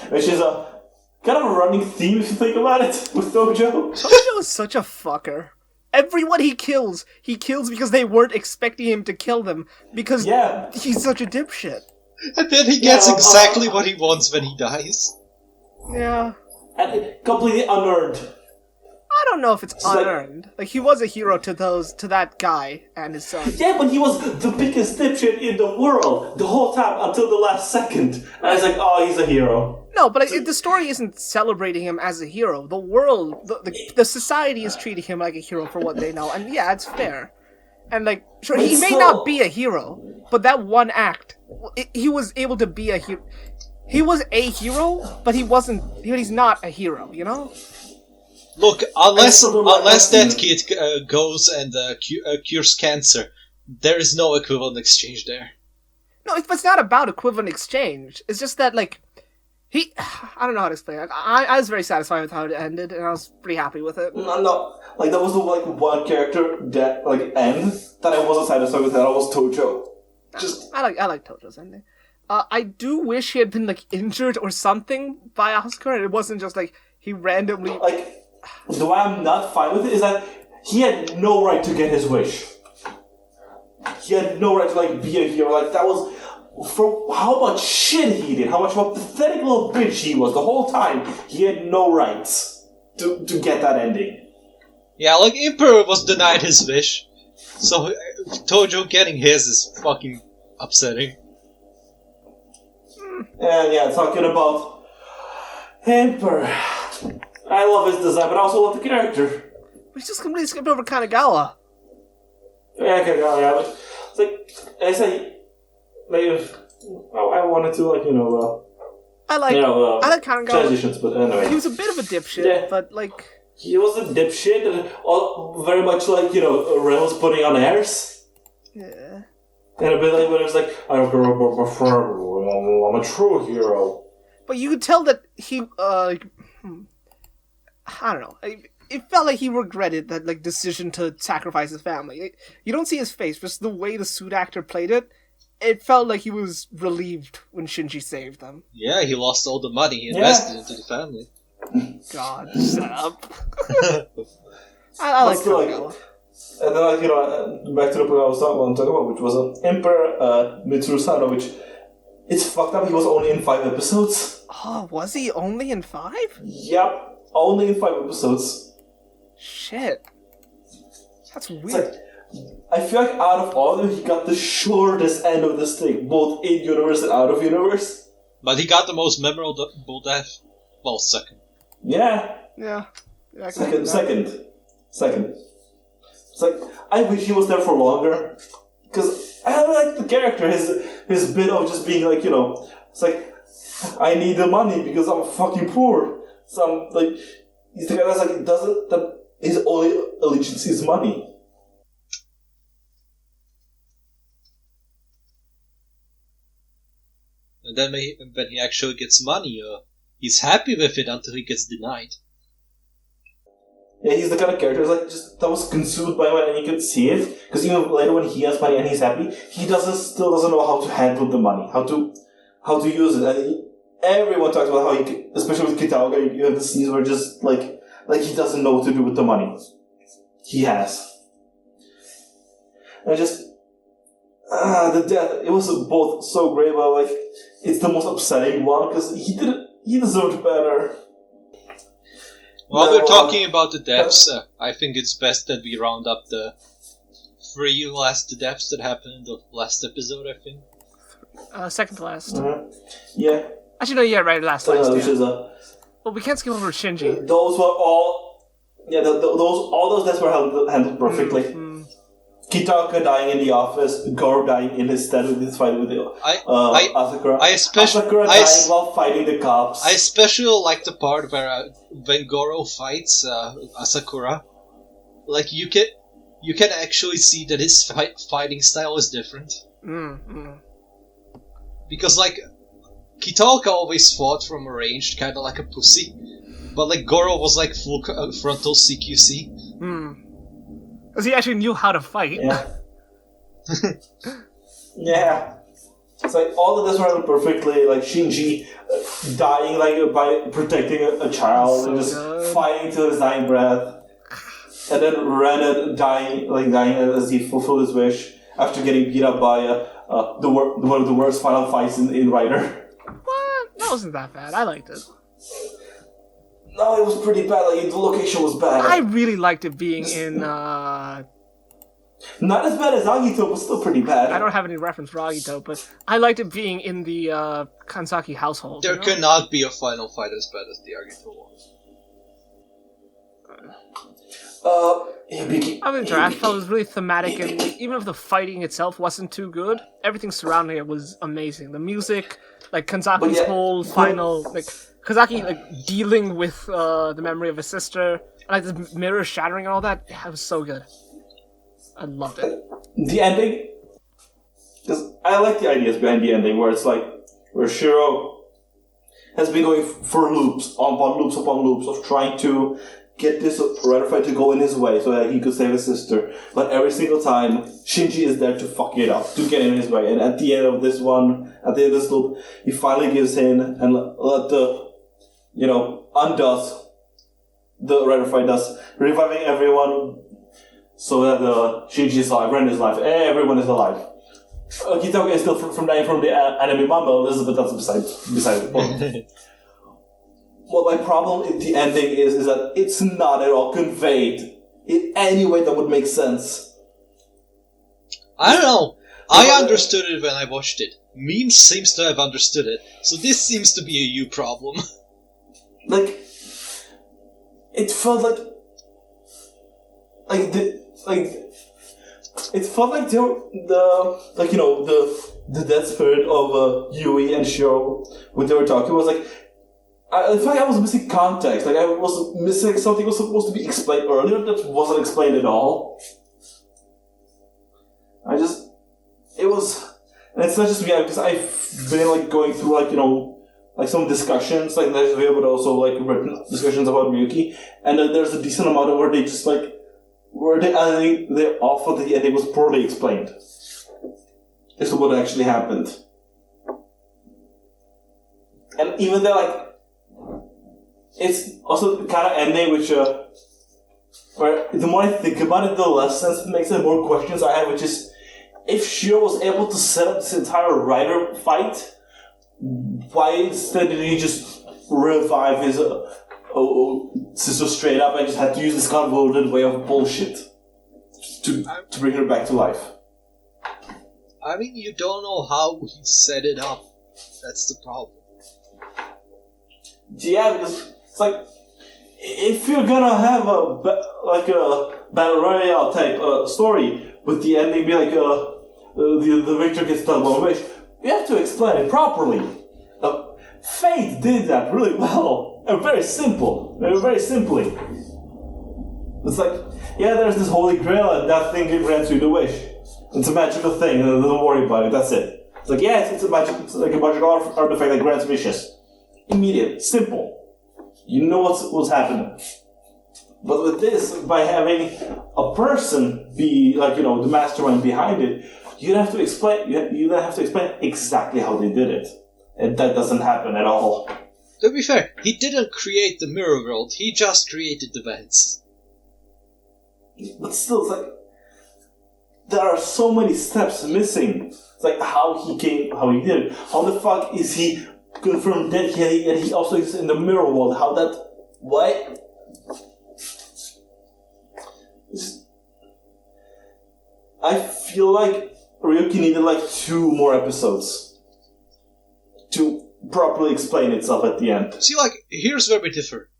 S3: Which is a kind of a running theme if you think about it with Tojo.
S1: Tojo is such a fucker. Everyone he kills because they weren't expecting him to kill them, because he's such a dipshit.
S2: And then he gets exactly what he wants when he dies.
S1: Yeah.
S3: And completely unearned.
S1: I don't know if it's unearned. Like, he was a hero to that guy and his son.
S3: Yeah, but he was the biggest dipshit in the world the whole time until the last second. And I was like, oh, he's a hero.
S1: No, but the story isn't celebrating him as a hero. The world, the society is treating him like a hero for what they know. And yeah, it's fair. And like, sure, he may not be a hero, but that one act, he was able to be a hero. He was a hero, but he's not a hero, you know?
S2: Look, unless that kid goes and cures cancer, there is no equivalent exchange there.
S1: No, it's not about equivalent exchange. It's just that, like, I don't know how to explain it. I was very satisfied with how it ended, and I was pretty happy with it.
S3: No, like, there was one character that, like, end that I wasn't satisfied with, that was Tojo.
S1: I like Tojo's ending. I do wish he had been, like, injured or something by Asuka, and it wasn't just, like, he randomly...
S3: Like, the way I'm not fine with it is that he had no right to get his wish. He had no right to, like, be a hero. Like, that was... For how much shit he did, how much of a pathetic little bitch he was the whole time, he had no rights to get that ending.
S2: Yeah, like, Emperor was denied his wish, so Tojo getting his is fucking upsetting.
S3: And yeah, talking about Emperor. I love his design, but I also love the character.
S1: We just completely skipped over Kanagawa.
S3: Yeah, Kanagawa, but it's like, I say... Like, I wanted to, like,
S1: I like Kanagawa.
S3: Transitions, but anyway.
S1: He was a bit of a dipshit, but, like...
S3: He was a dipshit, and all, very much like, Ren was putting on airs.
S1: Yeah.
S3: And a bit like when it was like, I'm a true hero.
S1: But you could tell that he, I don't know. It felt like he regretted that, like, decision to sacrifice his family. You don't see his face, just the way the suit actor played it. It felt like he was relieved when Shinji saved them.
S2: Yeah, he lost all the money he invested into the family.
S1: God, shut up. I like Kanagawa.
S3: And then, back to the point I was talking about, which was Emperor Mitsuru Sano, which it's fucked up. He was only in 5 episodes.
S1: Oh, was he only in 5?
S3: Yep, only in 5 episodes.
S1: Shit. That's weird.
S3: It's like, I feel like out of all of them, he got the shortest end of the stick, both in universe and out of universe.
S2: But he got the most memorable death. Well, second.
S3: Yeah.
S1: Yeah.
S3: Second. It's like, I wish he was there for longer. Because I like the character, his bit of just being like, it's like, I need the money because I'm fucking poor. So I'm like, he's the guy that's like, that his only allegiance is money.
S2: And then when he actually gets money, he's happy with it until he gets denied.
S3: Yeah, he's the kind of character that was consumed by money, and you can see it. Because even later, when he has money and he's happy, he still doesn't know how to handle the money, how to use it. And everyone talks about how especially with Kitaoga, you have the scenes where just like he doesn't know what to do with the money he has. And the death, it was both so great, but like it's the most upsetting one because he deserved better.
S2: While we're talking about the deaths, I think it's best that we round up the 3 last deaths that happened in the last episode, I think.
S1: Second to last.
S3: Yeah.
S1: Actually, no, yeah, right, last.
S3: Which is
S1: Well, we can't skip over Shinji.
S3: Those were all. Yeah, all those deaths were handled perfectly. Kitaka dying in the office, Goro dying in his stead with his fight with Asakura. Asakura dying while fighting the cops.
S2: I especially like the part where when Goro fights Asakura, like you can actually see that his fighting style is different. Because like Kitaka always fought from range, kind of like a pussy, but like Goro was like full frontal CQC.
S1: Because he actually knew how to fight.
S3: Yeah. Yeah. It's like all of this ran perfectly, like Shinji dying like by protecting a child and just fighting to his dying breath. And then Ren dying as he fulfilled his wish after getting beat up by one of the worst final fights in Rider.
S1: What? That wasn't that bad. I liked it.
S3: No, it was pretty bad. Like the location was bad.
S1: I really liked it being in.
S3: Not as bad as Agito, but still pretty bad.
S1: I don't have any reference for Agito, but I liked it being in the Kansaki household.
S2: There cannot be a final fight as bad as the Agito one.
S1: I mean, Ashfall was really thematic, and even if the fighting itself wasn't too good, everything surrounding it was amazing. The music, like Kanzaki's whole final, like Kazaki like dealing with the memory of his sister, and like the mirror shattering and all that. It was so good. I loved it.
S3: The ending, because I like the ideas behind the ending, where it's like where Shiro has been going for loops upon loops of trying to get this Rider fight to go in his way so that he could save his sister. But every single time, Shinji is there to fuck it up, to get in his way. And at the end of this loop, he finally gives in and undoes the Rider fight, thus reviving everyone so that Shinji is alive, Ren is alive, everyone is alive. Kitaka is still from dying from the enemy Mamba, Elizabeth, that's beside the point. What my problem in the ending is that it's not at all conveyed in any way that would make sense.
S2: I don't know. I understood it when I watched it. Memes seems to have understood it, so this seems to be a you problem.
S3: Like, it felt like it felt like the dead spirit of Yui and Shiro when they were talking was like. I feel like I was missing context. Like I was missing something was supposed to be explained earlier that wasn't explained at all. And it's not just me because I've been like going through like some discussions like there's available, but also like written discussions about Ryuki, and there's a decent amount of where they just like they offer that the ending was poorly explained as to what actually happened, and even though like. It's also the kind of ending which, where the more I think about it, the less sense it makes, and the more questions I have, which is, if Shiro was able to set up this entire Rider fight, why instead did he just revive his sister straight up and just had to use this convoluted way of bullshit to bring her back to life?
S2: I mean, you don't know how he set it up. That's the problem.
S3: Yeah, because it's like if you're gonna have a battle royale type story with the ending be like the victor gets done one wish, you have to explain it properly. Fate did that really well and very simply. It's like, yeah, there's this holy grail and that thing grants you the wish. It's a magical thing, don't worry about it. That's it. It's like, yeah, it's like a magical artifact that grants wishes. Immediate, simple. You know what's happening. But with this, by having a person be the mastermind behind it, you have to explain exactly how they did it, and that doesn't happen at all.
S2: To be fair, he didn't create the mirror world. He just created the vents.
S3: But still, it's like there are so many steps missing. It's like how he did it. How the fuck is he confirmed that he also exists in the mirror world? How that... What? I feel like Ryuki needed like 2 more episodes to properly explain itself at the end.
S2: See, like, here's where we differ.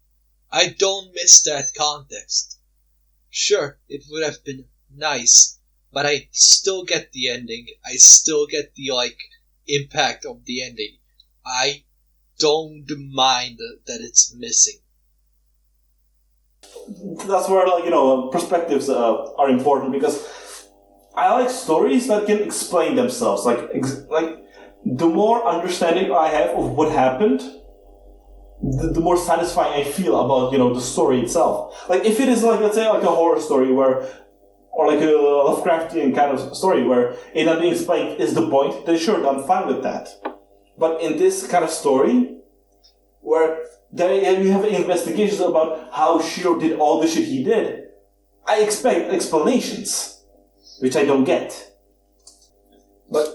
S2: I don't miss that context. Sure, it would have been nice, but I still get the ending. I still get the, like, impact of the ending. I don't mind that it's missing.
S3: That's where, like, you know, perspectives are important, because I like stories that can explain themselves. Like the more understanding I have of what happened, the more satisfying I feel about, you know, the story itself. Like, if it is, like, let's say, like a horror story or like a Lovecraftian kind of story where it not being explained is the point, then sure, I'm fine with that. But in this kind of story, where you have investigations about how Shiro did all the shit he did, I expect explanations, which I don't get. But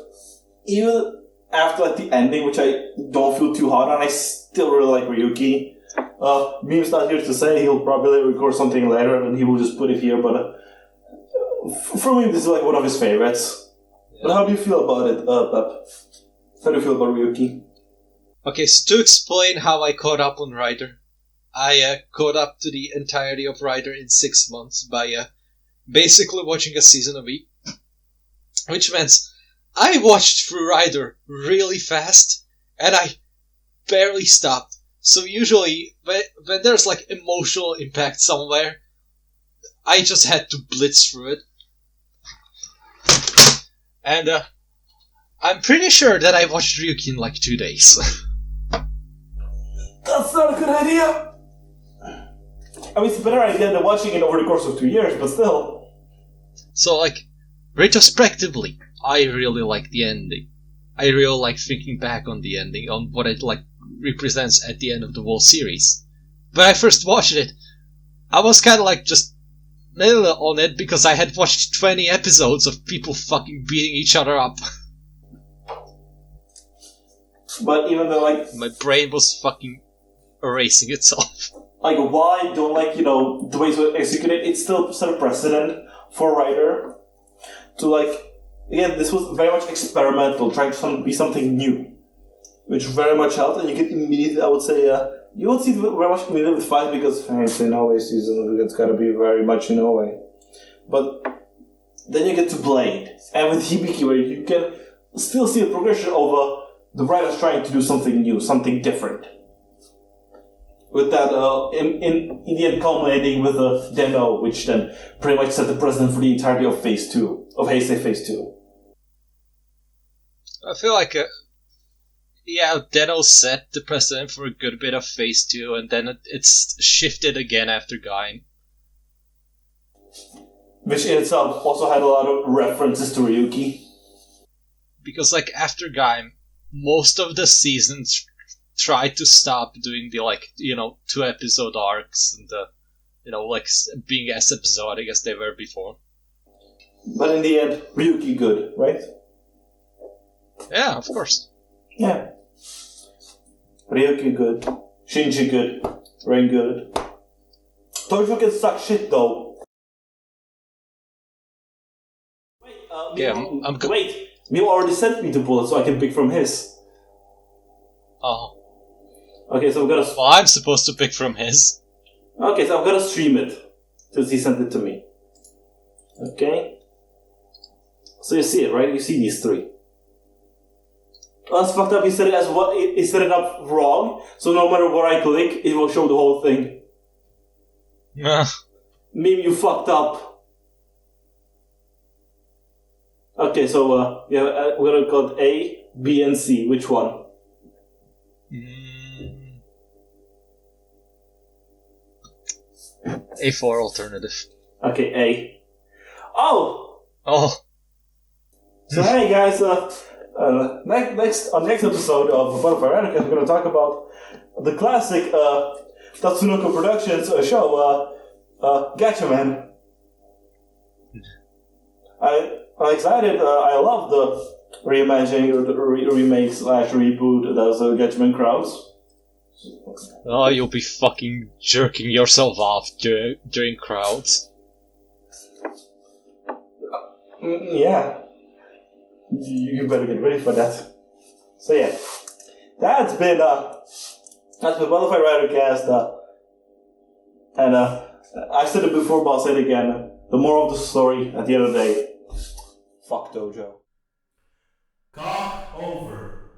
S3: even after, like, the ending, which I don't feel too hot on, I still really like Ryuki. Meme's not here to say, he'll probably record something later and he will just put it here, but for me this is like one of his favorites. Yeah. But how do you feel about it, Pep? How do you feel about Ryuki?
S2: Okay, so to explain how I caught up on Rider, I caught up to the entirety of Rider in 6 months by basically watching a season a week, which meant I watched through Rider really fast, and I barely stopped. So usually, when there's, like, emotional impact somewhere, I just had to blitz through it. And I'm pretty sure that I watched Ryuki in, like, 2 days.
S3: That's not a good idea! I mean, it's a better idea than watching it over the course of 2 years, but still.
S2: So, like, retrospectively, I really like the ending. I really like thinking back on the ending, on what it, like, represents at the end of the whole series. When I first watched it, I was kind of, like, just on it because I had watched 20 episodes of people fucking beating each other up.
S3: But even though, like,
S2: my brain was fucking erasing itself.
S3: Like, why don't, like, you know, the ways we execute it, it's still set a precedent for Rider to, like, again, this was very much experimental, trying to be something new, which very much helped, and you get immediately, I would say, you won't see it very much immediately with 5 because it's in Norway season, it's gotta be very much in Norway. But then you get to Blade, and with Hibiki, where you can still see a progression of the writers trying to do something new, something different. With that, in the end culminating with Deno, which then pretty much set the precedent for the entirety of Phase 2, of Heisei Phase 2.
S2: I feel like, Deno set the precedent for a good bit of Phase 2, and then it's shifted again after Gaim.
S3: Which in itself also had a lot of references to Ryuki.
S2: Because, like, after Gaim, most of the seasons tried to stop doing the, like, you know, 2-episode arcs and you know, like, being as episodic as they were before.
S3: But in the end, Ryuki good, right?
S2: Yeah, of course.
S3: Yeah. Ryuki good. Shinji good. Ren good. Tojo can suck shit though. Wait,
S2: I'm good.
S3: Wait, Mio already sent me the bullet so I can pick from his.
S2: Oh.
S3: Okay, so I'm gonna...
S2: Well, I'm supposed to pick from his.
S3: Okay, so I'm gonna stream it, since he sent it to me. Okay? So you see it, right? You see these 3. Oh, that's fucked up. He set it as what? He set it up wrong, so no matter where I click, it will show the whole thing.
S2: Nah.
S3: Meme, you fucked up. Okay, so we're gonna call it A, B, and C. Which one?
S2: A4 alternative.
S3: Okay, A. Oh!
S2: Oh.
S3: So hey guys, next episode of Battlefight Ridercast, we're gonna talk about the classic Tatsunoko Productions show, Gatchaman. I'm excited. I love the reimagining or the remake / reboot of those Gatchaman crowds.
S2: Oh, you'll be fucking jerking yourself off during crowds.
S3: Yeah. You better get ready for that. So yeah. That's been Battlefight Ridercast. And I said it before, but I'll say it again. The moral of the story at the end of the day, fuck Dojo.
S4: Cock over.